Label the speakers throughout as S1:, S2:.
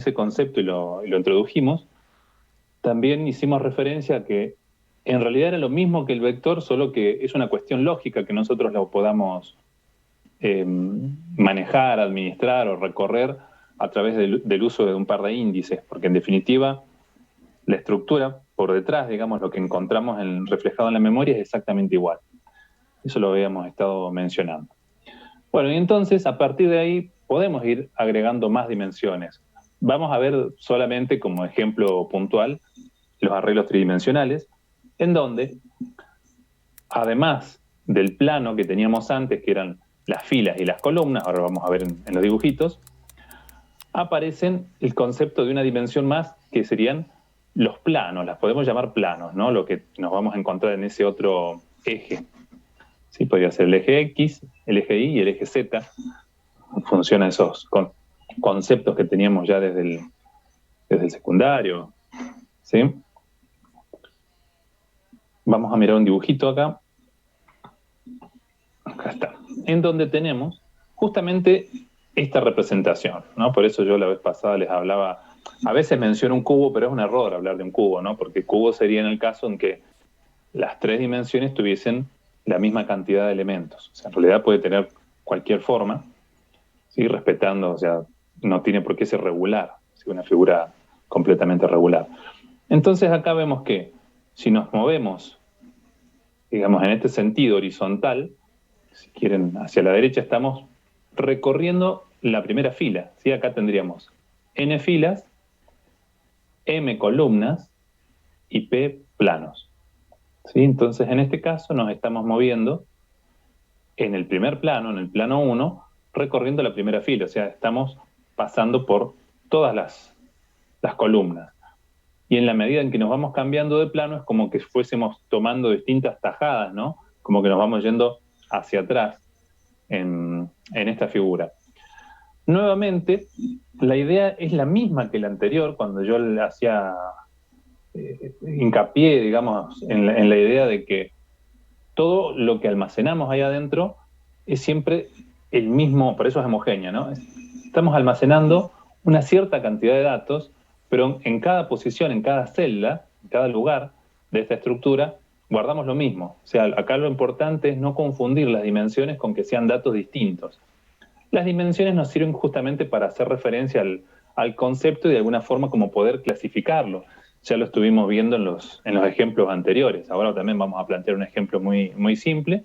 S1: ese concepto y lo introdujimos, también hicimos referencia a que en realidad era lo mismo que el vector, solo que es una cuestión lógica que nosotros lo podamos manejar, administrar o recorrer a través del uso de un par de índices, porque en definitiva la estructura por detrás, digamos, lo que encontramos reflejado en la memoria es exactamente igual. Eso lo habíamos estado mencionando. Bueno, y entonces a partir de ahí podemos ir agregando más dimensiones. Vamos a ver solamente como ejemplo puntual los arreglos tridimensionales, en donde, además del plano que teníamos antes, que eran las filas y las columnas, ahora vamos a ver en los dibujitos, aparecen el concepto de una dimensión más que serían los planos, las podemos llamar planos, ¿no? Lo que nos vamos a encontrar en ese otro eje. ¿Sí? Podría ser el eje X, el eje Y y el eje Z. Funcionan esos conceptos que teníamos ya desde el secundario. ¿Sí? Vamos a mirar un dibujito acá. Acá está. En donde tenemos justamente esta representación, ¿no? Por eso yo la vez pasada les hablaba, a veces menciono un cubo, pero es un error hablar de un cubo, ¿no? Porque cubo sería en el caso en que las tres dimensiones tuviesen la misma cantidad de elementos. O sea, en realidad puede tener cualquier forma, ¿sí? Respetando, o sea, no tiene por qué ser regular, ¿sí? Una figura completamente regular. Entonces acá vemos que si nos movemos, digamos, en este sentido horizontal, si quieren, hacia la derecha, estamos recorriendo la primera fila, ¿sí? Acá tendríamos n filas, m columnas y p planos, ¿sí? Entonces, en este caso nos estamos moviendo en el primer plano, en el plano 1, recorriendo la primera fila, o sea, estamos pasando por todas las columnas. Y en la medida en que nos vamos cambiando de plano, es como que fuésemos tomando distintas tajadas, ¿no? Como que nos vamos yendo hacia atrás en esta figura. Nuevamente, la idea es la misma que la anterior, cuando yo le hacía hincapié, digamos, en la idea de que todo lo que almacenamos ahí adentro es siempre el mismo, por eso es homogénea, ¿no? Estamos almacenando una cierta cantidad de datos, pero en cada posición, en cada celda, en cada lugar de esta estructura, guardamos lo mismo. O sea, acá lo importante es no confundir las dimensiones con que sean datos distintos. Las dimensiones nos sirven justamente para hacer referencia al concepto y de alguna forma como poder clasificarlo. Ya lo estuvimos viendo en los ejemplos anteriores. Ahora también vamos a plantear un ejemplo muy, muy simple,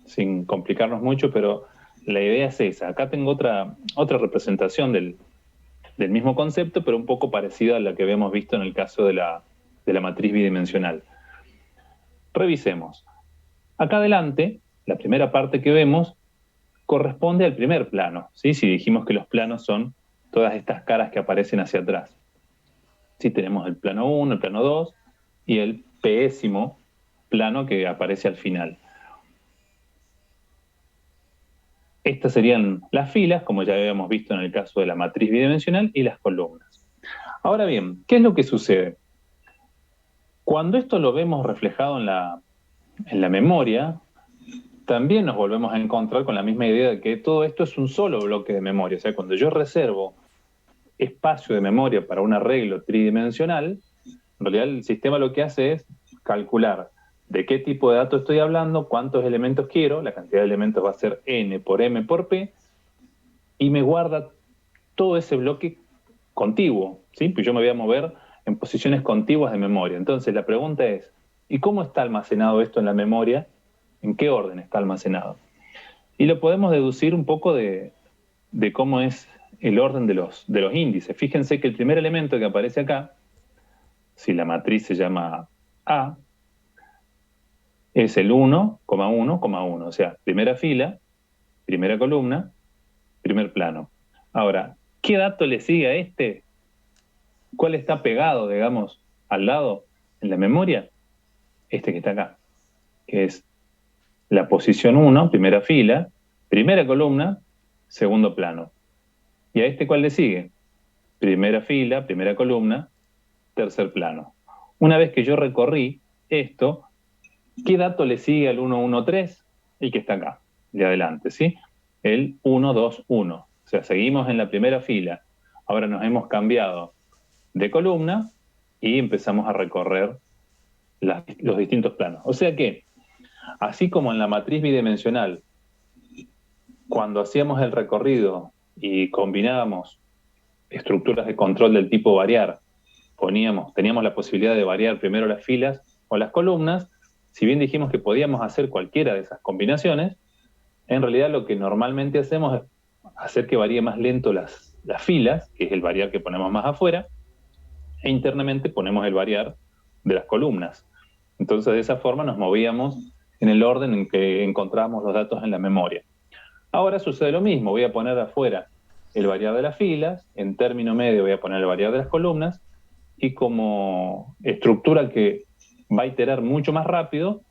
S1: sin complicarnos mucho, pero la idea es esa. Acá tengo otra representación del mismo concepto, pero un poco parecida a la que habíamos visto en el caso de la matriz bidimensional. Revisemos. Acá adelante, la primera parte que vemos corresponde al primer plano, ¿sí? Si dijimos que los planos son todas estas caras que aparecen hacia atrás. Sí, tenemos el plano 1, el plano 2 y el pésimo plano que aparece al final. Estas serían las filas, como ya habíamos visto en el caso de la matriz bidimensional, y las columnas. Ahora bien, ¿qué es lo que sucede? Cuando esto lo vemos reflejado en la memoria, también nos volvemos a encontrar con la misma idea de que todo esto es un solo bloque de memoria. O sea, cuando yo reservo espacio de memoria para un arreglo tridimensional, en realidad el sistema lo que hace es calcular de qué tipo de datos estoy hablando, cuántos elementos quiero, la cantidad de elementos va a ser n por m por p, y me guarda todo ese bloque contiguo, ¿sí? Pues yo me voy a mover en posiciones contiguas de memoria. Entonces la pregunta es, ¿y cómo está almacenado esto en la memoria? ¿En qué orden está almacenado? Y lo podemos deducir un poco de cómo es el orden de los índices. Fíjense que el primer elemento que aparece acá, si la matriz se llama A, es el 1,1,1, o sea, primera fila, primera columna, primer plano. Ahora, ¿qué dato le sigue a este? ¿Cuál está pegado, digamos, al lado en la memoria? Este que está acá, que es la posición 1, primera fila, primera columna, segundo plano. ¿Y a este cuál le sigue? Primera fila, primera columna, tercer plano. Una vez que yo recorrí esto, ¿qué dato le sigue al 113? El que está acá, de adelante, ¿sí? El 121. O sea, seguimos en la primera fila. Ahora nos hemos cambiado de columna y empezamos a recorrer los distintos planos. O sea que, así como en la matriz bidimensional, cuando hacíamos el recorrido y combinábamos estructuras de control del tipo variar, teníamos la posibilidad de variar primero las filas o las columnas, si bien dijimos que podíamos hacer cualquiera de esas combinaciones, en realidad lo que normalmente hacemos es hacer que varíe más lento las filas, que es el variar que ponemos más afuera, e internamente ponemos el variar de las columnas. Entonces de esa forma nos movíamos en el orden en que encontrábamos los datos en la memoria. Ahora sucede lo mismo, voy a poner afuera el variar de las filas, en término medio voy a poner el variar de las columnas, y como estructura que va a iterar mucho más rápido,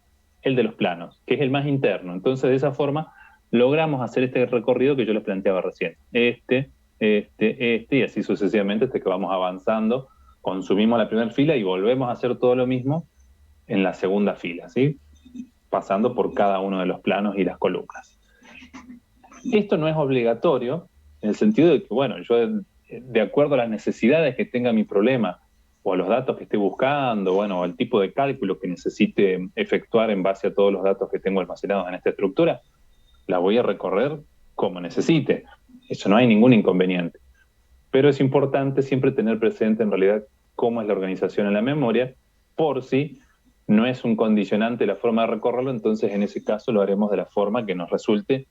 S1: el de los planos, que es el más interno. Entonces de esa forma logramos hacer este recorrido que yo les planteaba recién. Y así sucesivamente hasta que vamos avanzando, consumimos la primera fila y volvemos a hacer todo lo mismo en la segunda fila, ¿sí? Pasando por cada uno de los planos y las columnas. Esto no es obligatorio, en el sentido de que, bueno, yo de acuerdo a las necesidades que tenga mi problema, o a los datos que esté buscando, bueno, o al tipo de cálculo que necesite efectuar en base a todos los datos que tengo almacenados en esta estructura, la voy a recorrer como necesite. Eso no hay ningún inconveniente. Pero es importante siempre tener presente en realidad cómo es la organización en la memoria, por si no es un condicionante la forma de recorrerlo, entonces en ese caso lo haremos de la forma que nos resulte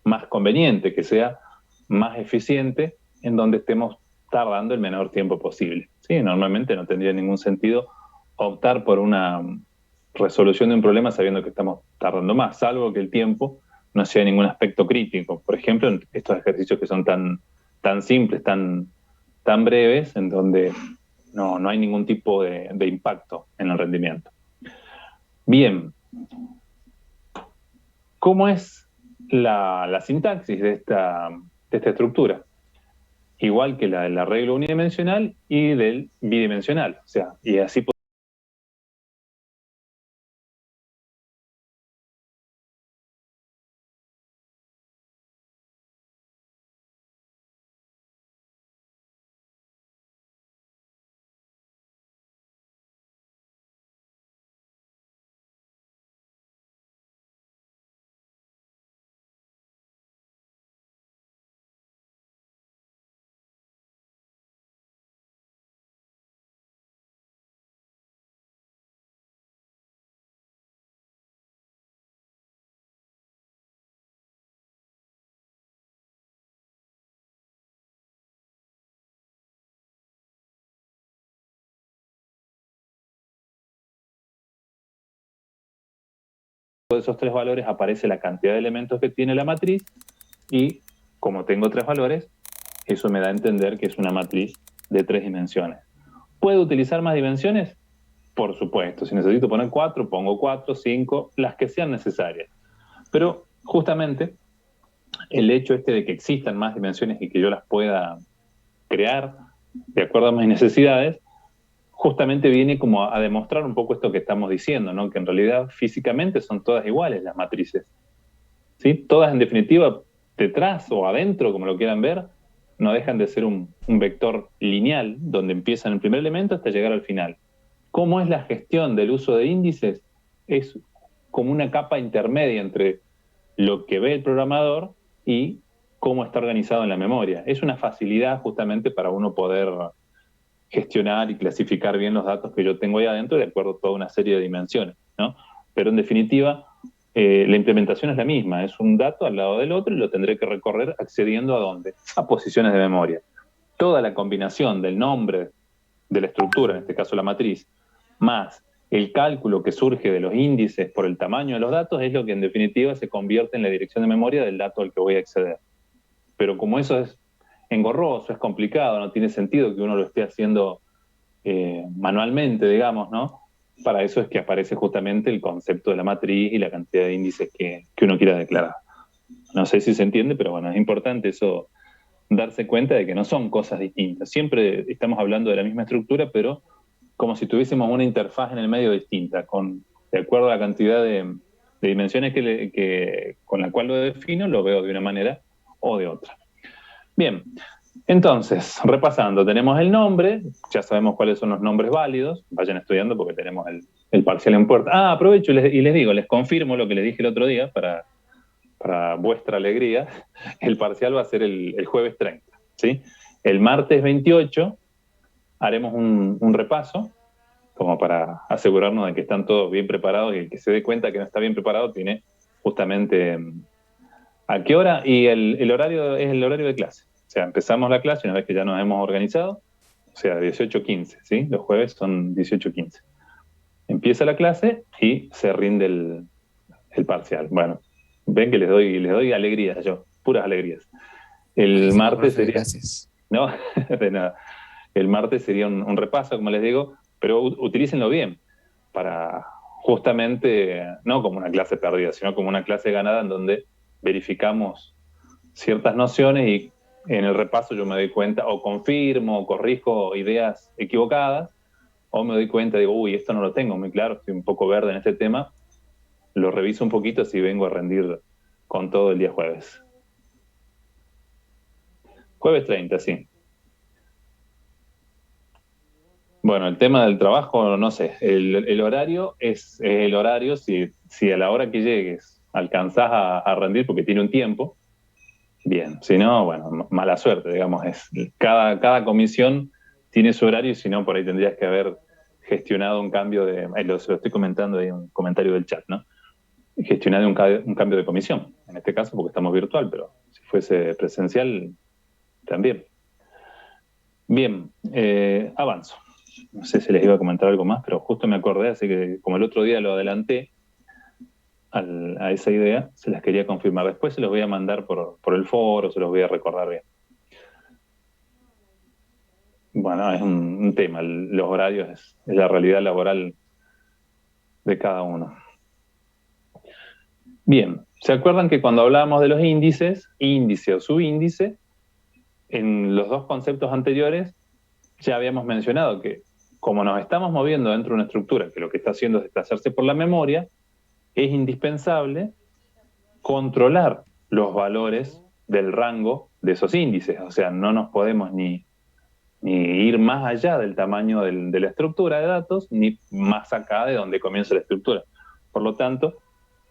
S1: más conveniente, que sea más eficiente, en donde estemos tardando el menor tiempo posible. ¿Sí? Normalmente no tendría ningún sentido optar por una resolución de un problema sabiendo que estamos tardando más, salvo que el tiempo no sea ningún aspecto crítico. Por ejemplo, en estos ejercicios que son tan simples, tan breves, en donde no hay ningún tipo de impacto en el rendimiento. Bien, ¿cómo es la sintaxis de esta estructura? Igual que la del arreglo unidimensional y del bidimensional. O sea, y así de esos tres valores aparece la cantidad de elementos que tiene la matriz y como tengo tres valores, eso me da a entender que es una matriz de tres dimensiones. ¿Puedo utilizar más dimensiones? Por supuesto, si necesito poner cuatro, pongo cuatro, cinco, las que sean necesarias. Pero justamente el hecho de que existan más dimensiones y que yo las pueda crear de acuerdo a mis necesidades, justamente viene como a demostrar un poco esto que estamos diciendo, ¿no? Que en realidad físicamente son todas iguales las matrices. ¿Sí? Todas en definitiva, detrás o adentro, como lo quieran ver, no dejan de ser un vector lineal, donde empieza en el primer elemento hasta llegar al final. ¿Cómo es la gestión del uso de índices? Es como una capa intermedia entre lo que ve el programador y cómo está organizado en la memoria. Es una facilidad justamente para uno poder gestionar y clasificar bien los datos que yo tengo ahí adentro de acuerdo a toda una serie de dimensiones, ¿no? Pero en definitiva, la implementación es la misma, es un dato al lado del otro y lo tendré que recorrer accediendo a dónde? A posiciones de memoria. Toda la combinación del nombre de la estructura, en este caso la matriz, más el cálculo que surge de los índices por el tamaño de los datos es lo que en definitiva se convierte en la dirección de memoria del dato al que voy a acceder. Pero como eso es engorroso, es complicado, no tiene sentido que uno lo esté haciendo manualmente, digamos, ¿no? Para eso es que aparece justamente el concepto de la matriz y la cantidad de índices que uno quiera declarar. No sé si se entiende, pero bueno, es importante eso, darse cuenta de que no son cosas distintas. Siempre estamos hablando de la misma estructura, pero como si tuviésemos una interfaz en el medio distinta, de acuerdo a la cantidad de dimensiones con la cual lo defino, lo veo de una manera o de otra. Bien, Entonces, repasando, tenemos el nombre, ya sabemos cuáles son los nombres válidos, vayan estudiando porque tenemos el parcial en puerta. Ah, aprovecho y les digo, les confirmo lo que les dije el otro día para vuestra alegría, el parcial va a ser el jueves 30, ¿sí? El martes 28 haremos un repaso, como para asegurarnos de que están todos bien preparados y el que se dé cuenta que no está bien preparado tiene justamente a qué hora y el horario es el horario de clase. O sea, empezamos la clase una vez que ya nos hemos organizado, o sea, 18:15, ¿sí? Los jueves son 18:15. Empieza la clase y se rinde el parcial. Bueno, ven que les doy alegrías yo, puras alegrías. El
S2: Buenísimo,
S1: martes
S2: profe,
S1: sería,
S2: gracias.
S1: no, de nada. El martes sería un repaso, como les digo, pero utilícenlo bien para justamente, no como una clase perdida, sino como una clase ganada en donde verificamos ciertas nociones y en el repaso yo me doy cuenta o confirmo o corrijo ideas equivocadas o me doy cuenta, digo, uy, esto no lo tengo muy claro, estoy un poco verde en este tema, lo reviso un poquito si vengo a rendir con todo el día jueves. Jueves 30, sí. Bueno, el tema del trabajo, no sé, el horario es el horario, si a la hora que llegues alcanzás a rendir porque tiene un tiempo, bien, si no, bueno, mala suerte, digamos, cada comisión tiene su horario y si no, por ahí tendrías que haber gestionado un cambio se lo estoy comentando ahí en un comentario del chat, ¿no? Gestionado un cambio de comisión, en este caso porque estamos virtual, pero si fuese presencial, también. Bien, avanzo. No sé si les iba a comentar algo más, pero justo me acordé, así que como el otro día lo adelanté a esa idea, se las quería confirmar. Después se los voy a mandar por el foro, se los voy a recordar bien. Bueno, es un tema, los horarios es la realidad laboral de cada uno. Bien, ¿se acuerdan que cuando hablábamos de los índices, índice o subíndice, en los dos conceptos anteriores ya habíamos mencionado que como nos estamos moviendo dentro de una estructura que lo que está haciendo es desplazarse por la memoria, es indispensable controlar los valores del rango de esos índices. O sea, no nos podemos ni ir más allá del tamaño de la estructura de datos, ni más acá de donde comienza la estructura. Por lo tanto,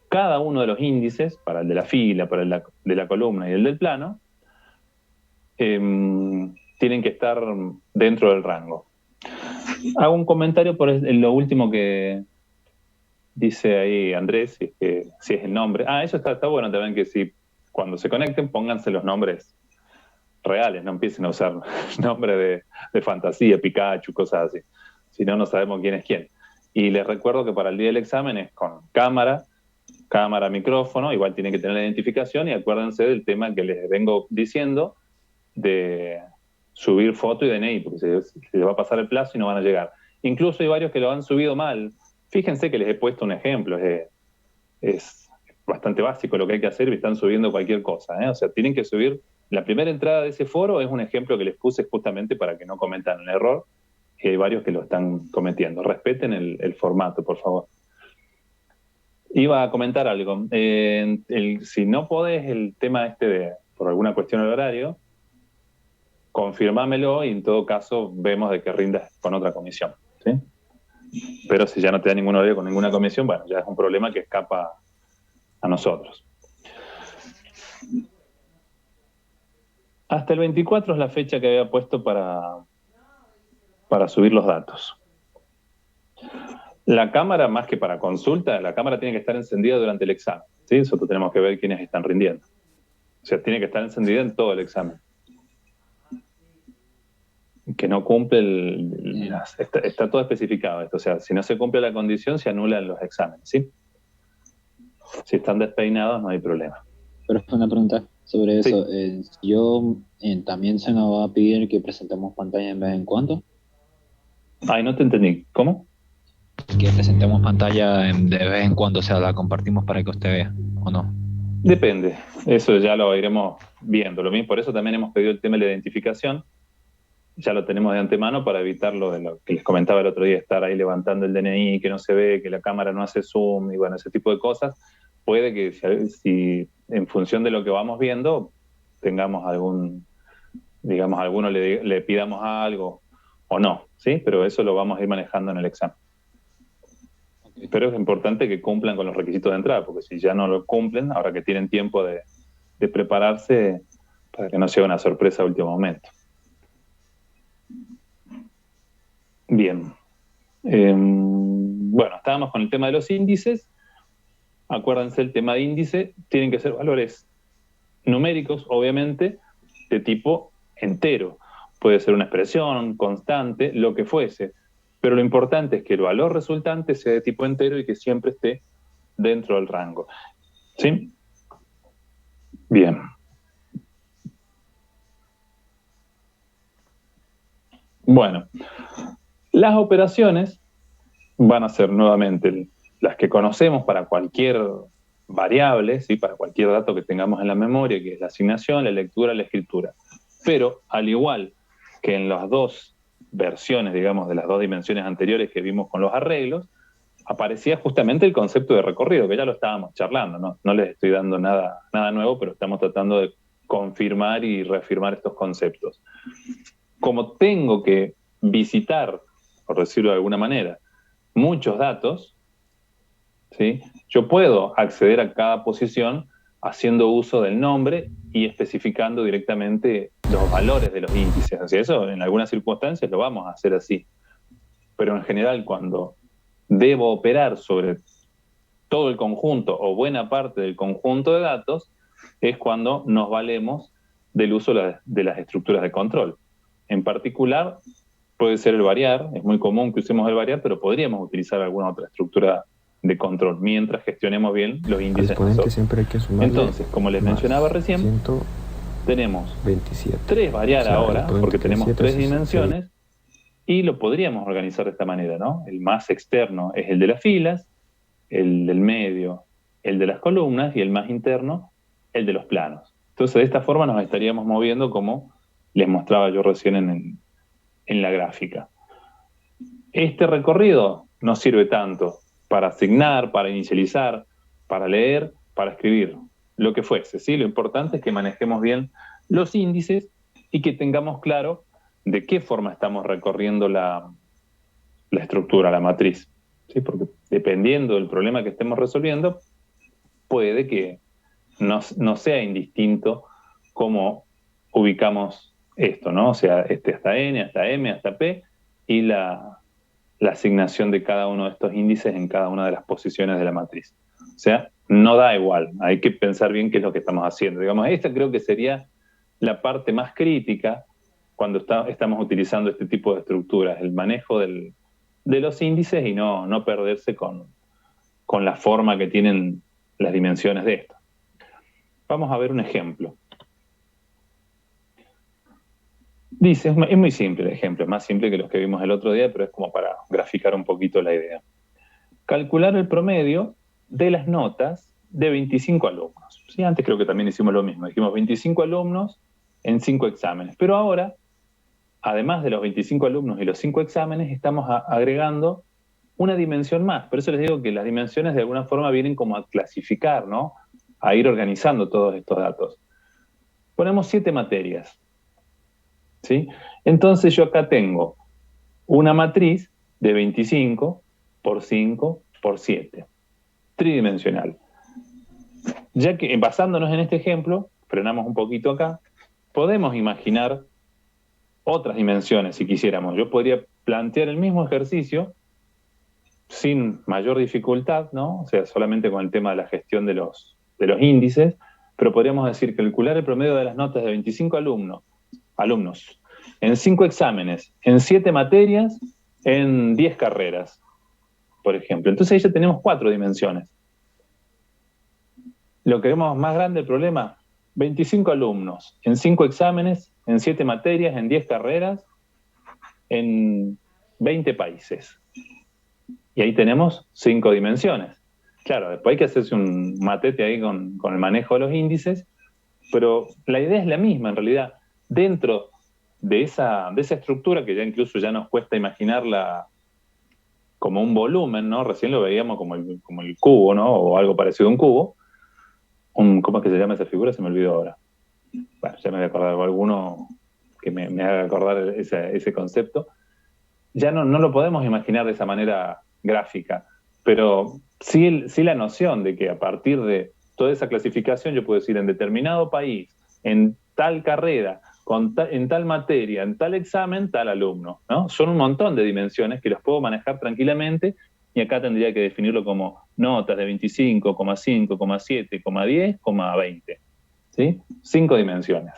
S1: cada uno de los índices, para el de la fila, para el de la columna y el del plano, tienen que estar dentro del rango. Hago un comentario por lo último que dice ahí Andrés, si es el nombre. Ah, eso está bueno también, que si cuando se conecten pónganse los nombres reales, no empiecen a usar nombres de fantasía, Pikachu, cosas así. Si no, no sabemos quién es quién. Y les recuerdo que para el día del examen es con cámara, micrófono, igual tienen que tener la identificación y acuérdense del tema que les vengo diciendo de subir foto y DNI, porque se les va a pasar el plazo y no van a llegar. Incluso hay varios que lo han subido mal. Fíjense que les he puesto un ejemplo, es bastante básico lo que hay que hacer y están subiendo cualquier cosa, ¿eh? O sea, tienen que subir. La primera entrada de ese foro es un ejemplo que les puse justamente para que no cometan el error, que hay varios que lo están cometiendo. Respeten el formato, por favor. Iba a comentar algo. Si no podés el tema por alguna cuestión del horario, confirmámelo y en todo caso vemos de que rindas con otra comisión, ¿sí? Pero si ya no te da ningún horario con ninguna comisión, bueno, ya es un problema que escapa a nosotros. Hasta el 24 es la fecha que había puesto para subir los datos. La cámara, más que para consulta, la cámara tiene que estar encendida durante el examen, ¿sí? Nosotros tenemos que ver quiénes están rindiendo. O sea, tiene que estar encendida en todo el examen. Que no cumple está todo especificado esto. O sea, si no se cumple la condición, se anulan los exámenes, ¿sí? Si están despeinados, no hay problema.
S3: Pero es una pregunta sobre eso.
S1: Sí.
S3: También se nos va a pedir que presentemos pantalla en vez en cuando.
S1: Ay, no te entendí. ¿Cómo?
S2: Que presentemos pantalla de vez en cuando, o sea, la compartimos para que usted vea, ¿o no?
S1: Depende. Eso ya lo iremos viendo. Lo mismo, por eso también hemos pedido el tema de la identificación. Ya lo tenemos de antemano para evitar lo de lo que les comentaba el otro día, estar ahí levantando el DNI, que no se ve, que la cámara no hace zoom y bueno, ese tipo de cosas. Puede que si en función de lo que vamos viendo tengamos digamos, a alguno le pidamos algo o no, ¿sí? Pero eso lo vamos a ir manejando en el examen.
S3: Ok.
S1: Pero es importante que cumplan con los requisitos de entrada, porque si ya no lo cumplen, ahora que tienen tiempo de prepararse, para que no sea una sorpresa a último momento. Bien. Bueno, estábamos con el tema de los índices. Acuérdense, el tema de índice tienen que ser valores numéricos, obviamente, de tipo entero. Puede ser una expresión, constante, lo que fuese. Pero lo importante es que el valor resultante sea de tipo entero y que siempre esté dentro del rango. ¿Sí? Bien. Bueno, las operaciones van a ser nuevamente las que conocemos para cualquier variable, ¿sí? Para cualquier dato que tengamos en la memoria, que es la asignación, la lectura, la escritura. Pero al igual que en las dos versiones, digamos, de las dos dimensiones anteriores que vimos con los arreglos, aparecía justamente el concepto de recorrido, que ya lo estábamos charlando, ¿no? No les estoy dando nada nuevo, pero estamos tratando de confirmar y reafirmar estos conceptos. Como tengo que visitar, por decirlo de alguna manera, muchos datos, ¿sí? Yo puedo acceder a cada posición haciendo uso del nombre y especificando directamente los valores de los índices. Así, eso en algunas circunstancias lo vamos a hacer así. Pero en general, cuando debo operar sobre todo el conjunto o buena parte del conjunto de datos, es cuando nos valemos del uso de las estructuras de control. En particular, puede ser el variar, es muy común que usemos el variar, pero podríamos utilizar alguna otra estructura de control mientras gestionemos bien los
S4: Al
S1: índices
S4: exponente
S1: nosotros.
S4: siempre hay que sumarle
S1: Entonces, como les
S4: más
S1: mencionaba recién,
S4: 127.
S1: tenemos 3 variar
S4: O sea,
S1: ahora, porque tenemos
S4: 7
S1: 3 dimensiones, y lo podríamos organizar de esta manera, ¿no? El más externo es el de las filas, el del medio, el de las columnas, y el más interno, el de los planos. Entonces, de esta forma nos estaríamos moviendo como les mostraba yo recién en la gráfica. Este recorrido nos sirve tanto para asignar, para inicializar, para leer, para escribir, lo que fuese, ¿sí? Lo importante es que manejemos bien los índices y que tengamos claro de qué forma estamos recorriendo la estructura, la matriz, ¿sí? Porque dependiendo del problema que estemos resolviendo, puede que no sea indistinto cómo ubicamos esto, ¿no? O sea, hasta N, hasta M, hasta P, y la asignación de cada uno de estos índices en cada una de las posiciones de la matriz. O sea, no da igual, hay que pensar bien qué es lo que estamos haciendo. Digamos, esta creo que sería la parte más crítica cuando estamos utilizando este tipo de estructuras, el manejo de los índices y no perderse con la forma que tienen las dimensiones de esto. Vamos a ver un ejemplo. Dice, es muy simple el ejemplo, es más simple que los que vimos el otro día, pero es como para graficar un poquito la idea. Calcular el promedio de las notas de 25 alumnos. ¿Sí? Antes creo que también hicimos lo mismo, dijimos 25 alumnos en 5 exámenes, pero ahora, además de los 25 alumnos y los 5 exámenes, estamos agregando una dimensión más. Por eso les digo que las dimensiones de alguna forma vienen como a clasificar, ¿no? A ir organizando todos estos datos. Ponemos 7 materias, ¿sí? Entonces yo acá tengo una matriz de 25 por 5 por 7, tridimensional. Ya que basándonos en este ejemplo, frenamos un poquito acá, podemos imaginar otras dimensiones si quisiéramos. Yo podría plantear el mismo ejercicio sin mayor dificultad, ¿no? O sea, solamente con el tema de la gestión de los índices, pero podríamos decir calcular el promedio de las notas de 25 alumnos en 5 exámenes, en 7 materias, en 10 carreras, por ejemplo. Entonces ahí ya tenemos 4 dimensiones. Lo que vemos más grande el problema, 25 alumnos, en 5 exámenes, en 7 materias, en 10 carreras, en 20 países. Y ahí tenemos 5 dimensiones. Claro, después hay que hacerse un matete ahí con el manejo de los índices, pero la idea es la misma en realidad. Dentro de esa estructura que ya incluso ya nos cuesta imaginarla como un volumen, ¿no? Recién lo veíamos como el cubo, ¿no? O algo parecido a un cubo. ¿Cómo es que se llama esa figura? Se me olvidó ahora. Bueno, ya me voy a acordar de alguno que me haga acordar ese concepto, ya no lo podemos imaginar de esa manera gráfica, pero sí la noción de que a partir de toda esa clasificación yo puedo decir en determinado país, en tal carrera, en tal materia, en tal examen, tal alumno, ¿no? Son un montón de dimensiones que los puedo manejar tranquilamente y acá tendría que definirlo como notas de 25, 5, 7, 10, 20. ¿Sí? 5 dimensiones.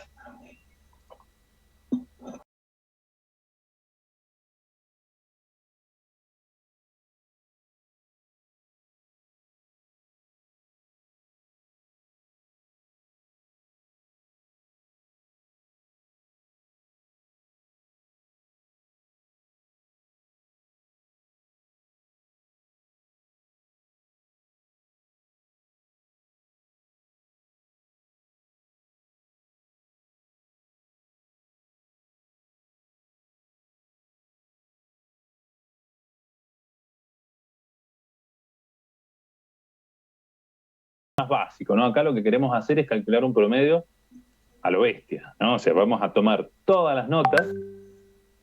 S1: Más básico, ¿no? Acá lo que queremos hacer es calcular un promedio a lo bestia, ¿no? O sea, vamos a tomar todas las notas,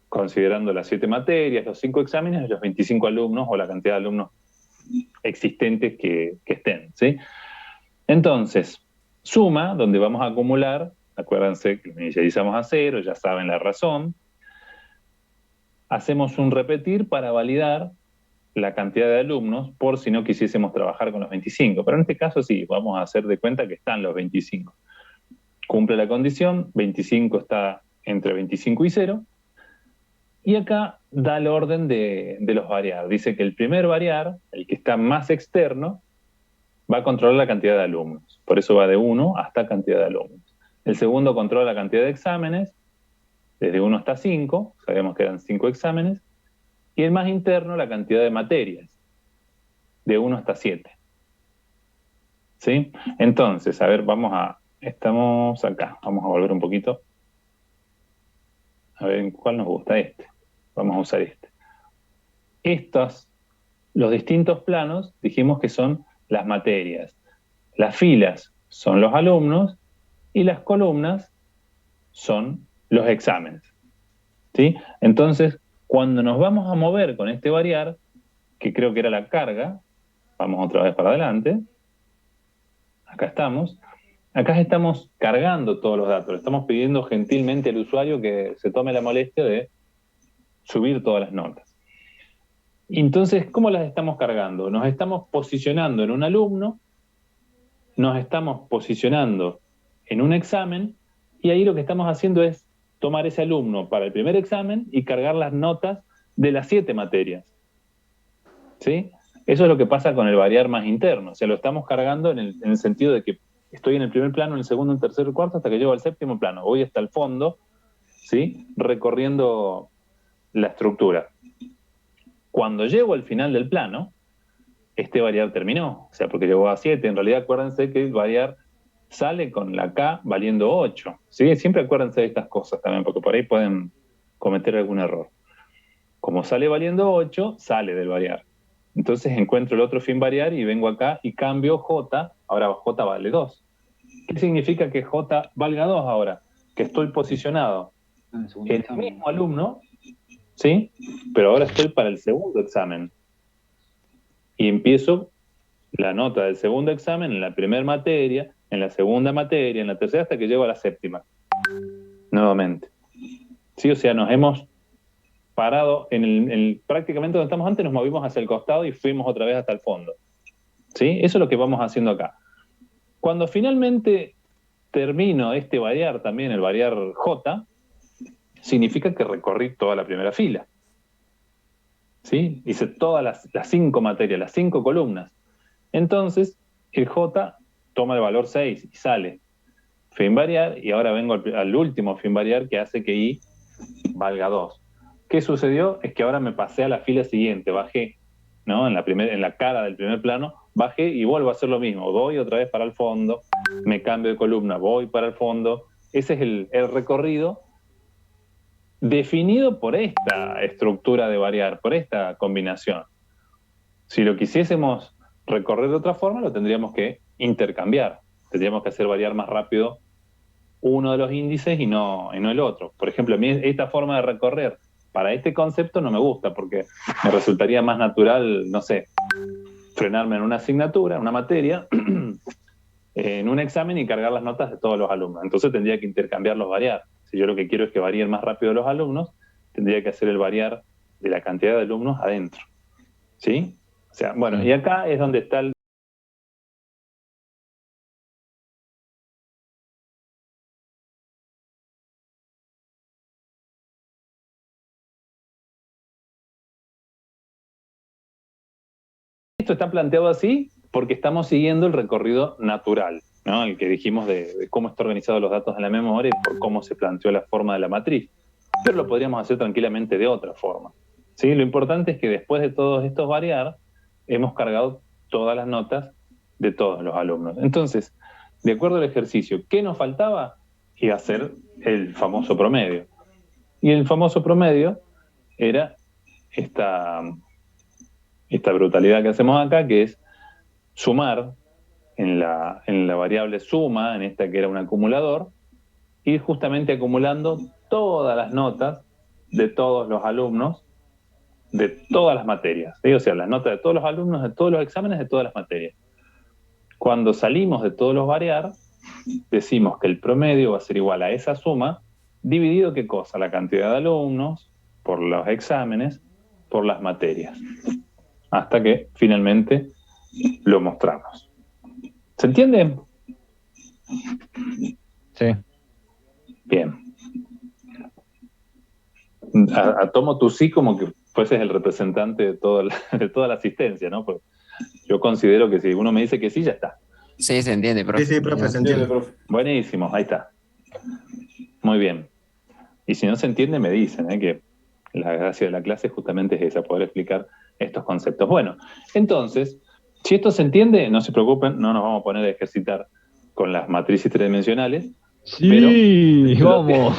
S1: considerando las 7 materias, los 5 exámenes, los 25 alumnos o la cantidad de alumnos existentes que estén, ¿sí? Entonces, suma, donde vamos a acumular, acuérdense que lo inicializamos a 0, ya saben la razón. Hacemos un repetir para validar la cantidad de alumnos, por si no quisiésemos trabajar con los 25. Pero en este caso sí, vamos a hacer de cuenta que están los 25. Cumple la condición, 25 está entre 25 y 0. Y acá da el orden de los variar. Dice que el primer variar, el que está más externo, va a controlar la cantidad de alumnos. Por eso va de 1 hasta cantidad de alumnos. El segundo controla la cantidad de exámenes, desde 1 hasta 5, sabemos que eran 5 exámenes. Y el más interno, la cantidad de materias, de 1 hasta 7. ¿Sí? Entonces, a ver, estamos acá, vamos a volver un poquito. A ver, ¿en cuál nos gusta? Este. Vamos a usar este. Los distintos planos, dijimos que son las materias. Las filas son los alumnos y las columnas son los exámenes. ¿Sí? Entonces, cuando nos vamos a mover con este variar, que creo que era la carga, vamos otra vez para adelante, acá estamos cargando todos los datos, le estamos pidiendo gentilmente al usuario que se tome la molestia de subir todas las notas. Entonces, ¿cómo las estamos cargando? Nos estamos posicionando en un alumno, nos estamos posicionando en un examen, y ahí lo que estamos haciendo es tomar ese alumno para el primer examen y cargar las notas de las 7 materias. ¿Sí? Eso es lo que pasa con el variar más interno. O sea, lo estamos cargando en el sentido de que estoy en el primer plano, en el segundo, en el tercero, en el cuarto, hasta que llego al séptimo plano. Voy hasta el fondo, ¿sí? Recorriendo la estructura. Cuando llego al final del plano, este variar terminó. O sea, porque llegó a 7. En realidad, acuérdense que el variar sale con la K valiendo 8. ¿Sí? Siempre acuérdense de estas cosas también, porque por ahí pueden cometer algún error. Como sale valiendo 8, sale del variar. Entonces encuentro el otro fin variar y vengo acá y cambio J, ahora J vale 2. ¿Qué significa que J valga 2 ahora? Que estoy posicionado en el mismo alumno, ¿sí? Pero ahora estoy para el segundo examen. Y empiezo la nota del segundo examen en la primera materia, en la segunda materia, en la tercera, hasta que llego a la séptima. Nuevamente. ¿Sí? O sea, nos hemos parado prácticamente donde estamos antes, nos movimos hacia el costado y fuimos otra vez hasta el fondo. ¿Sí? Eso es lo que vamos haciendo acá. Cuando finalmente termino este variar también, el variar J, significa que recorrí toda la primera fila. ¿Sí? Hice todas las 5 materias, las 5 columnas. Entonces, el J toma el valor 6 y sale. Fin variar, y ahora vengo al último fin variar que hace que I valga 2. ¿Qué sucedió? Es que ahora me pasé a la fila siguiente, bajé, ¿no? En la cara del primer plano, bajé y vuelvo a hacer lo mismo. Voy otra vez para el fondo, me cambio de columna, voy para el fondo. Ese es el recorrido definido por esta estructura de variar, por esta combinación. Si lo quisiésemos recorrer de otra forma, lo tendríamos que intercambiar. Tendríamos que hacer variar más rápido uno de los índices y no el otro. Por ejemplo, a mí esta forma de recorrer para este concepto no me gusta, porque me resultaría más natural, no sé, frenarme en una asignatura, en una materia, en un examen y cargar las notas de todos los alumnos. Entonces tendría que intercambiarlos, variar. Si yo lo que quiero es que varíen más rápido los alumnos, tendría que hacer el variar de la cantidad de alumnos adentro. ¿Sí? O sea, bueno, y acá es donde está el... Esto está planteado así porque estamos siguiendo el recorrido natural, ¿no? El que dijimos de cómo está organizado los datos en la memoria y por cómo se planteó la forma de la matriz. Pero lo podríamos hacer tranquilamente de otra forma. ¿Sí? Lo importante es que después de todos estos variar, hemos cargado todas las notas de todos los alumnos. Entonces, de acuerdo al ejercicio, ¿qué nos faltaba? Iba a ser el famoso promedio. Y el famoso promedio era esta brutalidad que hacemos acá, que es sumar en la variable suma, en esta que era un acumulador, ir justamente acumulando todas las notas de todos los alumnos de todas las materias, ¿sí? O sea, las notas de todos los alumnos de todos los exámenes de todas las materias. Cuando salimos de todos los variar, decimos que el promedio va a ser igual a esa suma, dividido, ¿qué cosa? La cantidad de alumnos por los exámenes, por las materias. Hasta que finalmente lo mostramos. ¿Se entiende?
S2: Sí.
S1: Bien. Tomo tu sí como que fueses el representante de toda la asistencia, ¿no? Porque yo considero que si uno me dice que sí, ya está.
S5: Sí, se entiende, profe.
S6: Sí, profe, se entiende, profe.
S1: Buenísimo, ahí está. Muy bien. Y si no se entiende, me dicen, que la gracia de la clase justamente es esa, poder explicar estos conceptos. Bueno, entonces, si esto se entiende, no se preocupen, no nos vamos a poner a ejercitar con las matrices tridimensionales.
S2: Sí,
S1: pero,
S2: vamos.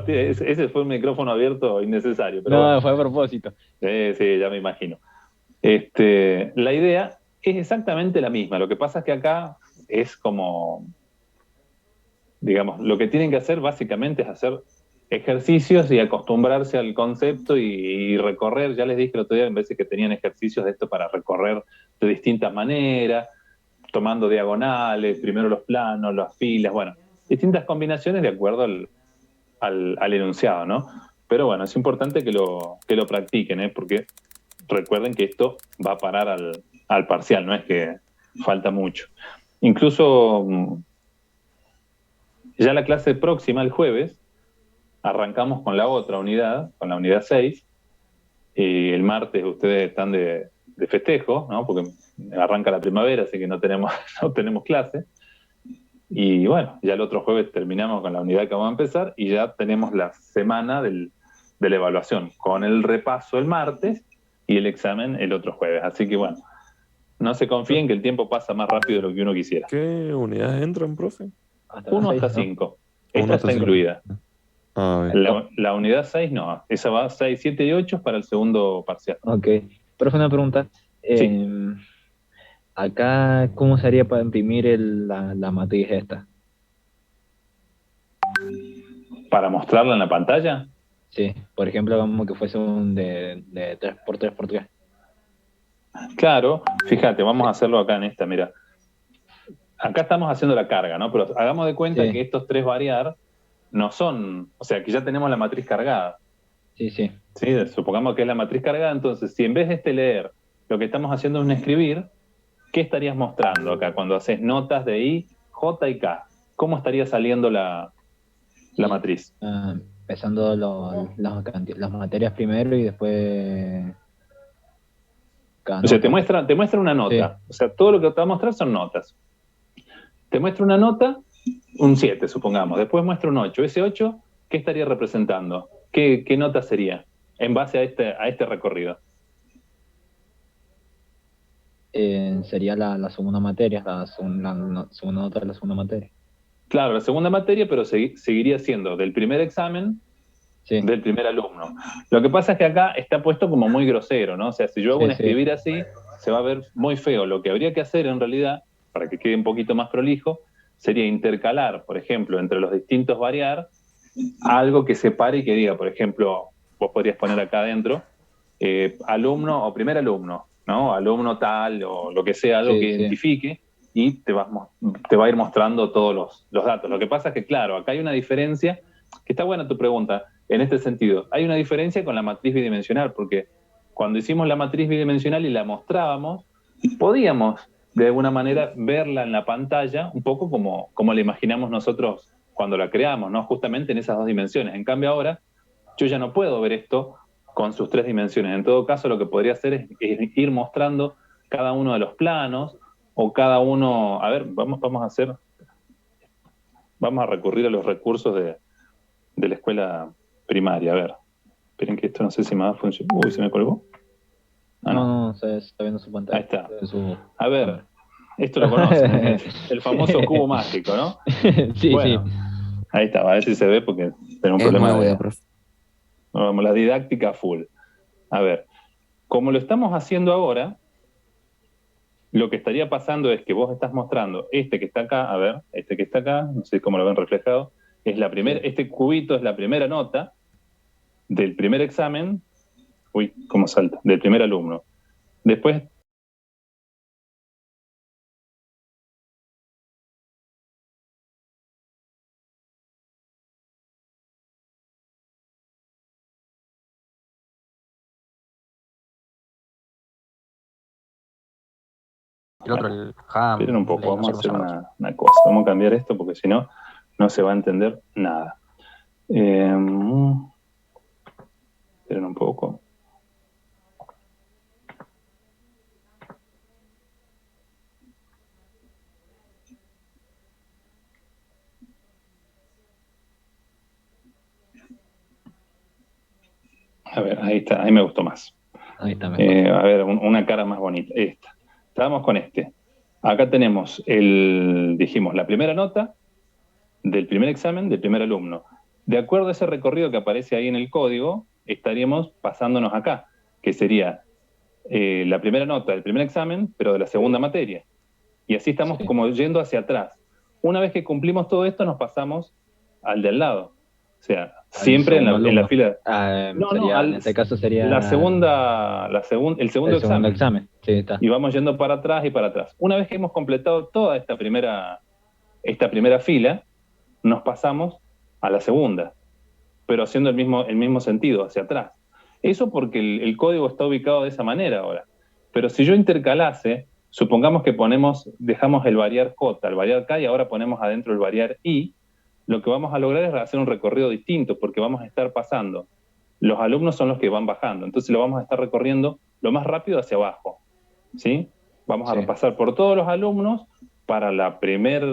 S1: Ese fue un micrófono abierto innecesario. Pero
S2: No,
S1: bueno.
S2: fue a propósito.
S1: Sí, ya me imagino. La idea es exactamente la misma. Lo que pasa es que acá es como, digamos, lo que tienen que hacer básicamente es hacer ejercicios y acostumbrarse al concepto y recorrer. Ya les dije el otro día, en veces que tenían ejercicios de esto para recorrer de distintas maneras, tomando diagonales, primero los planos, las filas, bueno, distintas combinaciones de acuerdo al enunciado, ¿no? Pero bueno, es importante que lo practiquen, porque recuerden que esto va a parar al parcial, no es que falta mucho. Incluso ya la clase próxima, el jueves, arrancamos con la otra unidad, con la unidad 6, y el martes ustedes están de festejo, ¿no? Porque arranca la primavera, así que no tenemos clase. Y bueno, ya el otro jueves terminamos con la unidad que vamos a empezar y ya tenemos la semana de la evaluación, con el repaso el martes y el examen el otro jueves. Así que bueno, no se confíen que el tiempo pasa más rápido de lo que uno quisiera.
S6: ¿Qué unidades entran, profe?
S1: 1 hasta 5. Esta está incluida. La unidad 6 no, esa va 6, 7 y 8 para el segundo parcial.
S2: Ok. Profe, una pregunta.
S1: Sí.
S2: Acá, ¿cómo se haría para imprimir la matriz esta?
S1: ¿Para mostrarla en la pantalla?
S2: Sí, por ejemplo, como que fuese un de 3x3x3.
S1: Claro, fíjate, vamos a hacerlo acá en esta, mira. Acá estamos haciendo la carga, ¿no? Pero hagamos de cuenta que estos tres variar no son, o sea, que ya tenemos la matriz cargada.
S2: Sí.
S1: ¿Sí? Supongamos que es la matriz cargada, entonces si en vez de leer, lo que estamos haciendo es un escribir, ¿qué estarías mostrando acá cuando haces notas de I, J y K? ¿Cómo estaría saliendo la matriz?
S2: Empezando las materias primero y después...
S1: O sea, te muestra una nota. Sí. O sea, todo lo que te va a mostrar son notas. Te muestra una nota, un 7, supongamos. Después muestra un 8. Ese 8, ¿qué estaría representando? ¿Qué nota sería en base a este recorrido?
S2: Sería la segunda materia, la segunda nota de la segunda materia.
S1: Claro, la segunda materia, pero seguiría siendo del primer examen, del primer alumno. Lo que pasa es que acá está puesto como muy grosero, ¿no? O sea, si yo hago un escribir así, se va a ver muy feo. Lo que habría que hacer en realidad, para que quede un poquito más prolijo, sería intercalar, por ejemplo, entre los distintos variar, algo que separe y que diga, por ejemplo, vos podrías poner acá adentro, alumno o primer alumno, ¿no? Alumno tal o lo que sea, algo que identifique y te va a ir mostrando todos los datos. Lo que pasa es que, claro, acá hay una diferencia, que está buena tu pregunta, en este sentido. Hay una diferencia con la matriz bidimensional, porque cuando hicimos la matriz bidimensional y la mostrábamos, podíamos de alguna manera verla en la pantalla un poco como la imaginamos nosotros cuando la creamos, ¿no? Justamente en esas dos dimensiones. En cambio ahora, yo ya no puedo ver esto con sus tres dimensiones. En todo caso, lo que podría hacer es ir mostrando cada uno de los planos o cada uno... A ver, vamos a recurrir a los recursos de la escuela primaria. A ver, esperen que esto no sé si me va a funcionar. Uy, ¿se me colgó?
S3: No, se está viendo su pantalla.
S1: Ahí está. A ver, esto lo conocen, el famoso cubo mágico, ¿no?
S3: Sí,
S1: bueno,
S3: sí.
S1: Ahí está, a ver si se ve porque tengo un problema de... Vamos, la didáctica full. A ver, como lo estamos haciendo ahora, lo que estaría pasando es que vos estás mostrando este que está acá, a ver, este que está acá, no sé cómo lo ven reflejado, es la primera, este cubito es la primera nota del primer examen, uy, cómo salta, del primer alumno. Después...
S5: El otro, el ham.
S1: Esperen un poco, vamos a hacer una cosa. Vamos a cambiar esto porque si no, no se va a entender nada. Esperen un poco. A ver, ahí está, ahí me gustó más.
S3: Ahí está mejor.
S1: A ver, una cara más bonita. Esta. Estábamos con este. Acá tenemos dijimos, la primera nota del primer examen del primer alumno. De acuerdo a ese recorrido que aparece ahí en el código, estaríamos pasándonos acá, que sería la primera nota del primer examen, pero de la segunda materia. Y así estamos como yendo hacia atrás. Una vez que cumplimos todo esto, nos pasamos al de al lado. O sea, siempre en la fila.
S3: En este caso sería
S1: el segundo
S3: examen. Sí, está.
S1: Y vamos yendo para atrás y para atrás. Una vez que hemos completado toda esta primera fila, nos pasamos a la segunda, pero haciendo el mismo sentido, hacia atrás. Eso porque el código está ubicado de esa manera ahora. Pero si yo intercalase, supongamos que dejamos el variar J, el variar K, y ahora ponemos adentro el variar I, lo que vamos a lograr es hacer un recorrido distinto, porque vamos a estar pasando. Los alumnos son los que van bajando, entonces lo vamos a estar recorriendo lo más rápido hacia abajo, ¿sí? Vamos a pasar por todos los alumnos para el primer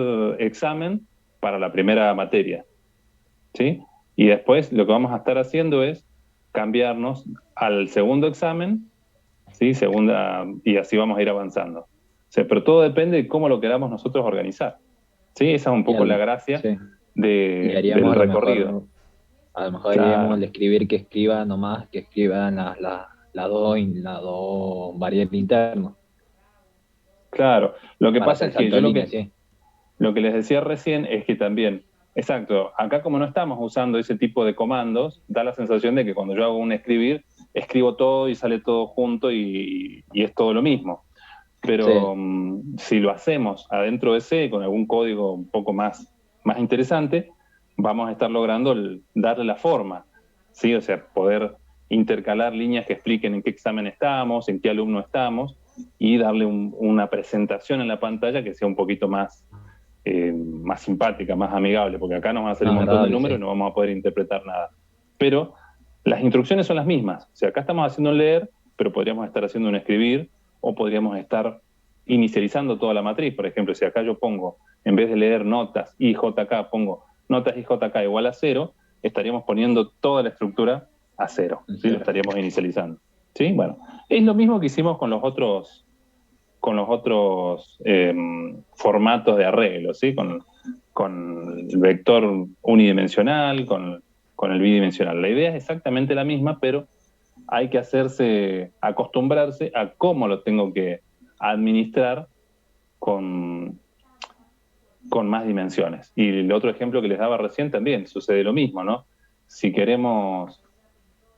S1: examen, para la primera materia, ¿sí? Y después lo que vamos a estar haciendo es cambiarnos al segundo examen, ¿sí? Y así vamos a ir avanzando. O sea, pero todo depende de cómo lo queramos nosotros organizar, ¿sí? Esa es un poco la gracia del recorrido.
S3: A lo mejor haríamos el escribir que escriba nomás, que escriban las dos variables internas.
S1: Claro, lo que pasa es que yo lo que les decía recién es que también, exacto, acá como no estamos usando ese tipo de comandos, da la sensación de que cuando yo hago un escribir, escribo todo y sale todo junto y es todo lo mismo. Pero si lo hacemos adentro de C, con algún código un poco más interesante, vamos a estar logrando darle la forma, ¿sí? O sea, poder intercalar líneas que expliquen en qué examen estamos, en qué alumno estamos, y darle una presentación en la pantalla que sea un poquito más simpática, más amigable, porque acá nos van a salir un montón de números y no vamos a poder interpretar nada. Pero las instrucciones son las mismas. O sea, acá estamos haciendo un leer, pero podríamos estar haciendo un escribir, o podríamos estar inicializando toda la matriz. Por ejemplo, si acá yo pongo, en vez de leer notas IJK, pongo notas IJK igual a 0, estaríamos poniendo toda la estructura a 0, ¿sí? Lo estaríamos inicializando, ¿sí? Bueno, es lo mismo que hicimos con los otros formatos de arreglo, ¿sí? Con el vector unidimensional, con el bidimensional. La idea es exactamente la misma, pero hay que acostumbrarse a cómo lo tengo que administrar con con más dimensiones. Y el otro ejemplo que les daba recién también sucede lo mismo, ¿no? Si queremos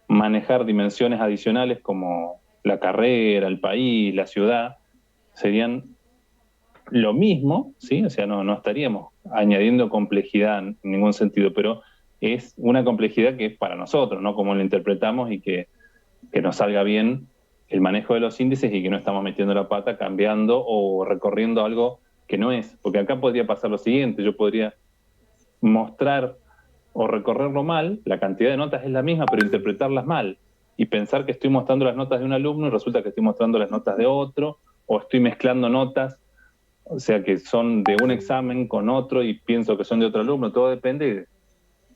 S1: manejar dimensiones adicionales como la carrera, el país, la ciudad, serían lo mismo, ¿sí? O sea, no estaríamos añadiendo complejidad en ningún sentido, pero es una complejidad que es para nosotros, ¿no? Como lo interpretamos y que nos salga bien el manejo de los índices y que no estamos metiendo la pata cambiando o recorriendo algo que no es. Porque acá podría pasar lo siguiente, yo podría mostrar o recorrerlo mal, la cantidad de notas es la misma, pero interpretarlas mal y pensar que estoy mostrando las notas de un alumno y resulta que estoy mostrando las notas de otro, o estoy mezclando notas, o sea, que son de un examen con otro y pienso que son de otro alumno. Todo depende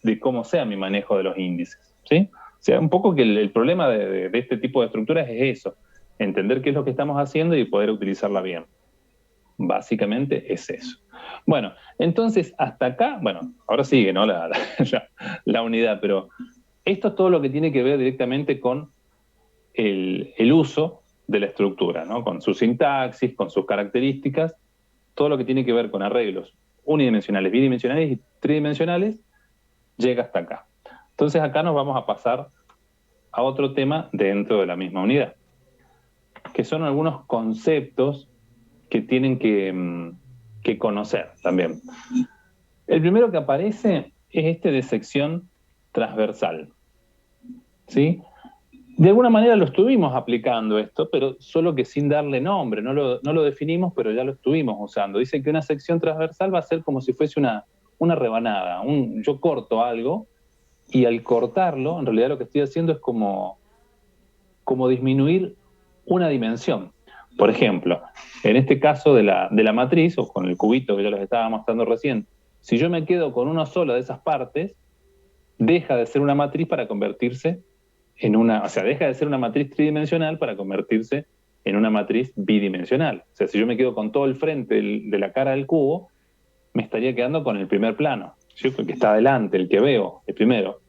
S1: de cómo sea mi manejo de los índices, ¿sí? O sea, un poco que el problema de este tipo de estructuras es eso, entender qué es lo que estamos haciendo y poder utilizarla bien. Básicamente es eso. Bueno, entonces hasta acá, bueno, ahora sigue, ¿no? La unidad, pero esto es todo lo que tiene que ver directamente con el uso de la estructura, ¿no? Con su sintaxis, con sus características, todo lo que tiene que ver con arreglos unidimensionales, bidimensionales y tridimensionales, llega hasta acá. Entonces acá nos vamos a pasar a otro tema dentro de la misma unidad, que son algunos conceptos que tienen que conocer también. El primero que aparece es este de sección transversal, ¿sí? De alguna manera lo estuvimos aplicando esto, pero solo que sin darle nombre, no lo definimos, pero ya lo estuvimos usando. Dice que una sección transversal va a ser como si fuese una rebanada. Yo corto algo y al cortarlo, en realidad lo que estoy haciendo es como disminuir una dimensión. Por ejemplo, en este caso de la matriz, o con el cubito que ya les estaba mostrando recién, si yo me quedo con una sola de esas partes, deja de ser una matriz para convertirse deja de ser una matriz tridimensional para convertirse en una matriz bidimensional. O sea, si yo me quedo con todo el frente de la cara del cubo, me estaría quedando con el primer plano, ¿sí? El que está adelante, el que veo, el primero.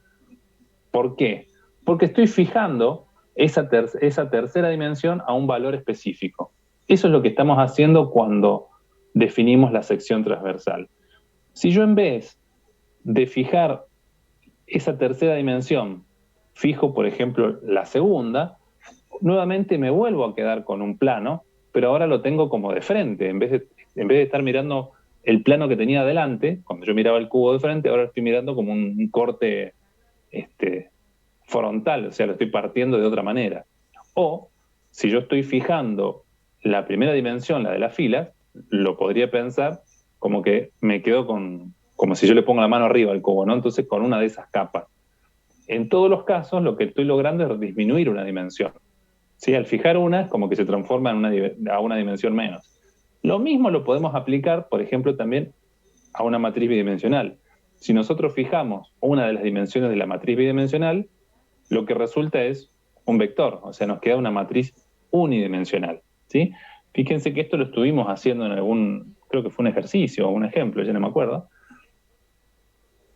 S1: ¿Por qué? Porque estoy fijando esa tercera dimensión a un valor específico. Eso es lo que estamos haciendo cuando definimos la sección transversal. Si yo en vez de fijar esa tercera dimensión, fijo, por ejemplo, la segunda, nuevamente me vuelvo a quedar con un plano, pero ahora lo tengo como de frente. En vez de estar mirando el plano que tenía adelante, cuando yo miraba el cubo de frente, ahora estoy mirando como un corte frontal, o sea, lo estoy partiendo de otra manera. O, si yo estoy fijando la primera dimensión, la de las filas, lo podría pensar como que me quedo como si yo le pongo la mano arriba al cubo, ¿no? Entonces, con una de esas capas. En todos los casos, lo que estoy logrando es disminuir una dimensión. ¿Sí? Al fijar una, es como que se transforma a una dimensión menos. Lo mismo lo podemos aplicar, por ejemplo, también a una matriz bidimensional. Si nosotros fijamos una de las dimensiones de la matriz bidimensional, lo que resulta es un vector, o sea, nos queda una matriz unidimensional, ¿sí? Fíjense que esto lo estuvimos haciendo en creo que fue un ejercicio o un ejemplo, ya no me acuerdo,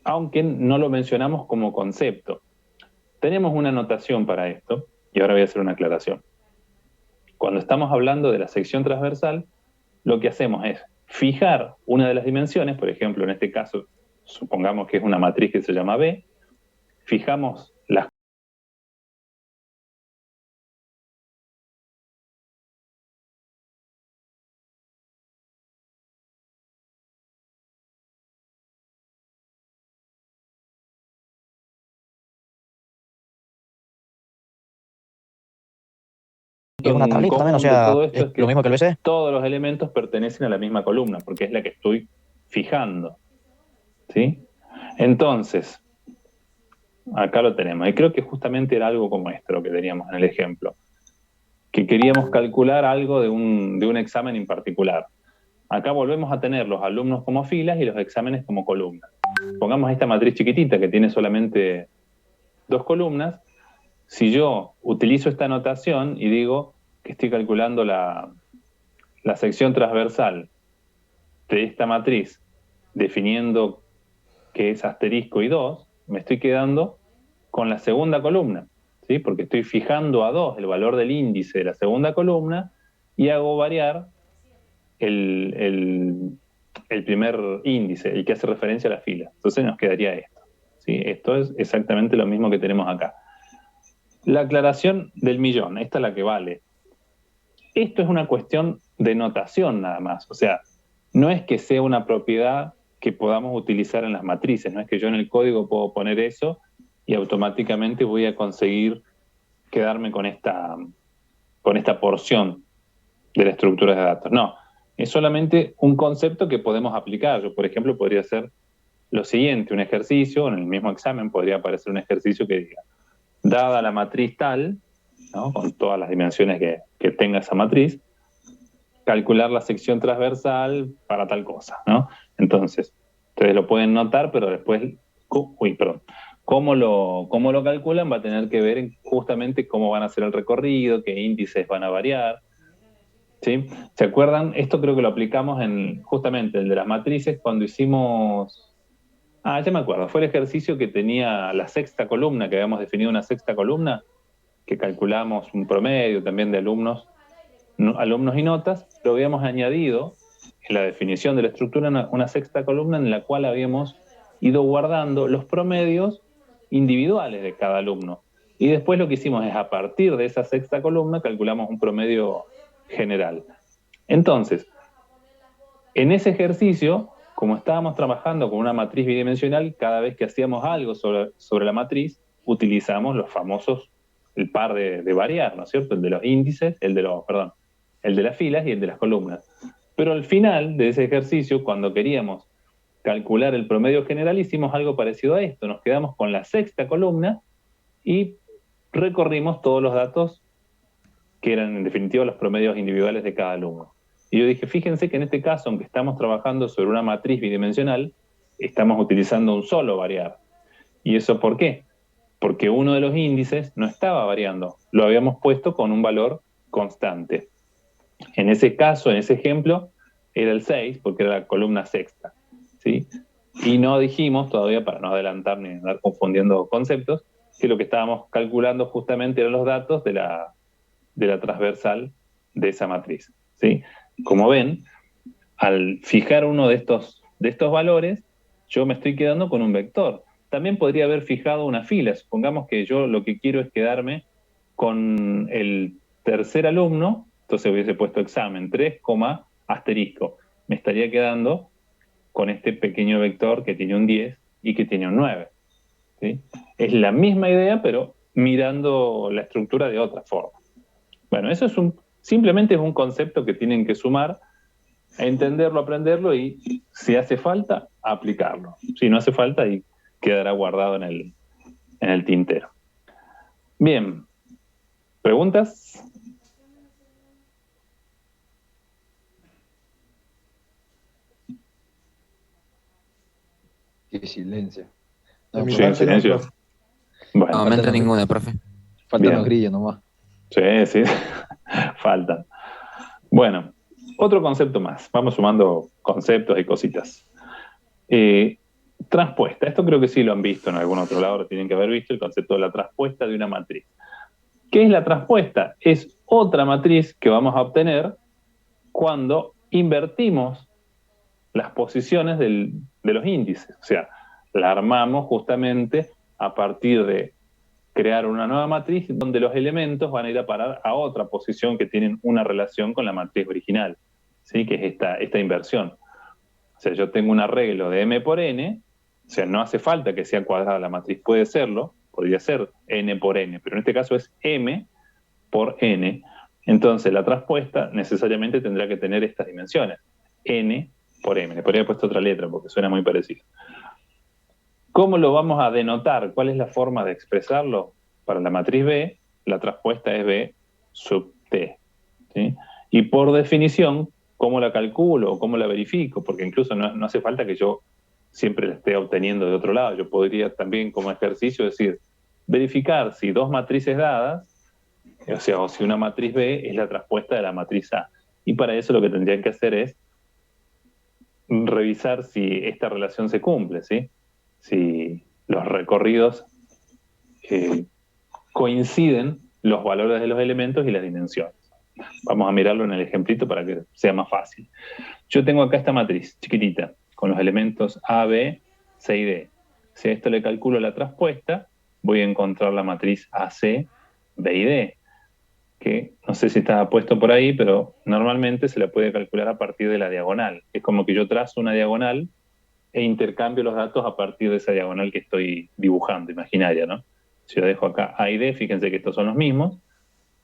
S1: aunque no lo mencionamos como concepto. Tenemos una notación para esto, y ahora voy a hacer una aclaración. Cuando estamos hablando de la sección transversal, lo que hacemos es fijar una de las dimensiones, por ejemplo, en este caso, supongamos que es una matriz que se llama B, fijamos las
S7: Y es una tablita también, o sea,
S1: todo esto
S7: es
S1: es que
S7: lo mismo que el BC.
S1: todos los elementos pertenecen a la misma columna, porque es la que estoy fijando, ¿sí? Entonces, acá lo tenemos, y creo que justamente era algo como esto lo que teníamos en el ejemplo, que queríamos calcular algo de un examen en particular. Acá volvemos a tener los alumnos como filas y los exámenes como columnas. Pongamos esta matriz chiquitita que tiene solamente 2 columnas. Si yo utilizo esta notación y digo que estoy calculando la sección transversal de esta matriz, definiendo que es asterisco y 2, me estoy quedando con la segunda columna, ¿sí? Porque estoy fijando a 2 el valor del índice de la segunda columna y hago variar el el primer índice, el que hace referencia a la fila. Entonces nos quedaría esto, ¿sí? Esto es exactamente lo mismo que tenemos acá. La aclaración del millón, esta es la que vale. Esto es una cuestión de notación nada más. O sea, no es que sea una propiedad que podamos utilizar en las matrices, no es que yo en el código puedo poner eso y automáticamente voy a conseguir quedarme con esta porción de la estructura de datos. No, es solamente un concepto que podemos aplicar. Yo, por ejemplo, podría hacer lo siguiente, un ejercicio, en el mismo examen podría aparecer un ejercicio que diga, dada la matriz tal, ¿no?, con todas las dimensiones que tenga esa matriz, calcular la sección transversal para tal cosa, ¿no? Entonces, ustedes lo pueden notar, pero después, cómo lo calculan va a tener que ver en justamente cómo van a hacer el recorrido, qué índices van a variar, ¿sí? ¿Se acuerdan? Esto creo que lo aplicamos en justamente el de las matrices cuando hicimos... ya me acuerdo, fue el ejercicio que tenía la sexta columna, que habíamos definido una sexta columna, que calculamos un promedio también de alumnos y notas, pero habíamos añadido en la definición de la estructura una sexta columna en la cual habíamos ido guardando los promedios individuales de cada alumno. Y después lo que hicimos es, a partir de esa sexta columna, calculamos un promedio general. Entonces, en ese ejercicio, como estábamos trabajando con una matriz bidimensional, cada vez que hacíamos algo sobre la matriz, utilizamos los famosos, el par de variar, ¿no es cierto? El de los índices, el de las filas y el de las columnas. Pero al final de ese ejercicio, cuando queríamos calcular el promedio general, hicimos algo parecido a esto. Nos quedamos con la sexta columna y recorrimos todos los datos que eran en definitiva los promedios individuales de cada alumno. Y yo dije, fíjense que en este caso, aunque estamos trabajando sobre una matriz bidimensional, estamos utilizando un solo variar. ¿Y eso por qué? Porque uno de los índices no estaba variando, lo habíamos puesto con un valor constante. En ese caso, en ese ejemplo, era el 6, porque era la columna sexta, ¿sí? Y no dijimos todavía, para no adelantar ni andar confundiendo conceptos, que lo que estábamos calculando justamente eran los datos de la transversal de esa matriz, ¿sí? Como ven, al fijar uno de estos valores, yo me estoy quedando con un vector. También podría haber fijado una fila. Supongamos que yo lo que quiero es quedarme con el tercer alumno, entonces hubiese puesto examen 3, asterisco. Me estaría quedando con este pequeño vector que tiene un 10 y que tiene un 9, ¿sí? Es la misma idea, pero mirando la estructura de otra forma. Bueno, eso simplemente es un concepto que tienen que sumar, a entenderlo, aprenderlo y, si hace falta, aplicarlo. Si no hace falta, ahí quedará guardado en el tintero. Bien, ¿preguntas?
S3: Qué silencio.
S8: De mi
S1: Sí,
S8: parte,
S1: silencio.
S8: profe.
S1: Bueno,
S2: No, momento ninguna, profe.
S3: Faltan
S1: Bien.
S3: los grillos nomás.
S1: sí, faltan. Bueno, otro concepto más. Vamos sumando conceptos y cositas. Transpuesta. Esto creo que sí lo han visto en algún otro lado, lo tienen que haber visto, el concepto de la transpuesta de una matriz. ¿Qué es la transpuesta? Es otra matriz que vamos a obtener cuando invertimos las posiciones de los índices. O sea, la armamos justamente a partir de crear una nueva matriz donde los elementos van a ir a parar a otra posición que tienen una relación con la matriz original, ¿sí? Que es esta inversión. O sea, yo tengo un arreglo de m por n, o sea, no hace falta que sea cuadrada la matriz, puede serlo, podría ser n por n, pero en este caso es m por n. Entonces la transpuesta necesariamente tendrá que tener estas dimensiones, n por m. Le podría haber puesto otra letra porque suena muy parecido. ¿Cómo lo vamos a denotar? ¿Cuál es la forma de expresarlo? Para la matriz B, la transpuesta es B sub t, ¿sí? Y por definición, ¿cómo la calculo o cómo la verifico? Porque incluso no hace falta que yo siempre la esté obteniendo de otro lado. Yo podría también, como ejercicio, decir, verificar si dos matrices dadas, o sea, o si una matriz B es la transpuesta de la matriz A. Y para eso lo que tendrían que hacer es revisar si esta relación se cumple, ¿sí? Si los recorridos coinciden los valores de los elementos y las dimensiones. Vamos a mirarlo en el ejemplito para que sea más fácil. Yo tengo acá esta matriz chiquitita, con los elementos A, B, C y D. Si a esto le calculo la traspuesta, voy a encontrar la matriz AC, B y D, que no sé si está puesto por ahí, pero normalmente se la puede calcular a partir de la diagonal. Es como que yo trazo una diagonal e intercambio los datos a partir de esa diagonal que estoy dibujando, imaginaria, ¿no? Si yo dejo acá A y D, fíjense que estos son los mismos,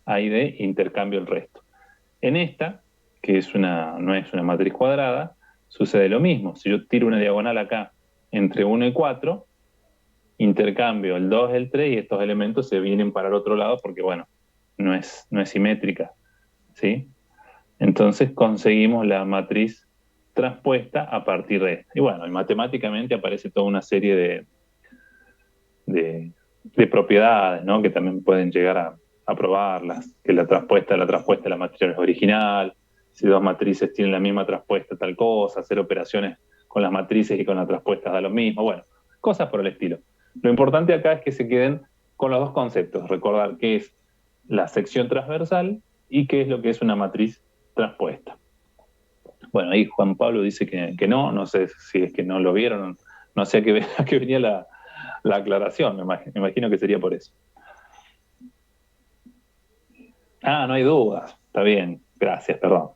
S1: A y D, intercambio el resto. En esta, que no es una matriz cuadrada, sucede lo mismo. Si yo tiro una diagonal acá entre 1 y 4, intercambio el 2, el 3, y estos elementos se vienen para el otro lado porque, bueno, no es simétrica, ¿sí? Entonces conseguimos la matriz transpuesta a partir de esta. Y bueno, y matemáticamente aparece toda una serie de propiedades, ¿no? Que también pueden llegar a probarlas, que la traspuesta de la matriz es original, si dos matrices tienen la misma traspuesta tal cosa, hacer operaciones con las matrices y con la traspuesta da lo mismo, bueno, cosas por el estilo. Lo importante acá es que se queden con los dos conceptos, recordar qué es la sección transversal y qué es lo que es una matriz transpuesta. Bueno, ahí Juan Pablo dice que no sé si es que no lo vieron, no sé a qué venía la aclaración, me imagino que sería por eso. No hay dudas, está bien, gracias, perdón.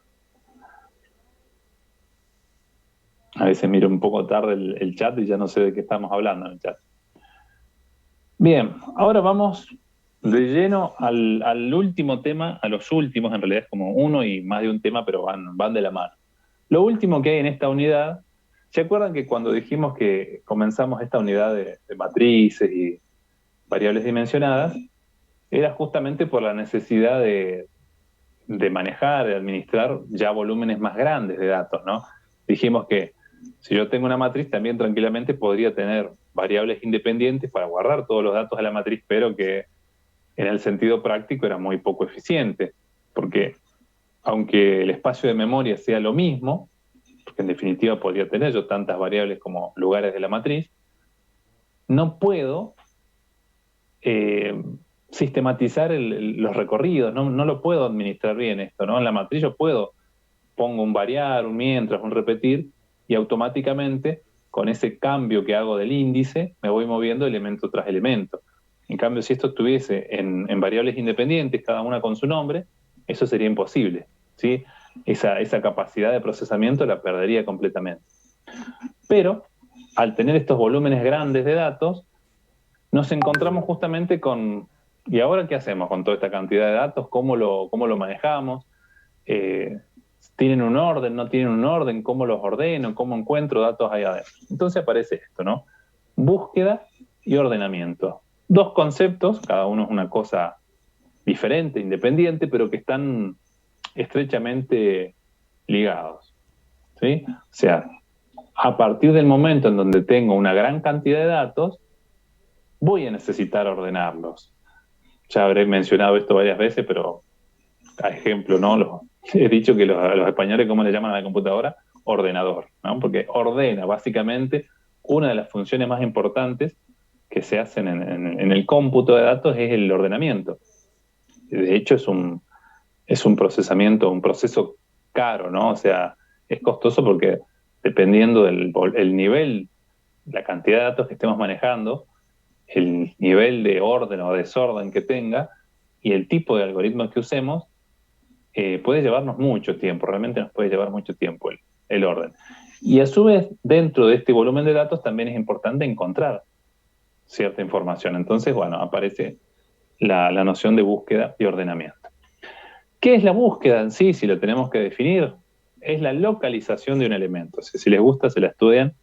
S1: A veces miro un poco tarde el chat y ya no sé de qué estamos hablando en el chat. Bien, ahora vamos de lleno al último tema, a los últimos, en realidad es como uno y más de un tema, pero van de la mano. Lo último que hay en esta unidad, ¿se acuerdan que cuando dijimos que comenzamos esta unidad de matrices y variables dimensionadas, era justamente por la necesidad de manejar, de administrar ya volúmenes más grandes de datos, ¿no? Dijimos que si yo tengo una matriz, también tranquilamente podría tener variables independientes para guardar todos los datos de la matriz, pero que en el sentido práctico era muy poco eficiente, porque aunque el espacio de memoria sea lo mismo, porque en definitiva podría tener yo tantas variables como lugares de la matriz, no puedo sistematizar los recorridos, no lo puedo administrar bien esto, ¿no? En la matriz yo pongo un variar, un mientras, un repetir, y automáticamente con ese cambio que hago del índice me voy moviendo elemento tras elemento. En cambio, si esto estuviese en variables independientes, cada una con su nombre, eso sería imposible, ¿sí? Esa capacidad de procesamiento la perdería completamente. Pero, al tener estos volúmenes grandes de datos, nos encontramos justamente con, ¿y ahora qué hacemos con toda esta cantidad de datos? ¿Cómo lo manejamos? ¿Tienen un orden? ¿No tienen un orden? ¿Cómo los ordeno? ¿Cómo encuentro datos ahí adentro? Entonces aparece esto, ¿no? Búsqueda y ordenamiento. Dos conceptos, cada uno es una cosa diferente, independiente, pero que están estrechamente ligados, ¿sí? O sea, a partir del momento en donde tengo una gran cantidad de datos, voy a necesitar ordenarlos. Ya habré mencionado esto varias veces, pero a ejemplo, ¿no? He dicho que los españoles, ¿cómo le llaman a la computadora? Ordenador, ¿no? Porque ordena, básicamente, una de las funciones más importantes que se hacen en el cómputo de datos es el ordenamiento. De hecho, es un procesamiento, un proceso caro, ¿no? O sea, es costoso porque dependiendo del nivel, la cantidad de datos que estemos manejando, el nivel de orden o desorden que tenga y el tipo de algoritmos que usemos, puede llevarnos mucho tiempo, realmente nos puede llevar mucho tiempo el orden. Y a su vez, dentro de este volumen de datos también es importante encontrar cierta información. Entonces, bueno, aparece la noción de búsqueda y ordenamiento. ¿Qué es la búsqueda en sí? Si la tenemos que definir, es la localización de un elemento. O sea, si les gusta, se la estudian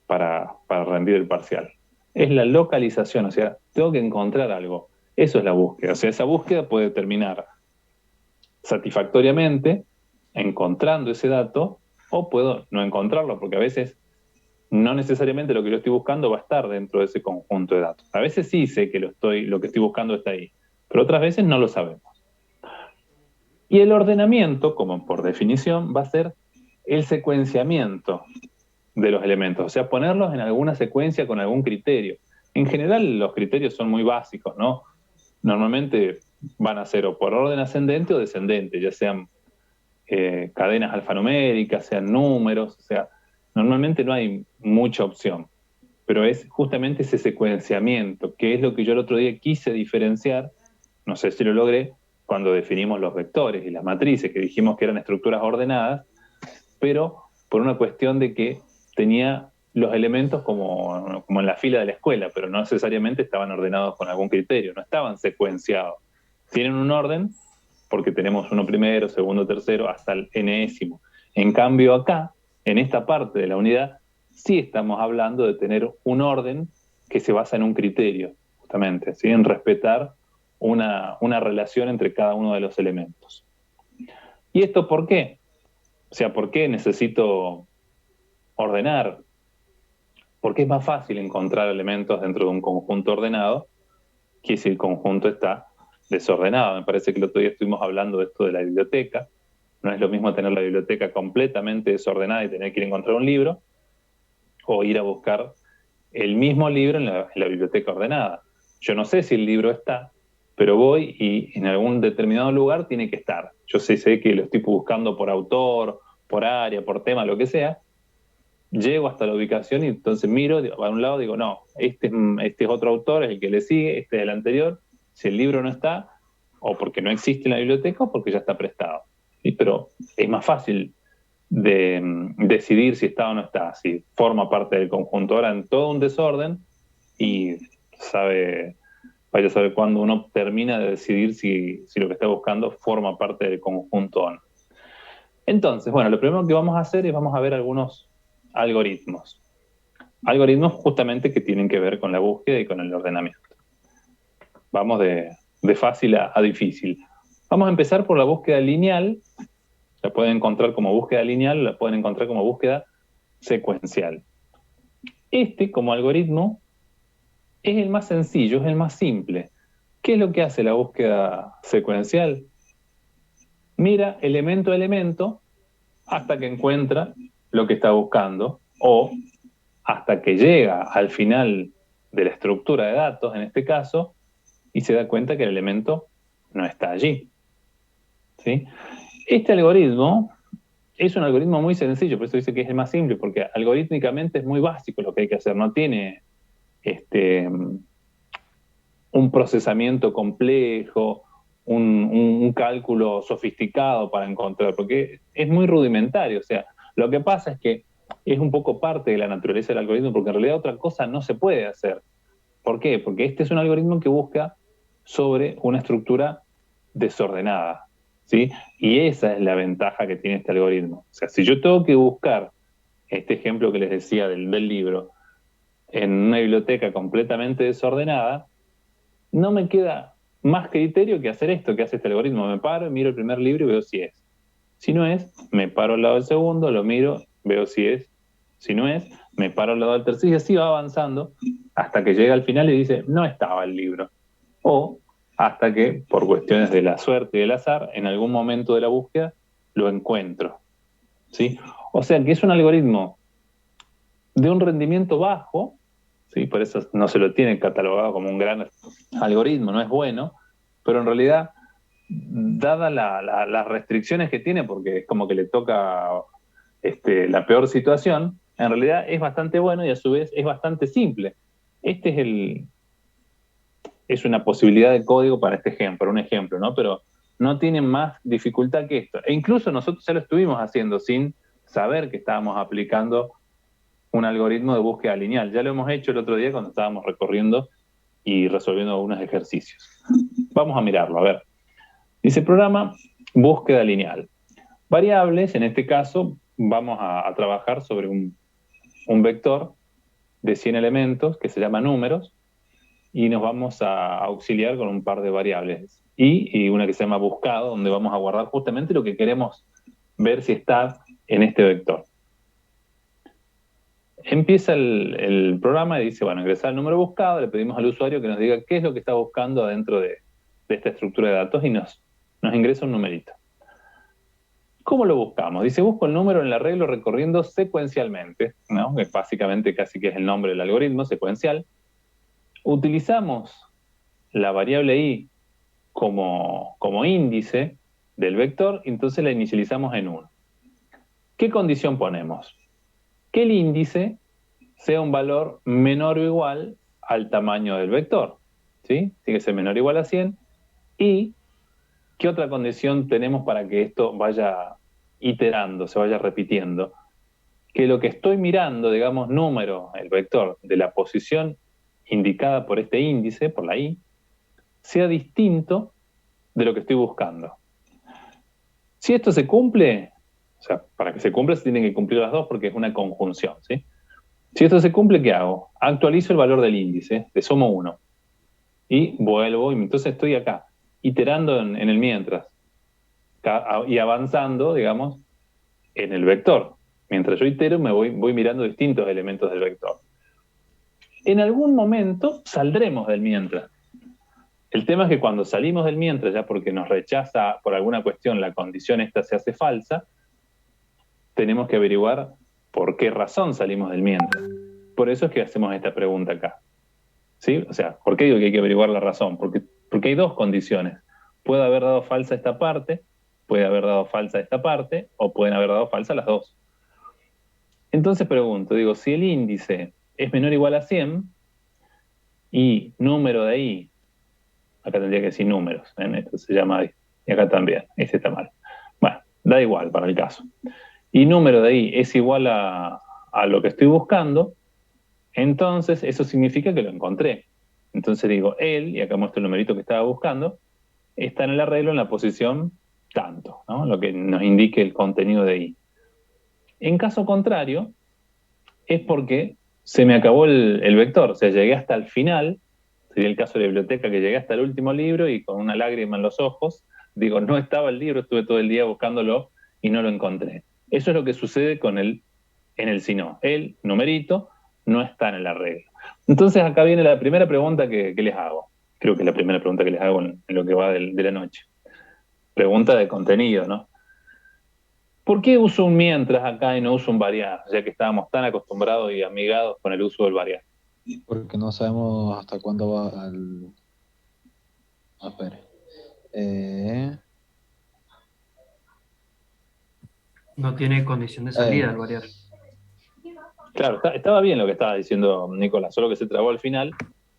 S1: para rendir el parcial. Es la localización, o sea, tengo que encontrar algo. Eso es la búsqueda. O sea, esa búsqueda puede terminar satisfactoriamente encontrando ese dato, o puedo no encontrarlo, porque a veces no necesariamente lo que yo estoy buscando va a estar dentro de ese conjunto de datos. A veces sí sé que lo que estoy buscando está ahí, pero otras veces no lo sabemos. Y el ordenamiento, como por definición, va a ser el secuenciamiento de los elementos, o sea, ponerlos en alguna secuencia con algún criterio. En general, los criterios son muy básicos, ¿no? normalmente van a ser o por orden ascendente o descendente, ya sean cadenas alfanuméricas, sean números, o sea, normalmente no hay mucha opción, pero es justamente ese secuenciamiento, que es lo que yo el otro día quise diferenciar, no sé si lo logré, cuando definimos los vectores y las matrices, que dijimos que eran estructuras ordenadas, pero por una cuestión de que tenía los elementos como en la fila de la escuela, pero no necesariamente estaban ordenados con algún criterio, no estaban secuenciados. Tienen un orden porque tenemos uno primero, segundo, tercero, hasta el enésimo. En cambio acá, en esta parte de la unidad, sí estamos hablando de tener un orden que se basa en un criterio, justamente, ¿sí? En respetar una relación entre cada uno de los elementos. ¿Y esto por qué? O sea, ¿por qué necesito ordenar? Porque es más fácil encontrar elementos dentro de un conjunto ordenado que si el conjunto está desordenado. Me parece que el otro día estuvimos hablando de esto de la biblioteca. No es lo mismo tener la biblioteca completamente desordenada y tener que ir a encontrar un libro, o ir a buscar el mismo libro en la biblioteca ordenada. Yo no sé si el libro está, pero voy y en algún determinado lugar tiene que estar. Yo sé que lo estoy buscando por autor, por área, por tema, lo que sea. Llego hasta la ubicación y entonces miro, a un lado digo, no, este es otro autor, es el que le sigue, este es el anterior. Si el libro no está, o porque no existe en la biblioteca, o porque ya está prestado. ¿Sí? Pero es más fácil de decidir si está o no está, si forma parte del conjunto. Ahora en todo un desorden, y vaya a saber cuándo uno termina de decidir si lo que está buscando forma parte del conjunto o no. Entonces, bueno, lo primero que vamos a hacer es vamos a ver algunos algoritmos. Algoritmos justamente que tienen que ver con la búsqueda y con el ordenamiento. Vamos de fácil a difícil. Vamos a empezar por la búsqueda lineal. La pueden encontrar como búsqueda lineal, la pueden encontrar como búsqueda secuencial. Como algoritmo, es el más sencillo, es el más simple. ¿Qué es lo que hace la búsqueda secuencial? Mira elemento a elemento hasta que encuentra lo que está buscando, o hasta que llega al final de la estructura de datos, en este caso, y se da cuenta que el elemento no está allí. ¿Sí? Este algoritmo es un algoritmo muy sencillo, por eso dice que es el más simple, porque algorítmicamente es muy básico lo que hay que hacer, no tiene un procesamiento complejo, un cálculo sofisticado para encontrar, porque es muy rudimentario. O sea, lo que pasa es que es un poco parte de la naturaleza del algoritmo, porque en realidad otra cosa no se puede hacer. ¿Por qué? Porque este es un algoritmo que busca sobre una estructura desordenada, ¿sí? Y esa es la ventaja que tiene este algoritmo. O sea, si yo tengo que buscar este ejemplo que les decía del libro en una biblioteca completamente desordenada, no me queda más criterio que hacer esto que hace este algoritmo. Me paro y miro el primer libro y veo si es. Si no es, me paro al lado del segundo, lo miro, veo si es. Si no es, me paro al lado del tercero y así va avanzando hasta que llega al final y dice, no estaba el libro. O hasta que, por cuestiones de la suerte y del azar, en algún momento de la búsqueda, lo encuentro. ¿Sí? O sea que es un algoritmo de un rendimiento bajo, ¿sí? Por eso no se lo tiene catalogado como un gran algoritmo, no es bueno, pero en realidad, dadas las restricciones que tiene, porque es como que le toca la peor situación, en realidad es bastante bueno y a su vez es bastante simple. Es una posibilidad de código para este ejemplo, un ejemplo, ¿no? Pero no tiene más dificultad que esto. E incluso nosotros ya lo estuvimos haciendo sin saber que estábamos aplicando un algoritmo de búsqueda lineal. Ya lo hemos hecho el otro día cuando estábamos recorriendo y resolviendo algunos ejercicios. Vamos a mirarlo, a ver. Dice programa, búsqueda lineal. Variables, en este caso, vamos a trabajar sobre un vector de 100 elementos que se llama números, y nos vamos a auxiliar con un par de variables. Y una que se llama buscado, donde vamos a guardar justamente lo que queremos ver si está en este vector. Empieza el programa y dice, bueno, ingresar el número buscado, le pedimos al usuario que nos diga qué es lo que está buscando adentro de esta estructura de datos y nos ingresa un numerito. ¿Cómo lo buscamos? Dice, busco el número en el arreglo recorriendo secuencialmente, ¿no? Que básicamente casi que es el nombre del algoritmo, secuencial. Utilizamos la variable i como índice del vector, entonces la inicializamos en 1. ¿Qué condición ponemos? Que el índice sea un valor menor o igual al tamaño del vector, ¿sí? Tiene que ser menor o igual a 100. ¿Y qué otra condición tenemos para que esto vaya iterando, se vaya repitiendo? Que lo que estoy mirando, digamos, número, el vector, de la posición indicada por este índice, por la i, sea distinto de lo que estoy buscando. Si esto se cumple, o sea, para que se cumpla se tienen que cumplir las dos porque es una conjunción, ¿sí? Si esto se cumple, ¿qué hago? Actualizo el valor del índice, le sumo 1. Y vuelvo, y entonces estoy acá, iterando en el mientras, y avanzando, digamos, en el vector. Mientras yo itero, me voy mirando distintos elementos del vector. En algún momento saldremos del mientras. El tema es que cuando salimos del mientras, ya porque nos rechaza por alguna cuestión la condición esta se hace falsa, tenemos que averiguar por qué razón salimos del mientras. Por eso es que hacemos esta pregunta acá. ¿Sí? O sea, ¿por qué digo que hay que averiguar la razón? Porque hay dos condiciones. Puede haber dado falsa esta parte, puede haber dado falsa esta parte, o pueden haber dado falsa las dos. Entonces pregunto, digo, si el índice es menor o igual a 100, y número de ahí, acá tendría que decir números, ¿eh? Esto se llama ahí, y acá también, este está mal. Bueno, da igual para el caso. Y número de ahí es igual a lo que estoy buscando, entonces eso significa que lo encontré. Entonces digo, él, y acá muestro el numerito que estaba buscando, está en el arreglo en la posición tanto, ¿no? Lo que nos indique el contenido de ahí. En caso contrario, es porque se me acabó el vector, o sea, llegué hasta el final, sería el caso de la biblioteca, que llegué hasta el último libro y con una lágrima en los ojos, digo, no estaba el libro, estuve todo el día buscándolo y no lo encontré. Eso es lo que sucede en el si no. El numerito no está en el arreglo. Entonces acá viene la primera pregunta que les hago. Creo que es la primera pregunta que les hago en lo que va de la noche. Pregunta de contenido, ¿no? ¿Por qué uso un mientras acá y no uso un variar? Ya que estábamos tan acostumbrados y amigados con el uso del variar.
S2: Porque no sabemos hasta cuándo va al... A ver.
S8: No tiene condición de salida al variar.
S1: Claro, estaba bien lo que estaba diciendo Nicolás, solo que se trabó al final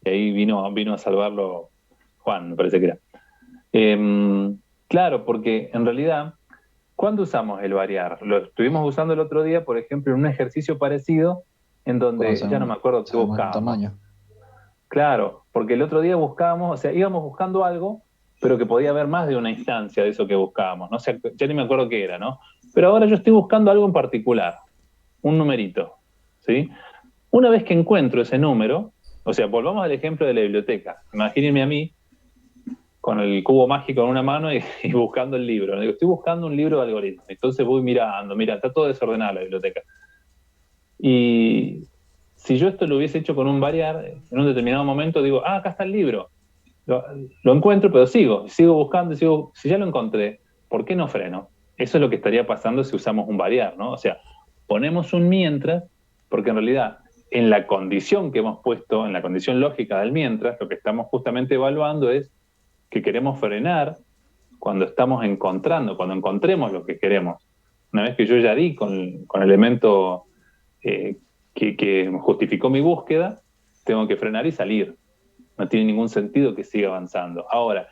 S1: y ahí vino a salvarlo Juan, me parece que era. Claro, porque en realidad, ¿cuándo usamos el variar? Lo estuvimos usando el otro día, por ejemplo, en un ejercicio parecido en donde ya no me acuerdo qué buscábamos.
S2: Tamaño.
S1: Claro, porque el otro día buscábamos, o sea, íbamos buscando algo, pero que podía haber más de una instancia de eso que buscábamos, ¿no? O sea, ya ni me acuerdo qué era, ¿no? Pero ahora yo estoy buscando algo en particular, un numerito, ¿sí? Una vez que encuentro ese número, o sea, volvamos al ejemplo de la biblioteca. Imagínense a mí con el cubo mágico en una mano y buscando el libro. Digo, estoy buscando un libro de algoritmos. Entonces voy mirando, mira, está todo desordenado la biblioteca. Y si yo esto lo hubiese hecho con un variar, en un determinado momento digo, acá está el libro. Lo encuentro, pero sigo buscando, si ya lo encontré, ¿por qué no freno? Eso es lo que estaría pasando si usamos un variar, ¿no? O sea, ponemos un mientras, porque en realidad, en la condición que hemos puesto, en la condición lógica del mientras, lo que estamos justamente evaluando es que queremos frenar cuando estamos encontrando, cuando encontremos lo que queremos. Una vez que yo ya di con el elemento que justificó mi búsqueda, tengo que frenar y salir. No tiene ningún sentido que siga avanzando. Ahora,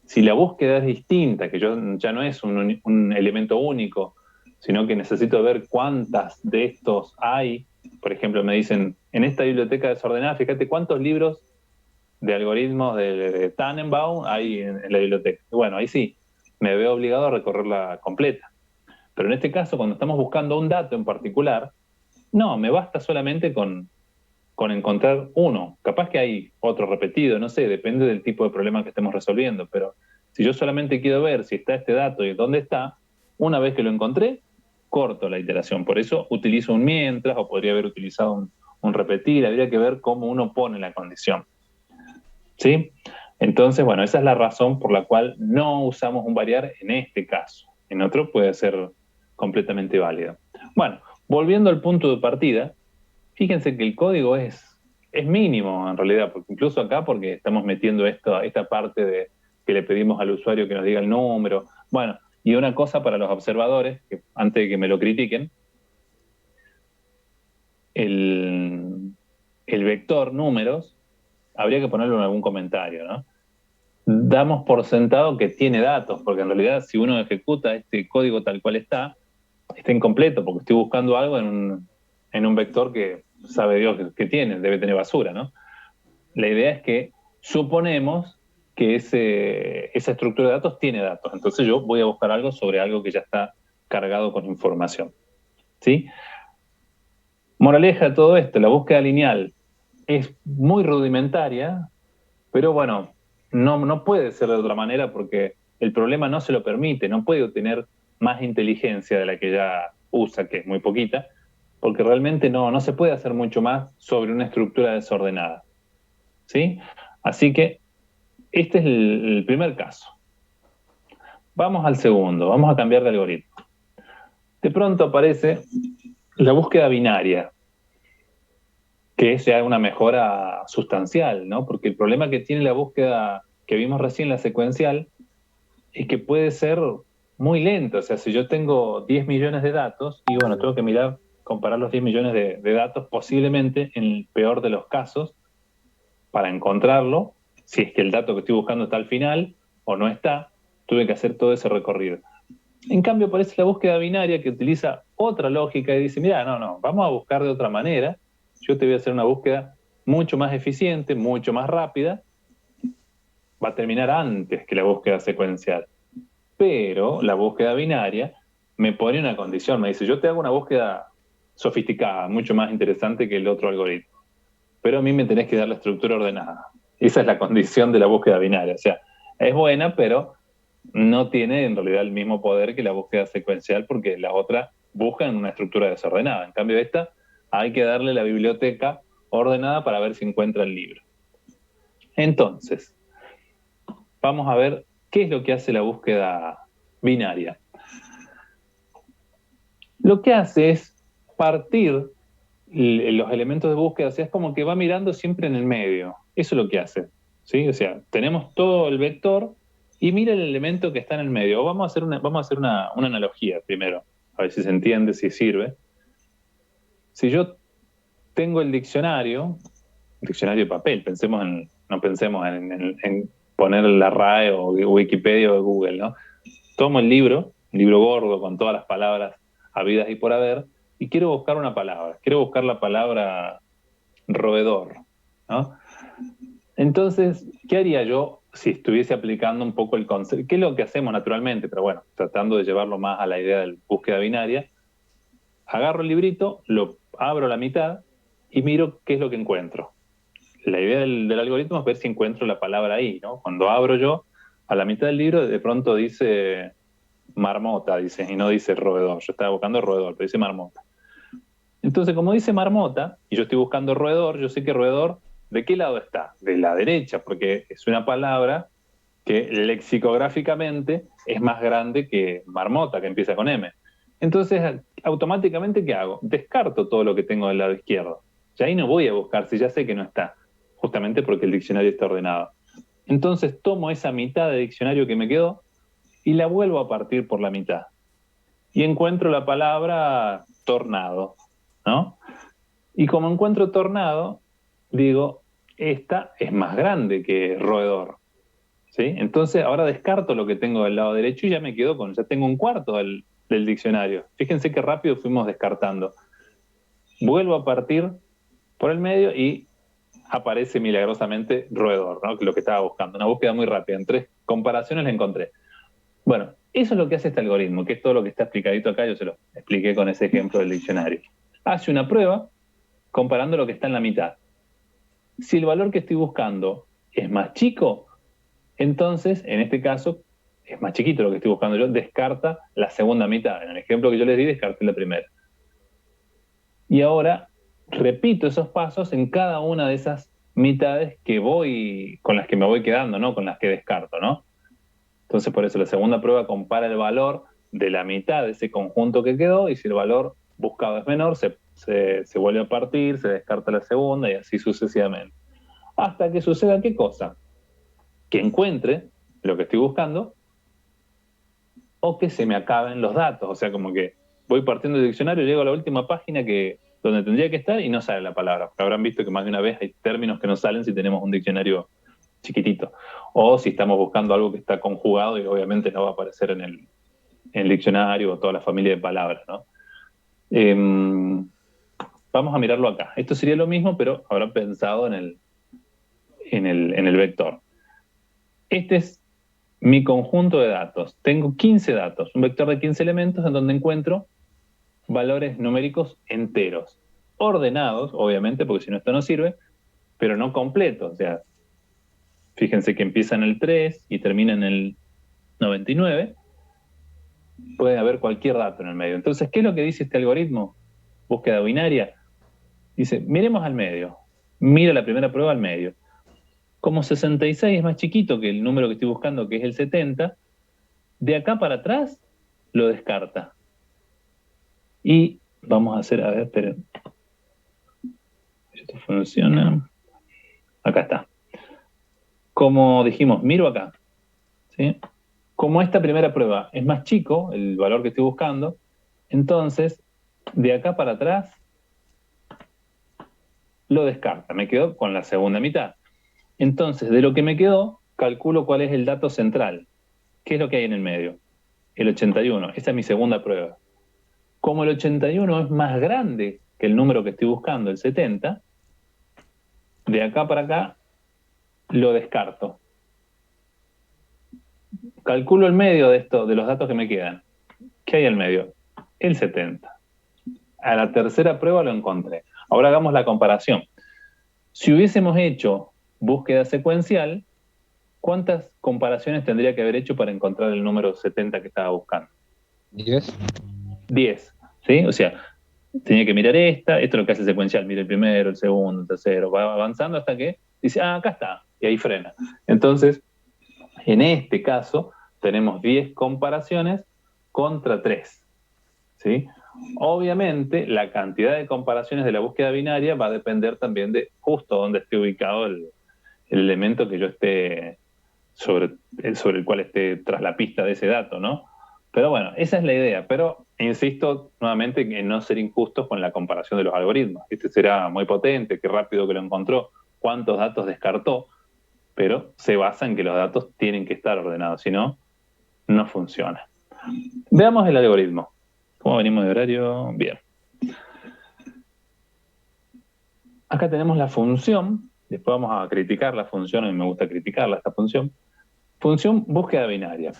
S1: si la búsqueda es distinta, que ya no es un elemento único, sino que necesito ver cuántas de estos hay, por ejemplo, me dicen, en esta biblioteca desordenada, fíjate cuántos libros de algoritmos de Tannenbaum hay en la biblioteca. Bueno, ahí sí, me veo obligado a recorrerla completa. Pero en este caso, cuando estamos buscando un dato en particular, no, me basta solamente con encontrar uno. Capaz que hay otro repetido, no sé, depende del tipo de problema que estemos resolviendo, pero si yo solamente quiero ver si está este dato y dónde está, una vez que lo encontré, corto la iteración. Por eso utilizo un mientras, o podría haber utilizado un repetir, habría que ver cómo uno pone la condición. ¿Sí? Entonces, bueno, esa es la razón por la cual no usamos un variar en este caso. En otro puede ser completamente válido. Bueno, volviendo al punto de partida, fíjense que el código es mínimo en realidad, porque incluso acá, porque estamos metiendo esta parte de que le pedimos al usuario que nos diga el número. Bueno, y una cosa para los observadores, que antes de que me lo critiquen, el vector números, habría que ponerlo en algún comentario, ¿no? Damos por sentado que tiene datos, porque en realidad si uno ejecuta este código tal cual está incompleto, porque estoy buscando algo en un vector que sabe Dios que tiene, debe tener basura, ¿no? La idea es que suponemos que esa estructura de datos tiene datos, entonces yo voy a buscar algo sobre algo que ya está cargado con información, ¿sí? Moraleja de todo esto, la búsqueda lineal es muy rudimentaria, pero bueno, no puede ser de otra manera porque el problema no se lo permite, no puede obtener más inteligencia de la que ya usa, que es muy poquita, porque realmente no se puede hacer mucho más sobre una estructura desordenada, ¿sí? Así que este es el primer caso. Vamos al segundo, vamos a cambiar de algoritmo. De pronto aparece la búsqueda binaria, que es ya una mejora sustancial, ¿no? Porque el problema que tiene la búsqueda que vimos recién, la secuencial, es que puede ser muy lento. O sea, si yo tengo 10 millones de datos, y bueno, tengo que comparar los 10 millones de datos, posiblemente en el peor de los casos, para encontrarlo, si es que el dato que estoy buscando está al final o no está, tuve que hacer todo ese recorrido. En cambio, aparece la búsqueda binaria que utiliza otra lógica y dice, mira, vamos a buscar de otra manera. Yo te voy a hacer una búsqueda mucho más eficiente, mucho más rápida. Va a terminar antes que la búsqueda secuencial. Pero la búsqueda binaria me pone una condición. Me dice, yo te hago una búsqueda sofisticada, mucho más interesante que el otro algoritmo. Pero a mí me tenés que dar la estructura ordenada. Esa es la condición de la búsqueda binaria. O sea, es buena, pero no tiene en realidad el mismo poder que la búsqueda secuencial porque la otra busca en una estructura desordenada. En cambio, esta hay que darle la biblioteca ordenada para ver si encuentra el libro. Entonces, vamos a ver qué es lo que hace la búsqueda binaria. Lo que hace es partir los elementos de búsqueda, o sea, es como que va mirando siempre en el medio. Eso es lo que hace, ¿sí? O sea, tenemos todo el vector y mira el elemento que está en el medio. Vamos a hacer una analogía primero, a ver si se entiende, si sirve. Si yo tengo el diccionario de papel, no pensemos en poner la RAE o Wikipedia o Google, ¿no? Tomo el libro, un libro gordo con todas las palabras habidas y por haber, y quiero buscar una palabra. Quiero buscar la palabra roedor, ¿no? Entonces, ¿qué haría yo si estuviese aplicando un poco el concepto? ¿Qué es lo que hacemos naturalmente? Pero bueno, tratando de llevarlo más a la idea de búsqueda binaria. Agarro el librito, lo abro a la mitad y miro qué es lo que encuentro. La idea del algoritmo es ver si encuentro la palabra ahí, ¿no? Cuando abro yo, a la mitad del libro, de pronto dice marmota, dice, y no dice roedor. Yo estaba buscando roedor, pero dice marmota. Entonces, como dice marmota, y yo estoy buscando roedor, yo sé que roedor, ¿de qué lado está? De la derecha, porque es una palabra que lexicográficamente es más grande que marmota, que empieza con M. Entonces, automáticamente, ¿qué hago? Descarto todo lo que tengo del lado izquierdo. Ya ahí no voy a buscar si ya sé que no está, justamente porque el diccionario está ordenado. Entonces, tomo esa mitad de diccionario que me quedó y la vuelvo a partir por la mitad. Y encuentro la palabra tornado, ¿no? Y como encuentro tornado, digo, esta es más grande que roedor, ¿sí? Entonces, ahora descarto lo que tengo del lado derecho y ya me quedo ya tengo un cuarto del diccionario. Fíjense qué rápido fuimos descartando. Vuelvo a partir por el medio y aparece milagrosamente roedor, ¿no? Que es lo que estaba buscando. Una búsqueda muy rápida. En 3 comparaciones la encontré. Bueno, eso es lo que hace este algoritmo, que es todo lo que está explicadito acá. Yo se lo expliqué con ese ejemplo del diccionario. Hace una prueba comparando lo que está en la mitad. Si el valor que estoy buscando es más chico, entonces, en este caso, es más chiquito lo que estoy buscando yo, descarta la segunda mitad. En el ejemplo que yo les di, descarté la primera. Y ahora repito esos pasos en cada una de esas mitades con las que me voy quedando, ¿no? Con las que descarto, ¿no? Entonces, por eso la segunda prueba compara el valor de la mitad de ese conjunto que quedó, y si el valor buscado es menor, se vuelve a partir, se descarta la segunda y así sucesivamente. Hasta que suceda, ¿qué cosa? Que encuentre lo que estoy buscando, o que se me acaben los datos. O sea, como que voy partiendo del diccionario, llego a la última página donde tendría que estar y no sale la palabra. Porque habrán visto que más de una vez hay términos que no salen si tenemos un diccionario chiquitito. O si estamos buscando algo que está conjugado y obviamente no va a aparecer en el diccionario o toda la familia de palabras, ¿no? Vamos a mirarlo acá. Esto sería lo mismo, pero habrán pensado en el vector. Este es mi conjunto de datos. Tengo 15 datos, un vector de 15 elementos en donde encuentro valores numéricos enteros, ordenados, obviamente, porque si no esto no sirve, pero no completos. O sea, fíjense que empieza en el 3 y termina en el 99. Puede haber cualquier dato en el medio. Entonces, ¿qué es lo que dice este algoritmo? Búsqueda binaria. Dice, miremos al medio. Mira la primera prueba al medio. Como 66 es más chiquito que el número que estoy buscando, que es el 70, de acá para atrás lo descarta. Y vamos a hacer, a ver, esperen. Esto funciona. Acá está. Como dijimos, miro acá. ¿Sí? Como esta primera prueba es más chico, el valor que estoy buscando, entonces, de acá para atrás, lo descarta. Me quedo con la segunda mitad. Entonces, de lo que me quedó, calculo cuál es el dato central. ¿Qué es lo que hay en el medio? El 81. Esa es mi segunda prueba. Como el 81 es más grande que el número que estoy buscando, el 70, de acá para acá, lo descarto. Calculo el medio de los datos que me quedan. ¿Qué hay en el medio? El 70. A la tercera prueba lo encontré. Ahora hagamos la comparación. Si hubiésemos hecho búsqueda secuencial, ¿cuántas comparaciones tendría que haber hecho para encontrar el número 70 que estaba buscando?
S3: 10.
S1: 10, ¿sí? O sea, tenía que mirar esto es lo que hace secuencial, mira el primero, el segundo, el tercero, va avanzando hasta que dice, acá está, y ahí frena. Entonces, en este caso, tenemos 10 comparaciones contra 3, ¿sí? Obviamente, la cantidad de comparaciones de la búsqueda binaria va a depender también de justo dónde esté ubicado el elemento que yo esté sobre el cual esté tras la pista de ese dato, ¿no? Pero bueno, esa es la idea. Pero insisto nuevamente en no ser injustos con la comparación de los algoritmos. Este será muy potente, qué rápido que lo encontró, cuántos datos descartó, pero se basa en que los datos tienen que estar ordenados, si no, no funciona. Veamos el algoritmo. ¿Cómo venimos de horario? Bien. Acá tenemos la función. Después vamos a criticar la función, a mí me gusta criticarla, esta función. Función búsqueda binaria.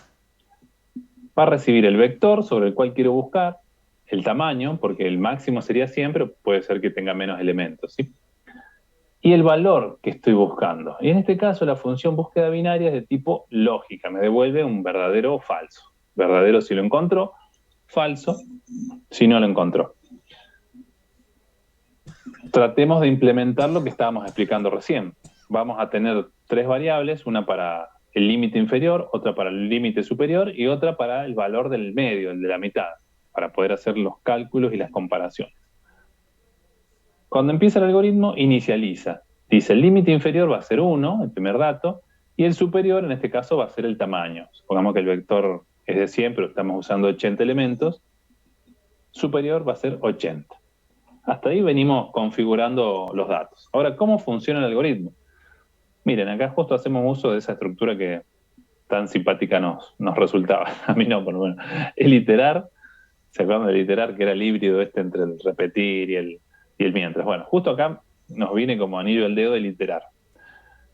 S1: Va a recibir el vector sobre el cual quiero buscar, el tamaño, porque el máximo sería 100, pero puede ser que tenga menos elementos, ¿sí? Y el valor que estoy buscando. Y en este caso la función búsqueda binaria es de tipo lógica, me devuelve un verdadero o falso. Verdadero si lo encontró, falso si no lo encontró. Tratemos de implementar lo que estábamos explicando recién. Vamos a tener 3 variables, una para el límite inferior, otra para el límite superior y otra para el valor del medio, el de la mitad, para poder hacer los cálculos y las comparaciones. Cuando empieza el algoritmo, inicializa. Dice, el límite inferior va a ser 1, el primer dato, y el superior, en este caso, va a ser el tamaño. Supongamos que el vector es de 100, pero estamos usando 80 elementos. Superior va a ser 80. Hasta ahí venimos configurando los datos. Ahora, ¿cómo funciona el algoritmo? Miren, acá justo hacemos uso de esa estructura que tan simpática nos resultaba. A mí no, por lo menos. El iterar, ¿se acuerdan del iterar? Que era el híbrido entre el repetir y el mientras. Bueno, justo acá nos viene como anillo al dedo el iterar.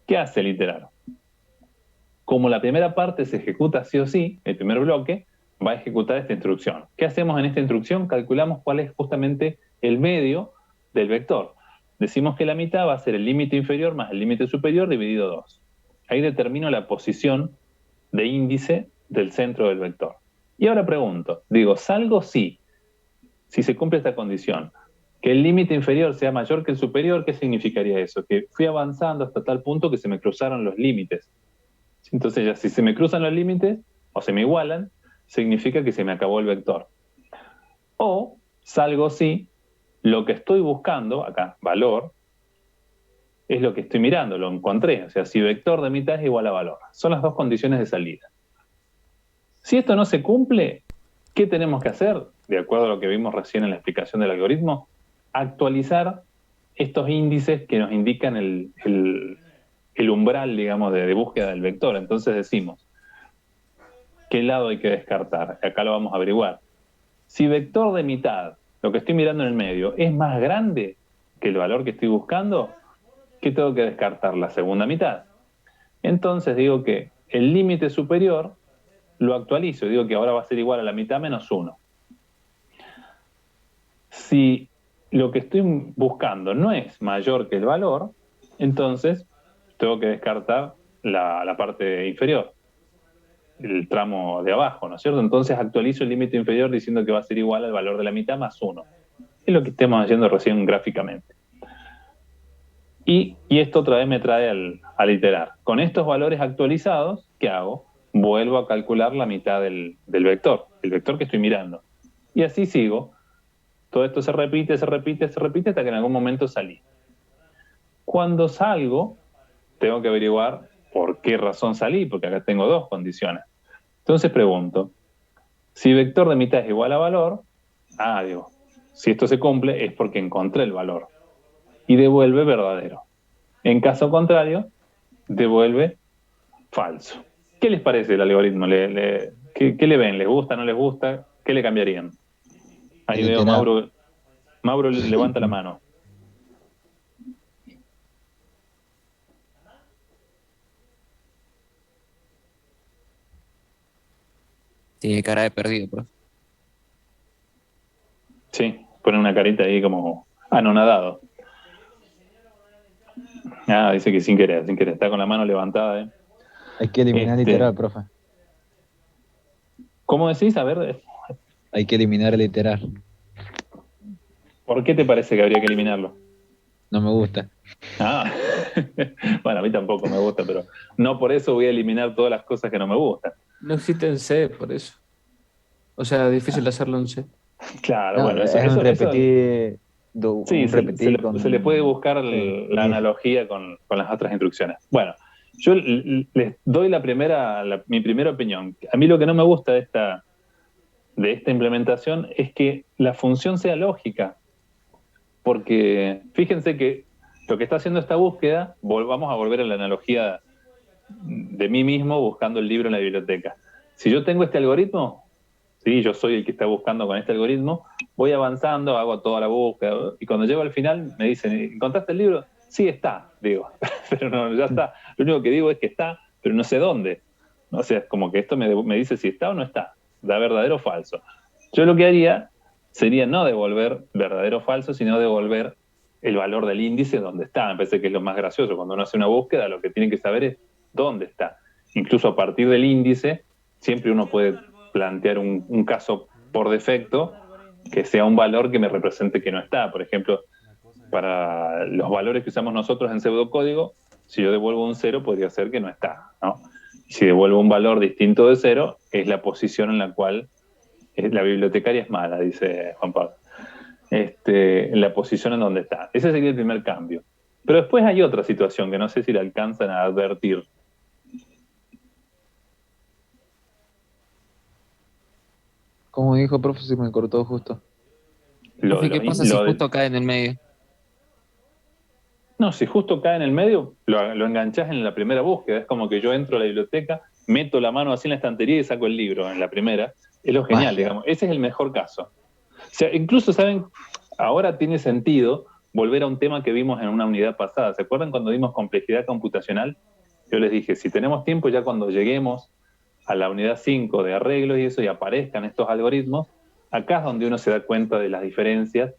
S1: ¿Qué hace el iterar? Como la primera parte se ejecuta sí o sí, el primer bloque, va a ejecutar esta instrucción. ¿Qué hacemos en esta instrucción? Calculamos cuál es justamente el medio del vector. Decimos que la mitad va a ser el límite inferior más el límite superior dividido 2. Ahí determino la posición de índice del centro del vector. Y ahora pregunto, digo, salgo si se cumple esta condición, que el límite inferior sea mayor que el superior, ¿qué significaría eso? Que fui avanzando hasta tal punto que se me cruzaron los límites. Entonces ya si se me cruzan los límites, o se me igualan, significa que se me acabó el vector. O salgo si lo que estoy buscando, acá, valor, es lo que estoy mirando, lo encontré. O sea, si vector de mitad es igual a valor. Son las dos condiciones de salida. Si esto no se cumple, ¿qué tenemos que hacer? De acuerdo a lo que vimos recién en la explicación del algoritmo, actualizar estos índices que nos indican el umbral, digamos, de búsqueda del vector. Entonces decimos, ¿qué lado hay que descartar? Acá lo vamos a averiguar. Si vector de mitad, lo que estoy mirando en el medio, es más grande que el valor que estoy buscando, ¿qué tengo que descartar? La segunda mitad. Entonces digo que el límite superior lo actualizo, digo que ahora va a ser igual a la mitad menos 1. Si lo que estoy buscando no es mayor que el valor, entonces tengo que descartar la parte inferior, el tramo de abajo, ¿no es cierto? Entonces actualizo el límite inferior diciendo que va a ser igual al valor de la mitad más 1. Es lo que estamos haciendo recién gráficamente. Y esto otra vez me trae al iterar. Con estos valores actualizados, ¿qué hago? Vuelvo a calcular la mitad del vector, el vector que estoy mirando. Y así sigo. Todo esto se repite hasta que en algún momento salí. Cuando salgo, tengo que averiguar por qué razón salí, porque acá tengo dos condiciones. Entonces pregunto, si vector de mitad es igual a valor, digo, si esto se cumple es porque encontré el valor. Y devuelve verdadero. En caso contrario, devuelve falso. ¿Qué les parece el algoritmo? ¿Qué le ven? ¿Les gusta, no les gusta? ¿Qué le cambiarían? Ahí veo Mauro levanta la mano.
S9: Tiene cara de perdido, profe.
S1: Sí, pone una carita ahí como anonadado. Dice que sin querer, está con la mano levantada.
S3: Hay que eliminar literal, profe.
S1: ¿Cómo decís? A ver.
S3: Hay que eliminar el literal.
S1: ¿Por qué te parece que habría que eliminarlo?
S3: No me gusta.
S1: Bueno, a mí tampoco me gusta, pero no por eso voy a eliminar todas las cosas que no me gustan.
S10: No existe en C, por eso. O sea, difícil hacerlo en C.
S1: Claro,
S3: No,
S1: bueno,
S3: es un repetir.
S1: Sí, se le puede buscar la analogía con las otras instrucciones. Bueno, yo les doy mi primera opinión. A mí lo que no me gusta de esta implementación es que la función sea lógica. Porque fíjense que lo que está haciendo esta búsqueda, vamos a volver a la analogía de mí mismo buscando el libro en la biblioteca. Si yo tengo este algoritmo, sí, yo soy el que está buscando con este algoritmo, voy avanzando, hago toda la búsqueda, y cuando llego al final me dicen, ¿encontraste el libro? Sí, está, digo, pero no, ya está. Lo único que digo es que está, pero no sé dónde. O sea, es como que esto me dice si está o no está, da verdadero o falso. Yo lo que haría sería no devolver verdadero o falso, sino devolver el valor del índice donde está. Me parece que es lo más gracioso. Cuando uno hace una búsqueda, lo que tiene que saber es dónde está. Incluso a partir del índice, siempre uno puede plantear un caso por defecto que sea un valor que me represente que no está. Por ejemplo, para los valores que usamos nosotros en pseudocódigo, si yo devuelvo un 0, podría ser que no está, ¿no? Si devuelvo un valor distinto de 0, es la posición en la cual la bibliotecaria es mala, dice Juan Pablo. La posición en donde está. Ese sería el primer cambio. Pero después hay otra situación que no sé si la alcanzan a advertir.
S3: Como dijo, profe, se me cortó justo.
S9: ¿Qué pasa si justo cae en el medio?
S1: No, si justo cae en el medio, lo enganchás en la primera búsqueda. Es como que yo entro a la biblioteca, meto la mano así en la estantería y saco el libro en la primera. Es lo genial, digamos. Ese es el mejor caso. O sea, incluso, ¿saben? Ahora tiene sentido volver a un tema que vimos en una unidad pasada. ¿Se acuerdan cuando vimos complejidad computacional? Yo les dije, si tenemos tiempo, ya cuando lleguemos a la unidad 5 de arreglos y eso, y aparezcan estos algoritmos, acá es donde uno se da cuenta de las diferencias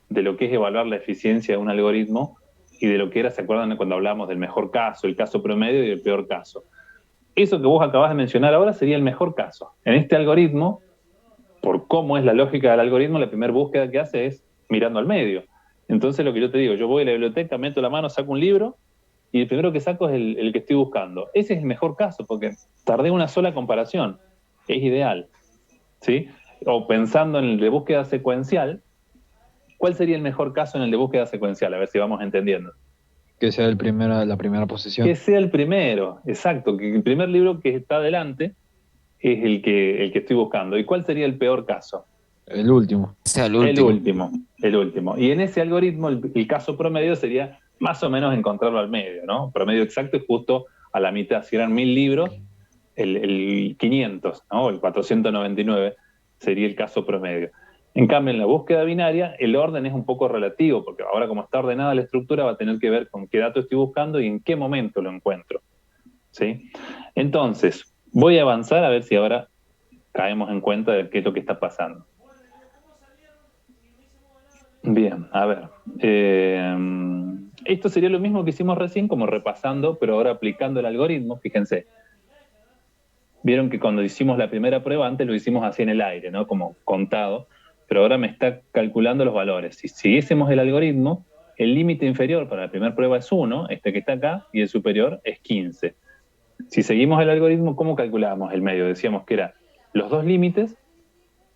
S1: de lo que es evaluar la eficiencia de un algoritmo y de lo que era, ¿se acuerdan cuando hablábamos del mejor caso, el caso promedio y el peor caso? Eso que vos acabás de mencionar ahora sería el mejor caso. En este algoritmo, por cómo es la lógica del algoritmo, la primera búsqueda que hace es mirando al medio. Entonces lo que yo te digo, yo voy a la biblioteca, meto la mano, saco un libro, y el primero que saco es el que estoy buscando. Ese es el mejor caso, porque tardé una sola comparación. Es ideal, ¿sí? O pensando en el de búsqueda secuencial, ¿cuál sería el mejor caso en el de búsqueda secuencial? A ver si vamos entendiendo.
S3: Que sea la primera posición.
S1: Que sea el primero, exacto, que el primer libro que está adelante es el que estoy buscando. ¿Y cuál sería el peor caso?
S3: El último.
S9: O sea,
S1: El último. Y en ese algoritmo el caso promedio sería más o menos encontrarlo al medio, ¿no? Promedio exacto es justo a la mitad. Si eran 1000 libros, el 500, ¿no? El 499 sería el caso promedio. En cambio, en la búsqueda binaria, el orden es un poco relativo, porque ahora como está ordenada la estructura, va a tener que ver con qué dato estoy buscando y en qué momento lo encuentro, ¿sí? Entonces, voy a avanzar a ver si ahora caemos en cuenta de qué es lo que está pasando. Bien, a ver. Esto sería lo mismo que hicimos recién, como repasando, pero ahora aplicando el algoritmo. Fíjense. Vieron que cuando hicimos la primera prueba, antes lo hicimos así en el aire, ¿no? Como contado, pero ahora me está calculando los valores. Si siguiésemos el algoritmo, el límite inferior para la primera prueba es 1, este que está acá, y el superior es 15. Si seguimos el algoritmo, ¿cómo calculábamos el medio? Decíamos que era los dos límites,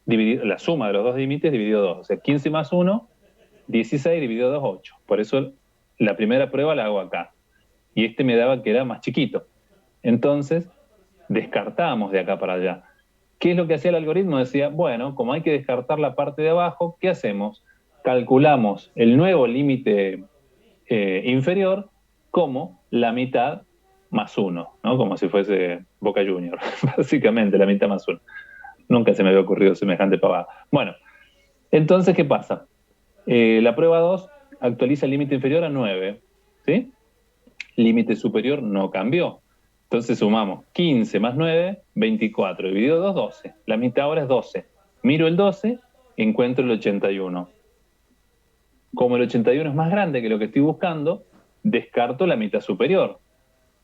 S1: la suma de los dos límites dividido 2. O sea, 15 más 1, 16 dividido 2, 8. Por eso la primera prueba la hago acá. Y este me daba que era más chiquito. Entonces, descartamos de acá para allá. ¿Qué es lo que hacía el algoritmo? Decía, bueno, como hay que descartar la parte de abajo, ¿qué hacemos? Calculamos el nuevo límite inferior como la mitad más 1, ¿no? Como si fuese Boca Junior, básicamente la mitad más 1. Nunca se me había ocurrido semejante pavada. Bueno, entonces, ¿qué pasa? La prueba 2 actualiza el límite inferior a 9, ¿sí? Límite superior no cambió. Entonces sumamos 15 más 9, 24, dividido 2, 12. La mitad ahora es 12. Miro el 12, encuentro el 81. Como el 81 es más grande que lo que estoy buscando, descarto la mitad superior.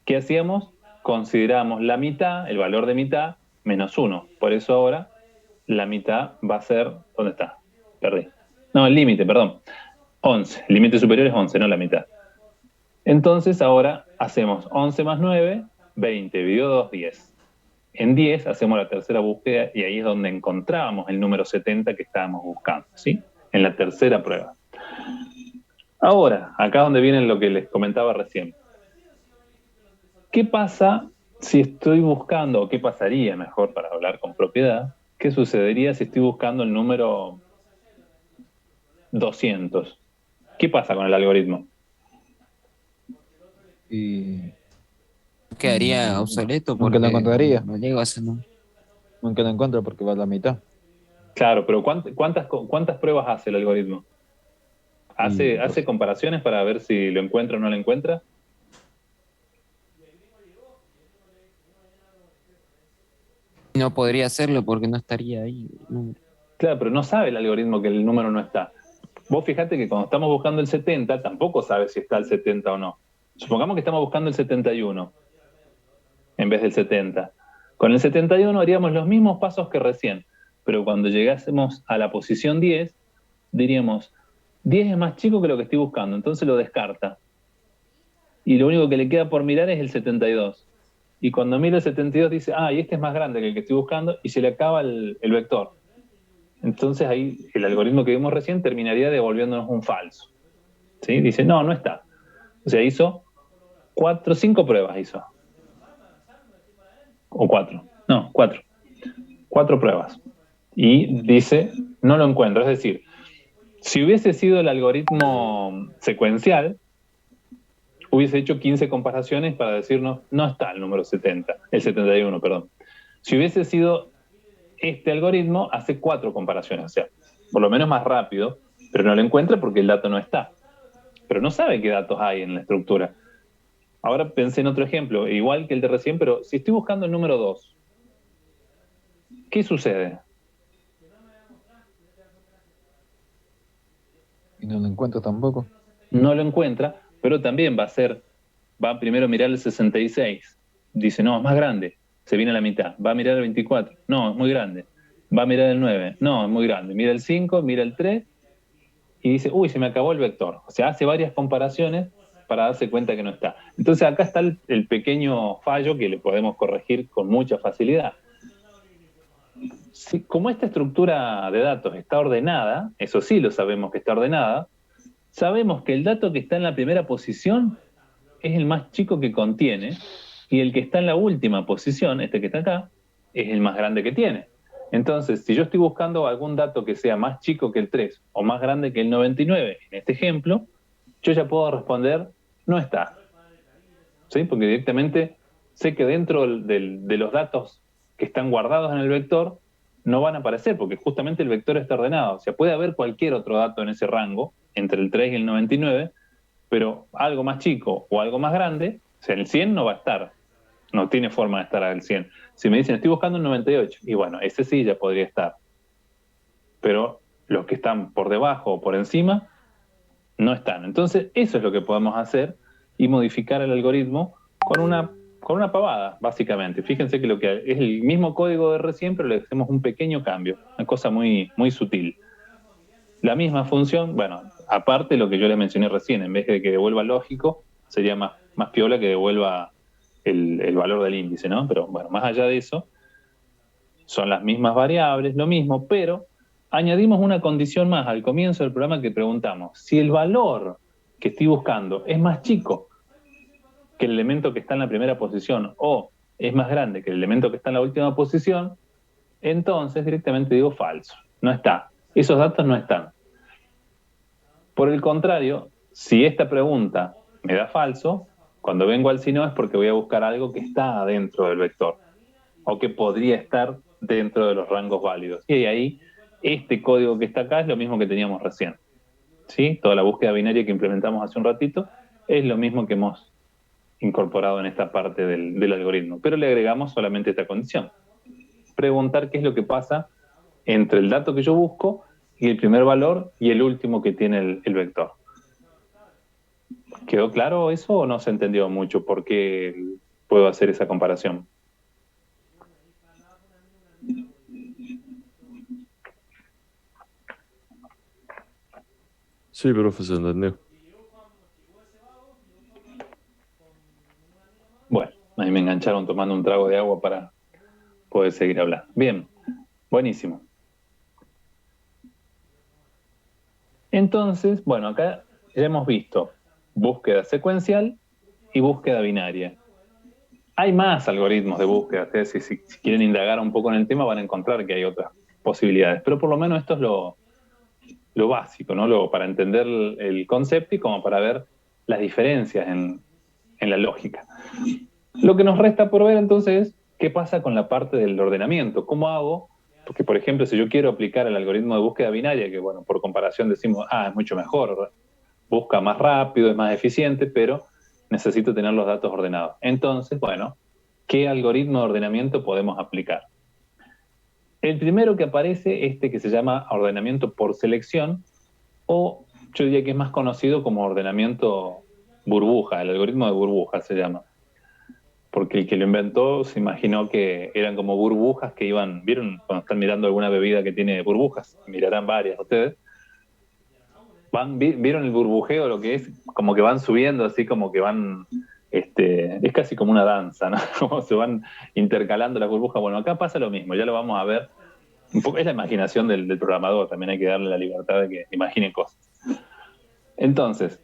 S1: ¿Qué hacíamos? Consideramos la mitad, el valor de mitad, menos 1. Por eso ahora la mitad va a ser... ¿Dónde está? Perdí. No, el límite, perdón. 11. El límite superior es 11, no la mitad. Entonces ahora hacemos 11 más 9, 20, dividido 2, 10. En 10 hacemos la tercera búsqueda y ahí es donde encontrábamos el número 70 que estábamos buscando, ¿sí? En la tercera prueba. Ahora, acá es donde viene lo que les comentaba recién. ¿Qué pasa si estoy buscando, o qué pasaría mejor para hablar con propiedad? ¿Qué sucedería si estoy buscando el número 200? ¿Qué pasa con el algoritmo?
S3: Y
S9: quedaría obsoleto
S3: porque
S9: porque
S3: lo encontraría.
S9: no llego a ese número.
S3: Nunca lo encuentro porque va a la mitad.
S1: Claro, pero ¿cuántas pruebas hace el algoritmo? ¿Hace comparaciones para ver si lo encuentra o no lo encuentra?
S9: No podría hacerlo porque no estaría ahí. No.
S1: Claro, pero no sabe el algoritmo que el número no está. Vos fijate que cuando estamos buscando el 70, tampoco sabe si está el 70 o no. Supongamos que estamos buscando el 71 en vez del 70. Con el 71 haríamos los mismos pasos que recién, pero cuando llegásemos a la posición 10, diríamos, 10 es más chico que lo que estoy buscando, entonces lo descarta. Y lo único que le queda por mirar es el 72. Y cuando mira el 72 dice, y este es más grande que el que estoy buscando, y se le acaba el vector. Entonces ahí el algoritmo que vimos recién terminaría devolviéndonos un falso. ¿Sí? Dice, no está. O sea, hizo 5 pruebas hizo. O 4. No, 4. 4 pruebas. Y dice, no lo encuentro. Es decir, si hubiese sido el algoritmo secuencial, hubiese hecho 15 comparaciones para decirnos, no está el número 70, el 71, perdón. Si hubiese sido este algoritmo, hace 4 comparaciones, o sea, por lo menos más rápido, pero no lo encuentra porque el dato no está. Pero no sabe qué datos hay en la estructura. Ahora pensé en otro ejemplo, igual que el de recién, pero si estoy buscando el número 2, ¿qué sucede?
S3: Y no lo encuentro tampoco.
S1: No lo encuentra, pero también va primero a mirar el 66. Dice, no, es más grande. Se viene a la mitad. Va a mirar el 24. No, es muy grande. Va a mirar el 9. No, es muy grande. Mira el 5, mira el 3 y dice, se me acabó el vector. O sea, hace varias comparaciones para darse cuenta que no está. Entonces acá está el pequeño fallo que le podemos corregir con mucha facilidad. Como esta estructura de datos está ordenada, eso sí lo sabemos que está ordenada, sabemos que el dato que está en la primera posición es el más chico que contiene, y el que está en la última posición, este que está acá, es el más grande que tiene. Entonces, si yo estoy buscando algún dato que sea más chico que el 3 o más grande que el 99, en este ejemplo, yo ya puedo responder, no está. ¿Sí? Porque directamente sé que dentro de los datos que están guardados en el vector, no van a aparecer, porque justamente el vector está ordenado. O sea, puede haber cualquier otro dato en ese rango, entre el 3 y el 99, pero algo más chico o algo más grande, o sea, el 100 no va a estar. No tiene forma de estar al 100. Si me dicen, estoy buscando un 98, y bueno, ese sí ya podría estar. Pero los que están por debajo o por encima, no están. Entonces, eso es lo que podemos hacer y modificar el algoritmo con una pavada, básicamente. Fíjense que lo que es el mismo código de recién, pero le hacemos un pequeño cambio, una cosa muy, muy sutil. La misma función, bueno, aparte de lo que yo les mencioné recién, en vez de que devuelva lógico, sería más piola que devuelva el valor del índice, ¿no? Pero bueno, más allá de eso, son las mismas variables, lo mismo, pero añadimos una condición más al comienzo del programa que preguntamos, si el valor que estoy buscando es más chico que el elemento que está en la primera posición o es más grande que el elemento que está en la última posición, entonces directamente digo falso, no está. Esos datos no están. Por el contrario, si esta pregunta me da falso, cuando vengo al si no es porque voy a buscar algo que está dentro del vector o que podría estar dentro de los rangos válidos. Y ahí, este código que está acá es lo mismo que teníamos recién. ¿Sí? Toda la búsqueda binaria que implementamos hace un ratito es lo mismo que hemos incorporado en esta parte del algoritmo, pero le agregamos solamente esta condición. Preguntar qué es lo que pasa entre el dato que yo busco y el primer valor y el último que tiene el vector. ¿Quedó claro eso o no se entendió mucho por qué puedo hacer esa comparación?
S6: Sí, profe, se entendió.
S1: Bueno, ahí me engancharon tomando un trago de agua para poder seguir hablando. Bien, buenísimo. Entonces, bueno, acá ya hemos visto búsqueda secuencial y búsqueda binaria. Hay más algoritmos de búsqueda. Ustedes, si quieren indagar un poco en el tema, van a encontrar que hay otras posibilidades. Pero por lo menos esto es lo básico, ¿no? Para entender el concepto y como para ver las diferencias en la lógica. Lo que nos resta por ver entonces es qué pasa con la parte del ordenamiento. ¿Cómo hago? Porque, por ejemplo, si yo quiero aplicar el algoritmo de búsqueda binaria, que bueno, por comparación decimos, es mucho mejor, busca más rápido, es más eficiente, pero necesito tener los datos ordenados. Entonces, bueno, ¿qué algoritmo de ordenamiento podemos aplicar? El primero que aparece, que se llama ordenamiento por selección, o yo diría que es más conocido como ordenamiento burbuja, el algoritmo de burbuja se llama. Porque el que lo inventó se imaginó que eran como burbujas que iban, ¿vieron cuando están mirando alguna bebida que tiene burbujas? Mirarán varias ustedes. ¿Vieron el burbujeo, lo que es? Como que van subiendo, así como que van, es casi como una danza, ¿no? Como se van intercalando las burbujas. Bueno, acá pasa lo mismo, ya lo vamos a ver. Un poco, es la imaginación del programador, también hay que darle la libertad de que imagine cosas. Entonces,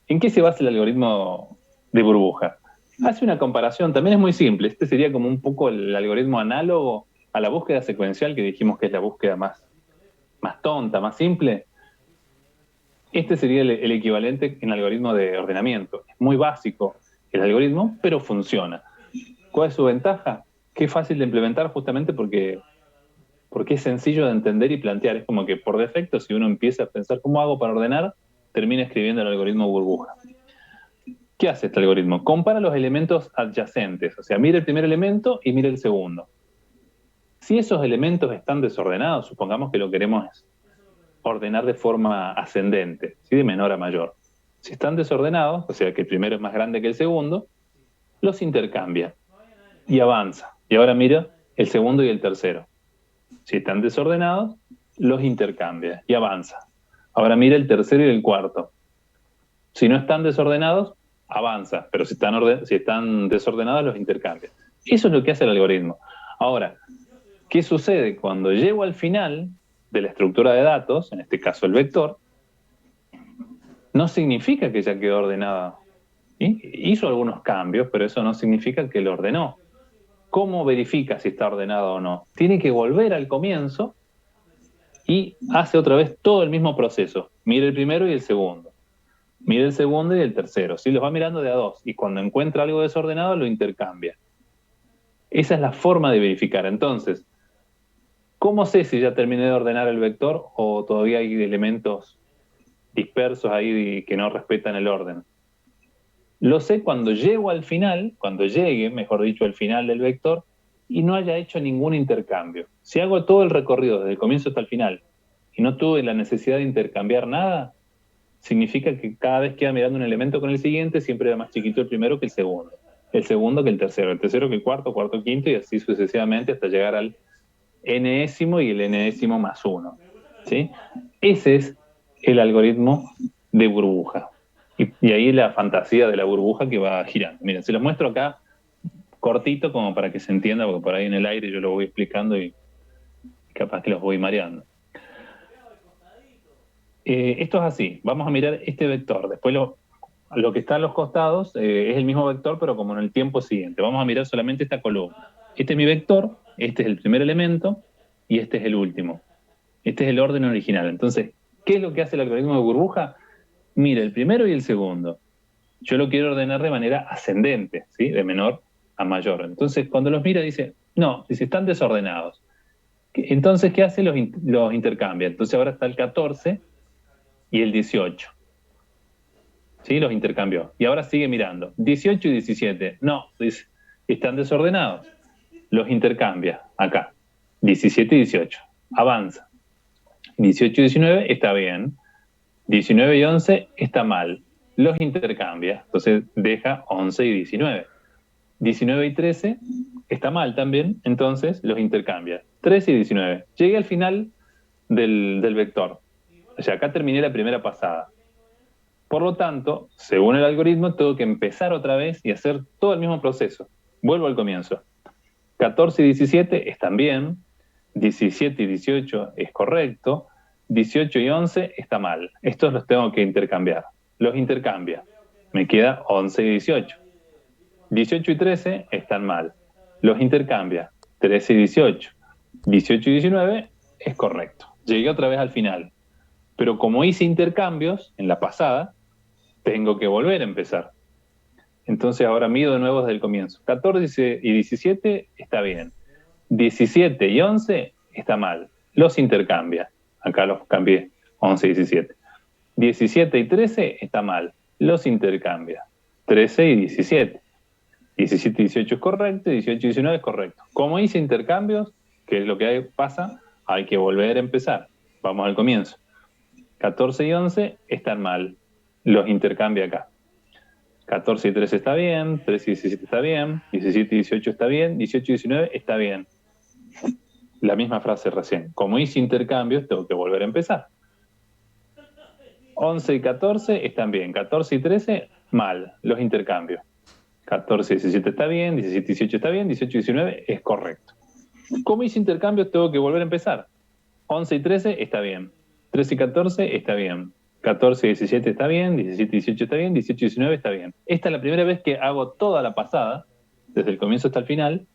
S1: ¿en qué se basa el algoritmo de burbuja? Hace una comparación, también es muy simple. Este sería como un poco el algoritmo análogo a la búsqueda secuencial, que dijimos que es la búsqueda más tonta, más simple. Este sería el equivalente en algoritmo de ordenamiento. Es muy básico el algoritmo, pero funciona. ¿Cuál es su ventaja? Que es fácil de implementar justamente porque es sencillo de entender y plantear. Es como que por defecto, si uno empieza a pensar cómo hago para ordenar, termina escribiendo el algoritmo burbuja. ¿Qué hace este algoritmo? Compara los elementos adyacentes, o sea, mira el primer elemento y mira el segundo. Si esos elementos están desordenados, supongamos que lo queremos ordenar de forma ascendente, ¿sí? De menor a mayor. Si están desordenados, o sea que el primero es más grande que el segundo, los intercambia y avanza. Y ahora mira el segundo y el tercero. Si están desordenados, los intercambia y avanza. Ahora mira el tercero y el cuarto. Si no están desordenados, avanza, pero si están desordenados, los intercambia. Eso es lo que hace el algoritmo. Ahora, ¿qué sucede? Cuando llego al final de la estructura de datos, en este caso el vector, no significa que ya quedó ordenada ¿sí? Hizo algunos cambios, pero eso no significa que lo ordenó. ¿Cómo verifica si está ordenado o no? Tiene que volver al comienzo y hace otra vez todo el mismo proceso. Mira el primero y el segundo. Mira el segundo y el tercero. ¿Sí? Los va mirando de a dos. Y cuando encuentra algo desordenado, lo intercambia. Esa es la forma de verificar. Entonces, ¿cómo sé si ya terminé de ordenar el vector o todavía hay elementos dispersos ahí que no respetan el orden? Lo sé cuando llego al final, cuando llegue, mejor dicho, al final del vector y no haya hecho ningún intercambio. Si hago todo el recorrido desde el comienzo hasta el final y no tuve la necesidad de intercambiar nada, significa que cada vez que iba mirando un elemento con el siguiente, siempre era más chiquito el primero que el segundo que el tercero que el cuarto, cuarto, quinto y así sucesivamente hasta llegar al enésimo y el enésimo más uno. ¿Sí? Ese es el algoritmo de burbuja. Y ahí la fantasía de la burbuja que va girando. Miren, se los muestro acá cortito como para que se entienda, porque por ahí en el aire yo lo voy explicando y capaz que los voy mareando. Esto es así. Vamos a mirar este vector. Después lo que está a los costados es el mismo vector, pero como en el tiempo siguiente. Vamos a mirar solamente esta columna. Este es mi vector, este es el primer elemento y este es el último. Este es el orden original. Entonces, ¿qué es lo que hace el algoritmo de burbuja? Mira, el primero y el segundo. Yo lo quiero ordenar de manera ascendente, ¿sí? De menor a mayor. Entonces, cuando los mira, dice, no, dice, están desordenados. Entonces, ¿qué hace? Los intercambia. Entonces, ahora está el 14 y el 18. ¿Sí? Los intercambió. Y ahora sigue mirando. 18 y 17. No, dice, están desordenados. Los intercambia. Acá. 17 y 18. Avanza. 18 y 19 está bien. 19 y 11 está mal. Los intercambia. Entonces deja 11 y 19. 19 y 13 está mal también. Entonces los intercambia. 13 y 19. Llegué al final del vector. O sea, acá terminé la primera pasada. Por lo tanto, según el algoritmo, tengo que empezar otra vez y hacer todo el mismo proceso. Vuelvo al comienzo. 14 y 17 están bien. 17 y 18 es correcto. 18 y 11 está mal. Estos los tengo que intercambiar. Los intercambia. Me queda 11 y 18. 18 y 13 están mal. Los intercambia. 13 y 18. 18 y 19 es correcto. Llegué otra vez al final. Pero como hice intercambios en la pasada, tengo que volver a empezar. Entonces ahora mido de nuevo desde el comienzo. 14 y 17 está bien. 17 y 11 está mal. Los intercambia. Acá los cambié. 11 y 17. 17 y 13 está mal. Los intercambia. 13 y 17. 17 y 18 es correcto. 18 y 19 es correcto. Como hice intercambios, que es lo que pasa, hay que volver a empezar. Vamos al comienzo. 14 y 11 están mal. Los intercambia acá. 14 y 13 está bien, 13 y 17 está bien, 17 y 18 está bien, 18 y 19 está bien. La misma frase recién. Como hice intercambios, tengo que volver a empezar. 11 y 14 están bien, 14 y 13 mal, los intercambios. 14 y 17 está bien, 17 y 18 está bien, 18 y 19 es correcto. Como hice intercambios, tengo que volver a empezar. 11 y 13 está bien, 13 y 14 está bien, 14 y 17 está bien, 17 y 18 está bien, 18 y 19 está bien. Esta es la primera vez que hago toda la pasada, desde el comienzo hasta el final,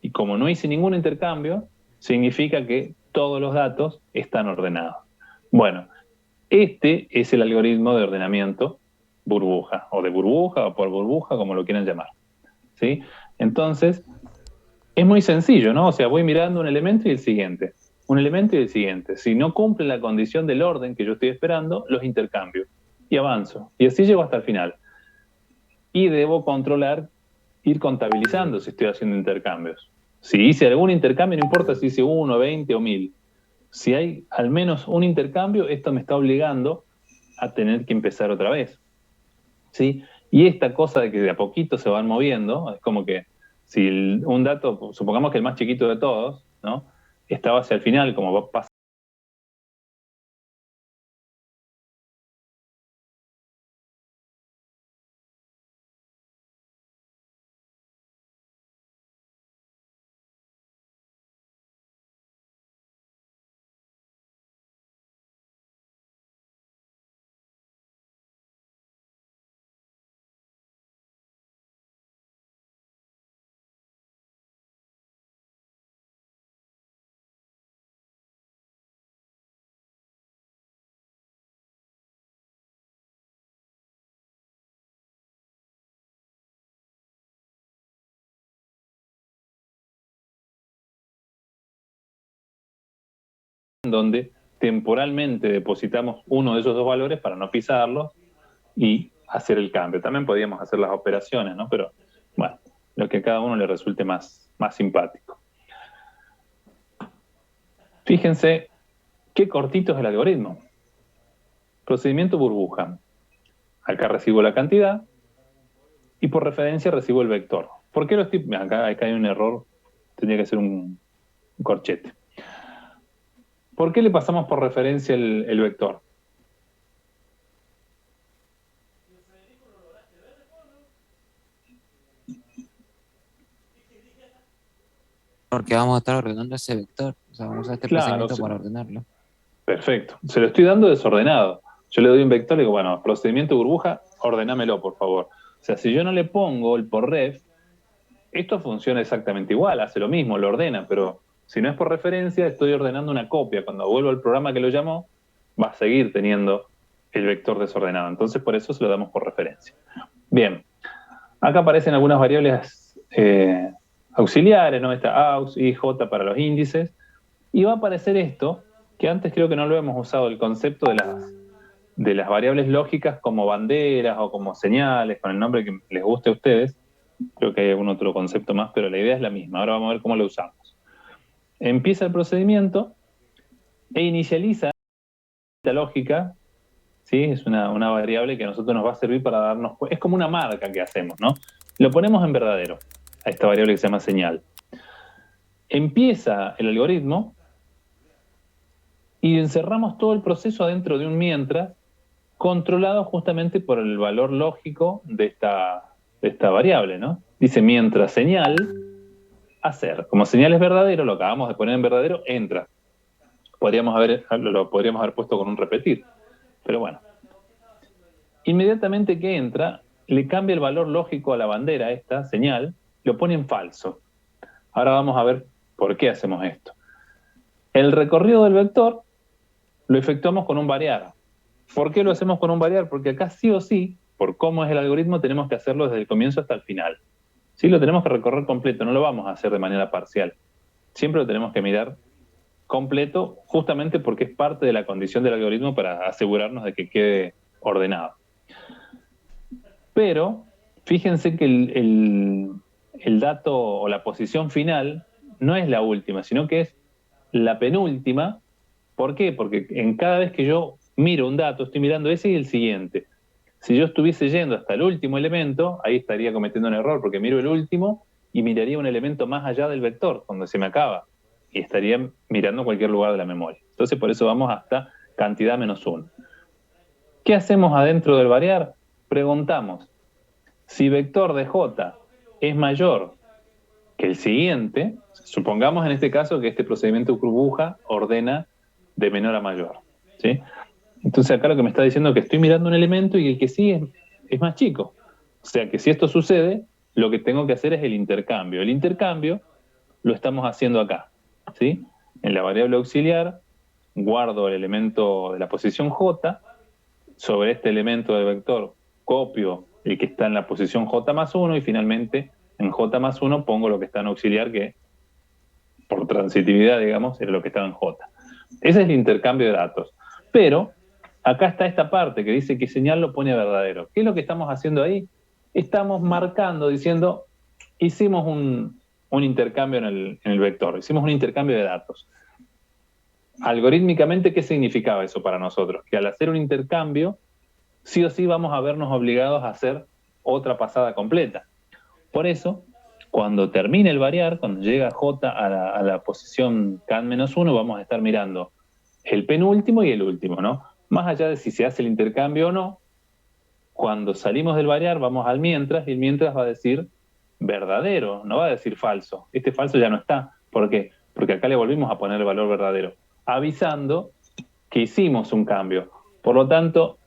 S1: y como no hice ningún intercambio, significa que todos los datos están ordenados. Bueno, este es el algoritmo de ordenamiento burbuja, o de burbuja, o por burbuja, como lo quieran llamar. ¿Sí? Entonces, es muy sencillo, ¿no? O sea, voy mirando un elemento y el siguiente. Un elemento y el siguiente. Si no cumple la condición del orden que yo estoy esperando, los intercambio y avanzo. Y así llego hasta el final. Y debo controlar, ir contabilizando si estoy haciendo intercambios. Si hice algún intercambio, no importa si hice 1, 20 o 1000. Si hay al menos un intercambio, esto me está obligando a tener que empezar otra vez. ¿Sí? Y esta cosa de que de a poquito se van moviendo, es como que si un dato, supongamos que el más chiquito de todos, ¿no? Estaba hacia el final, como pasa donde temporalmente depositamos uno de esos dos valores para no pisarlos y hacer el cambio. También podríamos hacer las operaciones, ¿no? Pero bueno, lo que a cada uno le resulte más simpático. Fíjense qué cortito es el algoritmo. Procedimiento burbuja. Acá recibo la cantidad y por referencia recibo el vector. ¿Por qué lo estoy...? Acá hay un error, tendría que ser un corchete. ¿Por qué le pasamos por referencia el vector?
S9: Porque vamos a estar ordenando ese vector. O sea, vamos a usar este procedimiento para ordenarlo.
S1: Perfecto. Se lo estoy dando desordenado. Yo le doy un vector y digo, bueno, procedimiento burbuja, ordenámelo, por favor. O sea, si yo no le pongo el por ref, esto funciona exactamente igual, hace lo mismo, lo ordena, pero si no es por referencia, estoy ordenando una copia. Cuando vuelvo al programa que lo llamó, va a seguir teniendo el vector desordenado. Entonces, por eso se lo damos por referencia. Bien. Acá aparecen algunas variables auxiliares, ¿no? Está aux, y, j para los índices. Y va a aparecer esto, que antes creo que no lo hemos usado, el concepto de las variables lógicas como banderas o como señales, con el nombre que les guste a ustedes. Creo que hay algún otro concepto más, pero la idea es la misma. Ahora vamos a ver cómo lo usamos. Empieza el procedimiento e inicializa la lógica, ¿sí? Es una variable que a nosotros nos va a servir para darnos... Es como una marca que hacemos, ¿no? Lo ponemos en verdadero, a esta variable que se llama señal. Empieza el algoritmo y encerramos todo el proceso adentro de un mientras, controlado justamente por el valor lógico de esta variable, ¿no? Dice mientras señal, hacer. Como señal es verdadero, lo acabamos de poner en verdadero, entra. Lo podríamos haber puesto con un repetir, pero bueno. Inmediatamente que entra, le cambia el valor lógico a la bandera, esta señal, lo pone en falso. Ahora vamos a ver por qué hacemos esto. El recorrido del vector lo efectuamos con un variar. ¿Por qué lo hacemos con un variar? Porque acá sí o sí, por cómo es el algoritmo, tenemos que hacerlo desde el comienzo hasta el final. Sí, lo tenemos que recorrer completo, no lo vamos a hacer de manera parcial. Siempre lo tenemos que mirar completo, justamente porque es parte de la condición del algoritmo para asegurarnos de que quede ordenado. Pero fíjense que el dato o la posición final no es la última, sino que es la penúltima. ¿Por qué? Porque en cada vez que yo miro un dato, estoy mirando ese y el siguiente. Si yo estuviese yendo hasta el último elemento, ahí estaría cometiendo un error, porque miro el último y miraría un elemento más allá del vector, cuando se me acaba, y estaría mirando cualquier lugar de la memoria. Entonces, por eso vamos hasta cantidad menos 1. ¿Qué hacemos adentro del variar? Preguntamos, si vector de j es mayor que el siguiente, supongamos en este caso que este procedimiento burbuja ordena de menor a mayor, ¿sí? Entonces acá lo que me está diciendo es que estoy mirando un elemento y el que sigue es más chico. O sea que si esto sucede, lo que tengo que hacer es el intercambio. El intercambio lo estamos haciendo acá, ¿sí? En la variable auxiliar guardo el elemento de la posición j, sobre este elemento del vector copio el que está en la posición j más 1 y finalmente en j más 1 pongo lo que está en auxiliar, que por transitividad, digamos, es lo que estaba en j. Ese es el intercambio de datos. Pero acá está esta parte que dice que señal lo pone a verdadero. ¿Qué es lo que estamos haciendo ahí? Estamos marcando, diciendo, hicimos un intercambio en el vector, hicimos un intercambio de datos. Algorítmicamente, ¿qué significaba eso para nosotros? Que al hacer un intercambio, sí o sí vamos a vernos obligados a hacer otra pasada completa. Por eso, cuando termine el variar, cuando llega j a la posición can-1, vamos a estar mirando el penúltimo y el último, ¿no? Más allá de si se hace el intercambio o no, cuando salimos del variar vamos al mientras, y el mientras va a decir verdadero, no va a decir falso. Este falso ya no está. ¿Por qué? Porque acá le volvimos a poner el valor verdadero, avisando que hicimos un cambio. Por lo tanto,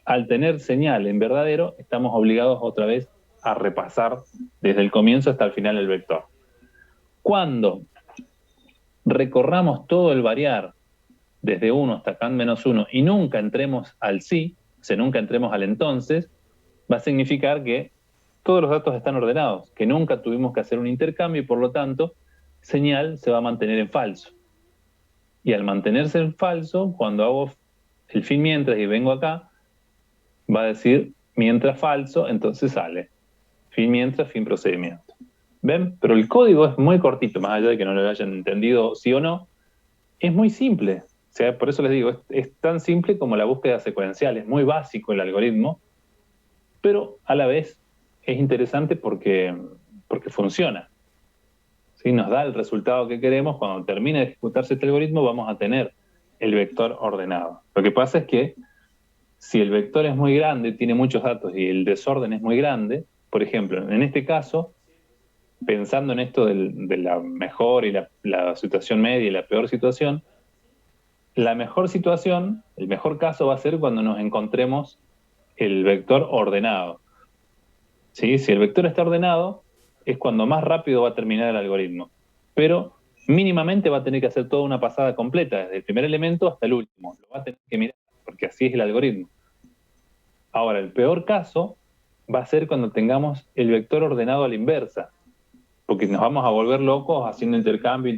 S1: al tener señal en verdadero, estamos obligados otra vez a repasar desde el comienzo hasta el final el vector. Cuando recorramos todo el variar desde 1 hasta can-1 y nunca entremos al sí, o sea, nunca entremos al entonces, va a significar que todos los datos están ordenados, que nunca tuvimos que hacer un intercambio y por lo tanto, señal se va a mantener en falso. y al mantenerse en falso, cuando hago el fin mientras y vengo acá, va a decir mientras falso, entonces sale. Fin mientras, fin procedimiento. ¿Ven? Pero el código es muy cortito, más allá de que no lo hayan entendido sí o no, es muy simple. O sea, por eso les digo, es tan simple como la búsqueda secuencial, es muy básico el algoritmo, pero a la vez es interesante porque funciona. ¿Sí? Nos da el resultado que queremos. Cuando termine de ejecutarse este algoritmo, vamos a tener el vector ordenado. Lo que pasa es que si el vector es muy grande, tiene muchos datos y el desorden es muy grande, por ejemplo, en este caso, pensando en esto de la mejor y la situación media y la peor situación, la mejor situación, el mejor caso va a ser cuando nos encontremos el vector ordenado. ¿Sí? Si el vector está ordenado, es cuando más rápido va a terminar el algoritmo. Pero mínimamente va a tener que hacer toda una pasada completa, desde el primer elemento hasta el último. Lo va a tener que mirar, porque así es el algoritmo. Ahora, el peor caso va a ser cuando tengamos el vector ordenado a la inversa, porque nos vamos a volver locos haciendo intercambio,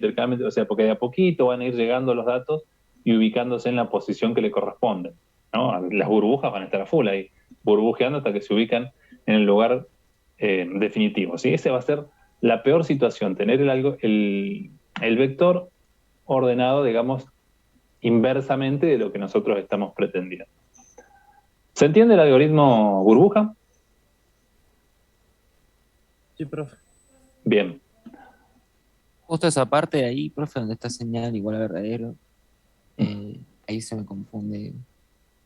S1: o sea, porque de a poquito van a ir llegando los datos y ubicándose en la posición que le corresponde, ¿no? Las burbujas van a estar a full ahí, burbujeando hasta que se ubican en el lugar definitivo, ¿sí? Esa va a ser la peor situación, tener el vector ordenado, digamos, inversamente de lo que nosotros estamos pretendiendo. ¿Se entiende el algoritmo burbuja?
S6: Sí, profe.
S1: Bien.
S9: Justo esa parte de ahí, profe, donde está señal igual a verdadero, ahí se me confunde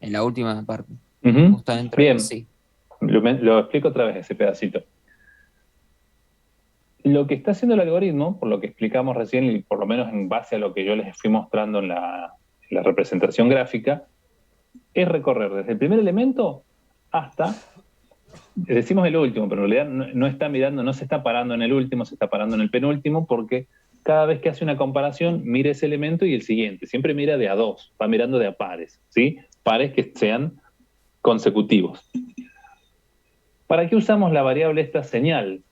S9: en la última parte. Justo adentro.
S1: Bien.
S9: Sí.
S1: Lo explico otra vez, ese pedacito. Lo que está haciendo el algoritmo, por lo que explicamos recién, y por lo menos en base a lo que yo les fui mostrando en la representación gráfica, es recorrer desde el primer elemento hasta, decimos el último, pero en realidad no está mirando, no se está parando en el último, se está parando en el penúltimo, porque cada vez que hace una comparación, mira ese elemento y el siguiente. Siempre mira de a dos, va mirando de a pares, ¿sí? Pares que sean consecutivos. ¿Para qué usamos la variable esta señal?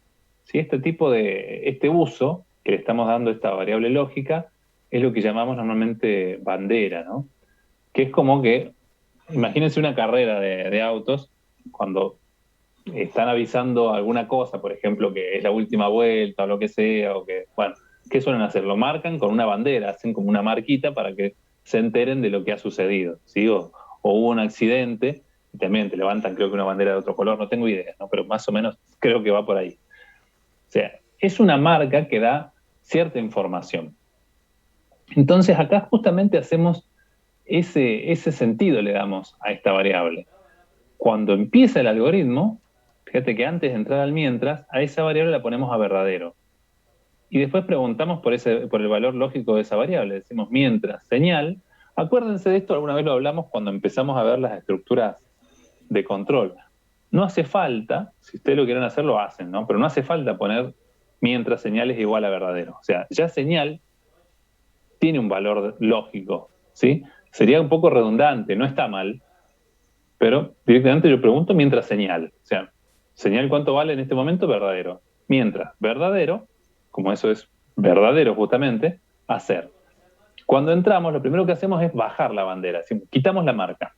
S1: ¿Sí? Este uso que le estamos dando a esta variable lógica es lo que llamamos normalmente bandera, ¿no? Que es como que, imagínense una carrera de autos, cuando están avisando alguna cosa, por ejemplo, que es la última vuelta o lo que sea, o que, bueno, ¿qué suelen hacer? Lo marcan con una bandera, hacen como una marquita para que se enteren de lo que ha sucedido, ¿sí? O hubo un accidente, y también te levantan, creo que una bandera de otro color, no tengo idea, ¿no? Pero más o menos creo que va por ahí. O sea, es una marca que da cierta información. Entonces acá justamente hacemos ese sentido, le damos a esta variable. Cuando empieza el algoritmo, fíjate que antes de entrar al mientras, a esa variable la ponemos a verdadero. Y después preguntamos por el valor lógico de esa variable. Decimos mientras, señal. Acuérdense de esto, alguna vez lo hablamos cuando empezamos a ver las estructuras de control. No hace falta, si ustedes lo quieren hacer, lo hacen, ¿no? Pero no hace falta poner mientras señal es igual a verdadero. O sea, ya señal tiene un valor lógico, ¿sí? Sería un poco redundante, no está mal, pero directamente yo pregunto mientras señal. O sea, señal ¿cuánto vale en este momento? Verdadero. Mientras verdadero, como eso es verdadero justamente, hacer. Cuando entramos, lo primero que hacemos es bajar la bandera, ¿sí? Quitamos la marca,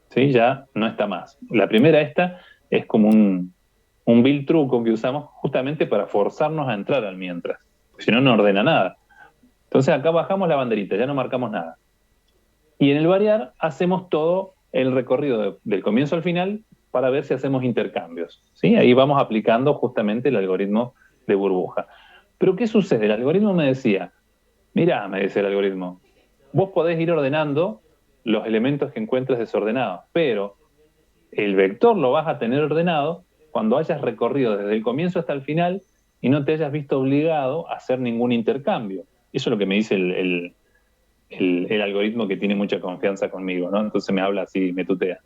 S1: ¿sí? Ya no está más. La primera esta es como un vil truco que usamos justamente para forzarnos a entrar al mientras, si no, no ordena nada. Entonces acá bajamos la banderita, ya no marcamos nada. Y en el variar hacemos todo el recorrido del comienzo al final para ver si hacemos intercambios, ¿sí? Ahí vamos aplicando justamente el algoritmo de burbuja. Pero ¿qué sucede? El algoritmo me decía, mirá, me dice el algoritmo, vos podés ir ordenando los elementos que encuentres desordenados, pero el vector lo vas a tener ordenado cuando hayas recorrido desde el comienzo hasta el final y no te hayas visto obligado a hacer ningún intercambio. Eso es lo que me dice el algoritmo, que tiene mucha confianza conmigo, ¿no? Entonces me habla así, me tutea.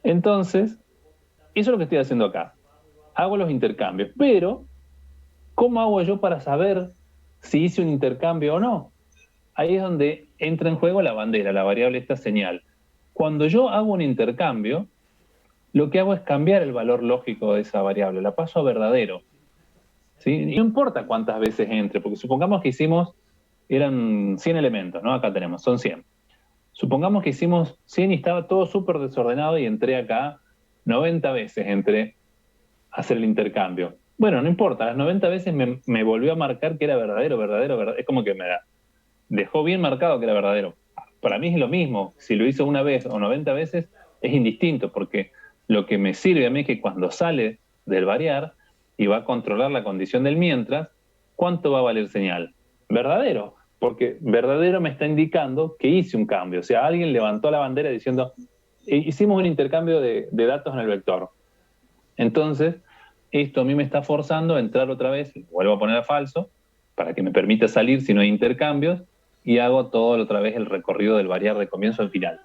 S1: Entonces, eso es lo que estoy haciendo acá. Hago los intercambios, pero ¿cómo hago yo para saber si hice un intercambio o no? Ahí es donde entra en juego la bandera, la variable esta señal. Cuando yo hago un intercambio, lo que hago es cambiar el valor lógico de esa variable, la paso a verdadero, ¿sí? Y no importa cuántas veces entre, porque supongamos que hicimos eran 100 elementos, ¿no? Acá tenemos, son 100. Supongamos que hicimos 100 y estaba todo súper desordenado y entré acá 90 veces, entré a hacer el intercambio. Bueno, no importa, las 90 veces me volvió a marcar que era verdadero. Es como que me dejó bien marcado que era verdadero. Para mí es lo mismo, si lo hizo una vez o 90 veces, es indistinto, porque lo que me sirve a mí es que cuando sale del variar y va a controlar la condición del mientras, ¿cuánto va a valer señal? Verdadero, porque verdadero me está indicando que hice un cambio. O sea, alguien levantó la bandera diciendo, hicimos un intercambio de datos en el vector. Entonces, esto a mí me está forzando a entrar otra vez, vuelvo a poner a falso, para que me permita salir si no hay intercambios, y hago todo otra vez el recorrido del variar de comienzo al final.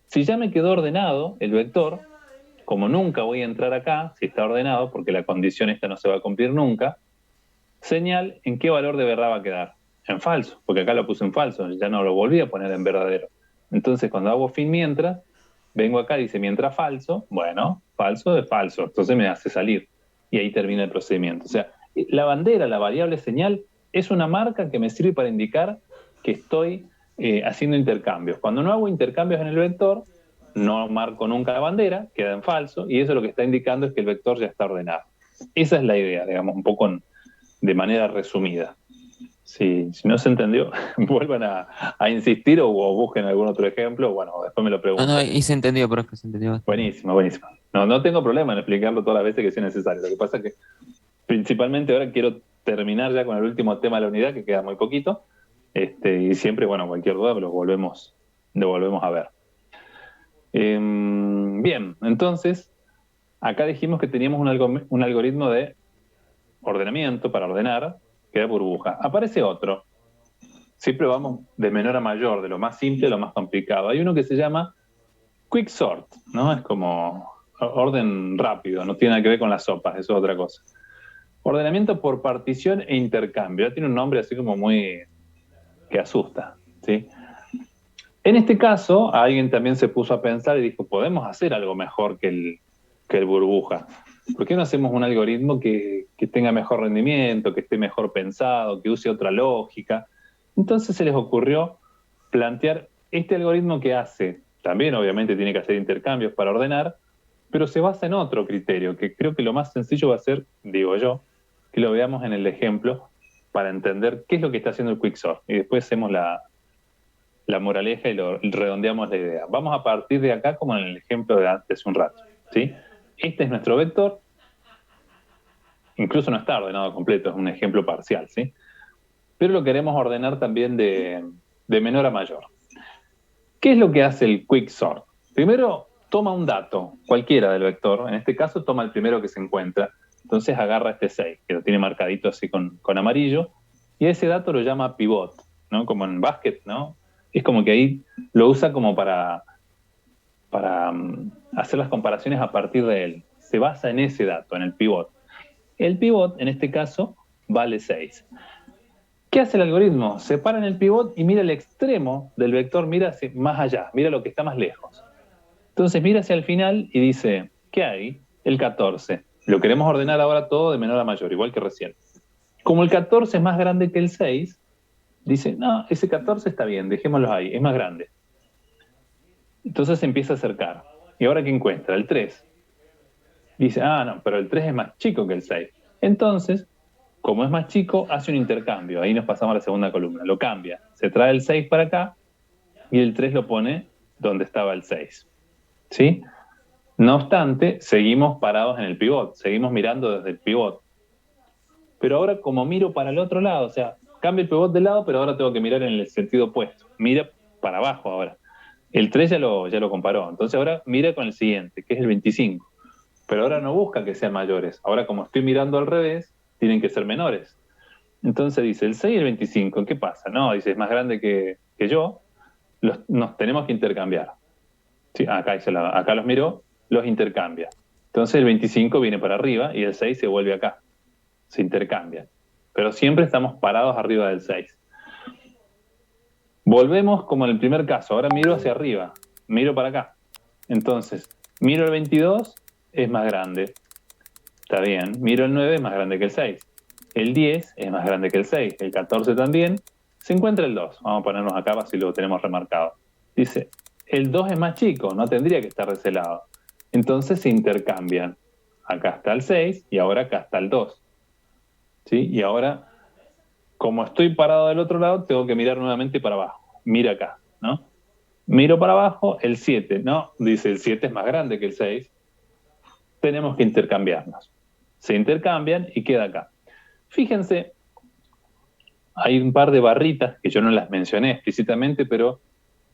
S1: Si ya me quedó ordenado el vector, como nunca voy a entrar acá, si está ordenado, porque la condición esta no se va a cumplir nunca, señal en qué valor de verdad va a quedar. En falso, porque acá lo puse en falso, ya no lo volví a poner en verdadero. Entonces, cuando hago fin mientras, vengo acá y dice mientras falso, bueno, falso es falso, entonces me hace salir. Y ahí termina el procedimiento. O sea, la bandera, la variable señal, es una marca que me sirve para indicar que estoy haciendo intercambios. Cuando no hago intercambios en el vector, no marco nunca la bandera, queda en falso, y eso lo que está indicando es que el vector ya está ordenado. Esa es la idea, digamos, un poco de manera resumida. Si no se entendió, vuelvan a insistir o busquen algún otro ejemplo. Bueno, después me lo preguntan.
S9: No, y se entendió, profe, se entendió.
S1: Buenísimo. No tengo problema en explicarlo todas las veces que sea necesario. Lo que pasa es que principalmente ahora quiero terminar ya con el último tema de la unidad, que queda muy poquito. Y siempre, bueno, cualquier duda lo volvemos a ver. Bien, entonces, acá dijimos que teníamos un algoritmo de ordenamiento para ordenar, que era burbuja. Aparece otro. Siempre vamos de menor a mayor, de lo más simple a lo más complicado. Hay uno que se llama Quick Sort, ¿no? Es como orden rápido, no tiene nada que ver con las sopas, eso es otra cosa. Ordenamiento por partición e intercambio. Ya tiene un nombre así como muy que asusta, ¿sí? En este caso, alguien también se puso a pensar y dijo, podemos hacer algo mejor que el burbuja. ¿Por qué no hacemos un algoritmo que tenga mejor rendimiento, que esté mejor pensado, que use otra lógica? Entonces se les ocurrió plantear este algoritmo que hace, también obviamente tiene que hacer intercambios para ordenar, pero se basa en otro criterio, que creo que lo más sencillo va a ser, digo yo, que lo veamos en el ejemplo para entender qué es lo que está haciendo el Quicksort. Y después hacemos la moraleja y redondeamos la idea. Vamos a partir de acá como en el ejemplo de hace un rato, ¿sí? Este es nuestro vector. Incluso no está ordenado completo, es un ejemplo parcial, ¿sí? Pero lo queremos ordenar también de menor a mayor. ¿Qué es lo que hace el Quicksort? Primero toma un dato, cualquiera del vector, en este caso toma el primero que se encuentra, entonces agarra este 6, que lo tiene marcadito así con amarillo, y ese dato lo llama pivot, ¿no? Como en básquet, ¿no? Es como que ahí lo usa como para hacer las comparaciones a partir de él. Se basa en ese dato, en el pivot. El pivot, en este caso, vale 6. ¿Qué hace el algoritmo? Se para en el pivot y mira el extremo del vector, mira más allá, mira lo que está más lejos. Entonces mira hacia el final y dice, ¿qué hay? El 14. Lo queremos ordenar ahora todo de menor a mayor, igual que recién. Como el 14 es más grande que el 6, dice, no, ese 14 está bien, dejémoslo ahí, es más grande. Entonces se empieza a acercar. ¿Y ahora qué encuentra? El 3. Dice, no, pero el 3 es más chico que el 6. Entonces, como es más chico, hace un intercambio. Ahí nos pasamos a la segunda columna. Lo cambia. Se trae el 6 para acá y el 3 lo pone donde estaba el 6. ¿Sí? No obstante, seguimos parados en el pivot. Seguimos mirando desde el pivot. Pero ahora como miro para el otro lado, o sea, cambio el pivot de lado, pero ahora tengo que mirar en el sentido opuesto. Mira para abajo ahora. El 3 ya lo comparó. Entonces ahora mira con el siguiente, que es el 25. Pero ahora no busca que sean mayores. Ahora como estoy mirando al revés, tienen que ser menores. Entonces dice, el 6 y el 25, ¿qué pasa? No, dice, es más grande que yo, nos tenemos que intercambiar. Sí, acá los miró, los intercambia. Entonces el 25 viene para arriba y el 6 se vuelve acá. Se intercambian. Pero siempre estamos parados arriba del 6. Volvemos como en el primer caso. Ahora miro hacia arriba. Miro para acá. Entonces, miro el 22, es más grande. Está bien. Miro el 9, es más grande que el 6. El 10 es más grande que el 6. El 14 también. se encuentra el 2. Vamos a ponernos acá si lo tenemos remarcado. Dice, el 2 es más chico, no tendría que estar de ese lado. Entonces se intercambian. Acá está el 6 y ahora acá está el 2. ¿Sí? Y ahora, como estoy parado del otro lado, tengo que mirar nuevamente para abajo. Mira acá, ¿no? Miro para abajo, el 7. No, dice el 7 es más grande que el 6. Tenemos que intercambiarnos. Se intercambian y queda acá. Fíjense, hay un par de barritas que yo no las mencioné explícitamente, pero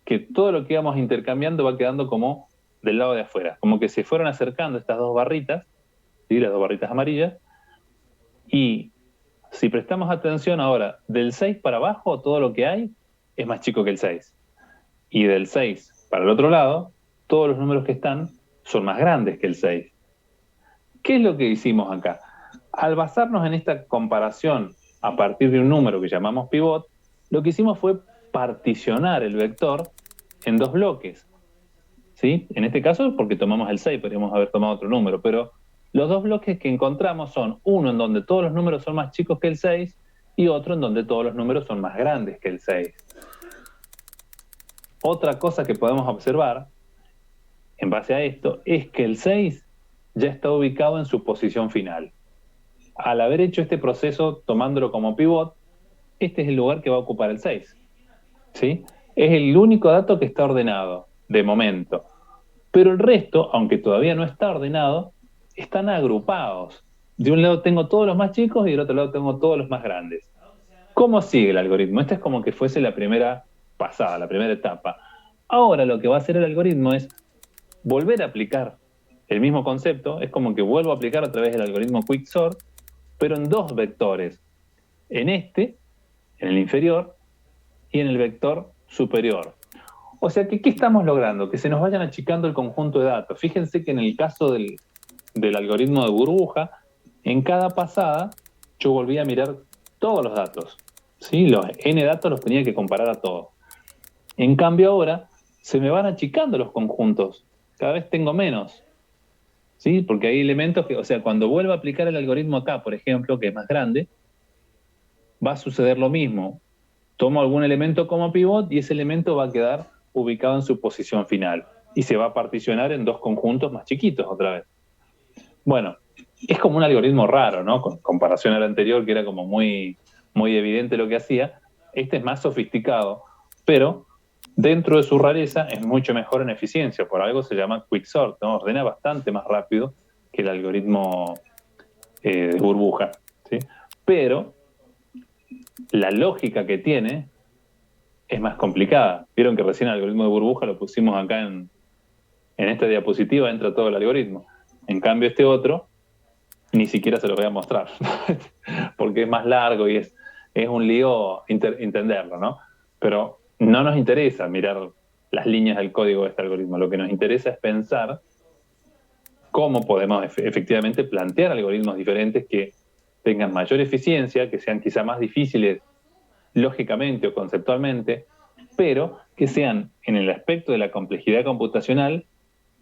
S1: que todo lo que íbamos intercambiando va quedando como del lado de afuera. Como que se fueron acercando estas dos barritas, ¿sí? Las dos barritas amarillas, y si prestamos atención ahora, del 6 para abajo, todo lo que hay es más chico que el 6. Y del 6 para el otro lado, todos los números que están son más grandes que el 6. ¿Qué es lo que hicimos acá? Al basarnos en esta comparación a partir de un número que llamamos pivot, lo que hicimos fue particionar el vector en dos bloques. ¿Sí? En este caso, porque tomamos el 6, podríamos haber tomado otro número, pero los dos bloques que encontramos son uno en donde todos los números son más chicos que el 6 y otro en donde todos los números son más grandes que el 6. Otra cosa que podemos observar, en base a esto, es que el 6 ya está ubicado en su posición final. Al haber hecho este proceso tomándolo como pivot, este es el lugar que va a ocupar el 6. ¿Sí? Es el único dato que está ordenado, de momento. Pero el resto, aunque todavía no está ordenado, están agrupados. De un lado tengo todos los más chicos y del otro lado tengo todos los más grandes. ¿Cómo sigue el algoritmo? Esta es como que fuese la primera pasada, la primera etapa. Ahora lo que va a hacer el algoritmo es volver a aplicar el mismo concepto. Es como que vuelvo a aplicar a través del algoritmo Quicksort, pero en dos vectores. En este, en el inferior, y en el vector superior. O sea que, ¿qué estamos logrando? Que se nos vayan achicando el conjunto de datos. Fíjense que en el caso del algoritmo de burbuja, en cada pasada yo volví a mirar todos los datos. ¿Sí? Los n datos los tenía que comparar a todos. En cambio ahora se me van achicando los conjuntos. Cada vez tengo menos. ¿Sí? Porque hay elementos que, o sea, cuando vuelvo a aplicar el algoritmo acá, por ejemplo, que es más grande, va a suceder lo mismo. Tomo algún elemento como pivot y ese elemento va a quedar ubicado en su posición final. Y se va a particionar en dos conjuntos más chiquitos otra vez. Bueno, es como un algoritmo raro, ¿no? Con comparación al anterior, que era como muy, muy evidente lo que hacía. Este es más sofisticado, pero dentro de su rareza es mucho mejor en eficiencia. Por algo se llama Quicksort, ¿no? Ordena bastante más rápido que el algoritmo de burbuja, ¿sí? Pero la lógica que tiene es más complicada. Vieron que recién el algoritmo de burbuja lo pusimos acá en esta diapositiva, entra todo el algoritmo. En cambio este otro, ni siquiera se lo voy a mostrar, porque es más largo y es un lío entenderlo, ¿no? Pero no nos interesa mirar las líneas del código de este algoritmo. Lo que nos interesa es pensar cómo podemos efectivamente plantear algoritmos diferentes que tengan mayor eficiencia, que sean quizá más difíciles lógicamente o conceptualmente, pero que sean en el aspecto de la complejidad computacional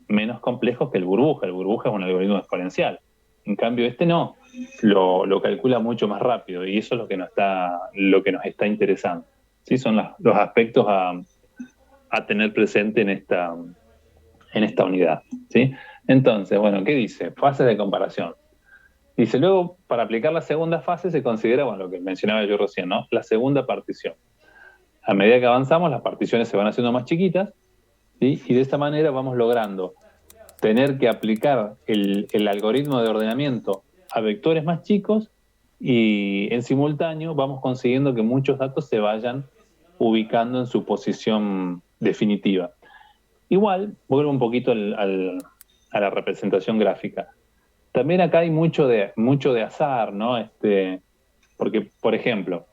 S1: menos complejos que el burbuja. El burbuja es un algoritmo exponencial. En cambio este no, lo calcula mucho más rápido y eso es lo que nos está interesando. ¿Sí? Son los aspectos a tener presente en esta unidad. ¿Sí? Entonces, bueno, ¿qué dice? Fases de comparación. Dice, luego, para aplicar la segunda fase se considera, bueno, lo que mencionaba yo recién, ¿no? La segunda partición. A medida que avanzamos, las particiones se van haciendo más chiquitas, ¿sí? Y de esta manera vamos logrando tener que aplicar el algoritmo de ordenamiento a vectores más chicos y en simultáneo vamos consiguiendo que muchos datos se vayan ubicando en su posición definitiva. Igual, vuelvo un poquito a la representación gráfica. También acá hay mucho de azar, ¿no? Porque, por ejemplo,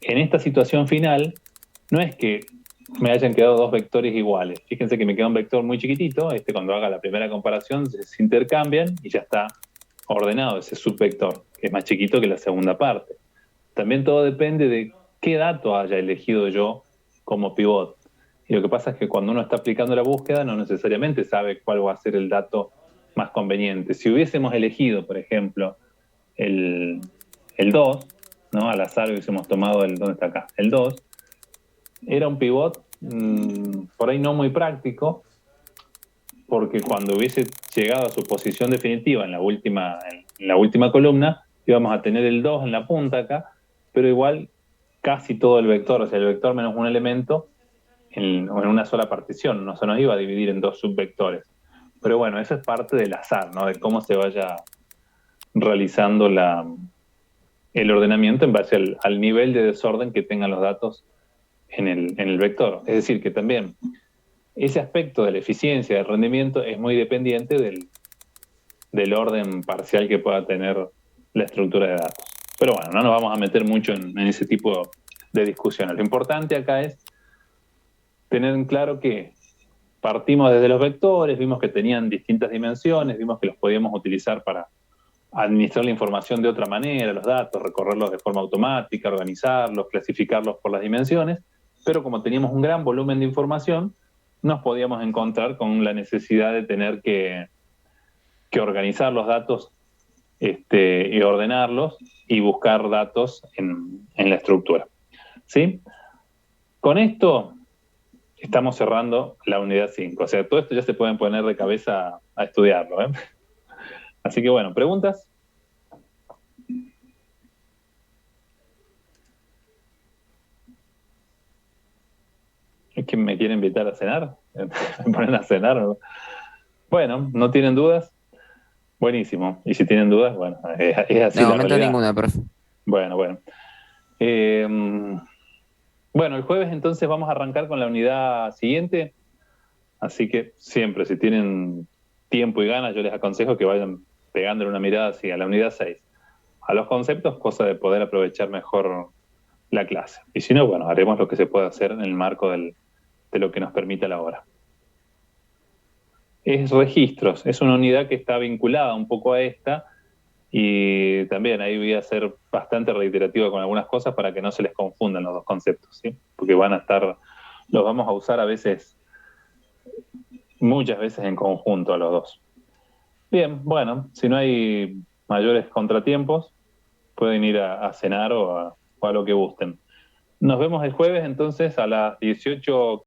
S1: en esta situación final, no es que me hayan quedado dos vectores iguales. Fíjense que me queda un vector muy chiquitito, cuando haga la primera comparación se intercambian y ya está ordenado ese subvector, que es más chiquito que la segunda parte. También todo depende de qué dato haya elegido yo como pivot. Y lo que pasa es que cuando uno está aplicando la búsqueda no necesariamente sabe cuál va a ser el dato más conveniente. Si hubiésemos elegido, por ejemplo, el 2, ¿no? Al azar hubiésemos tomado ¿dónde está acá? El 2. Era un pivot por ahí no muy práctico, porque cuando hubiese llegado a su posición definitiva en la última columna, íbamos a tener el 2 en la punta acá, pero igual casi todo el vector, o sea, el vector menos un elemento, en una sola partición, no se nos iba a dividir en dos subvectores. Pero bueno, eso es parte del azar, ¿no? De cómo se vaya realizando el ordenamiento en base al nivel de desorden que tengan los datos en el vector. Es decir, que también ese aspecto de la eficiencia, del rendimiento, es muy dependiente del orden parcial que pueda tener la estructura de datos. Pero bueno, no nos vamos a meter mucho en ese tipo de discusiones. Lo importante acá es tener en claro que partimos desde los vectores, vimos que tenían distintas dimensiones, vimos que los podíamos utilizar para administrar la información de otra manera, los datos, recorrerlos de forma automática, organizarlos, clasificarlos por las dimensiones, pero como teníamos un gran volumen de información, nos podíamos encontrar con la necesidad de tener que organizar los datos y ordenarlos y buscar datos en la estructura. ¿Sí? Con esto estamos cerrando la unidad 5. O sea, todo esto ya se pueden poner de cabeza a estudiarlo, ¿eh? Así que bueno, ¿preguntas? ¿Es que me quieren invitar a cenar? ¿Me ponen a cenar? ¿No? Bueno, ¿no tienen dudas? Buenísimo. Y si tienen dudas, bueno, es así.
S9: De momento ninguna, profe.
S1: Bueno. Bueno, el jueves entonces vamos a arrancar con la unidad siguiente. Así que siempre, si tienen tiempo y ganas, yo les aconsejo que vayan pegándole una mirada así a la unidad 6. A los conceptos, cosa de poder aprovechar mejor la clase. Y si no, bueno, haremos lo que se pueda hacer en el marco de lo que nos permita la hora. Es registros, es una unidad que está vinculada un poco a esta, y también ahí voy a ser bastante reiterativo con algunas cosas para que no se les confundan los dos conceptos, ¿sí? Porque los vamos a usar a veces, muchas veces en conjunto a los dos. Bien, bueno, si no hay mayores contratiempos, pueden ir a cenar o a lo que gusten. Nos vemos el jueves entonces a las 18:15.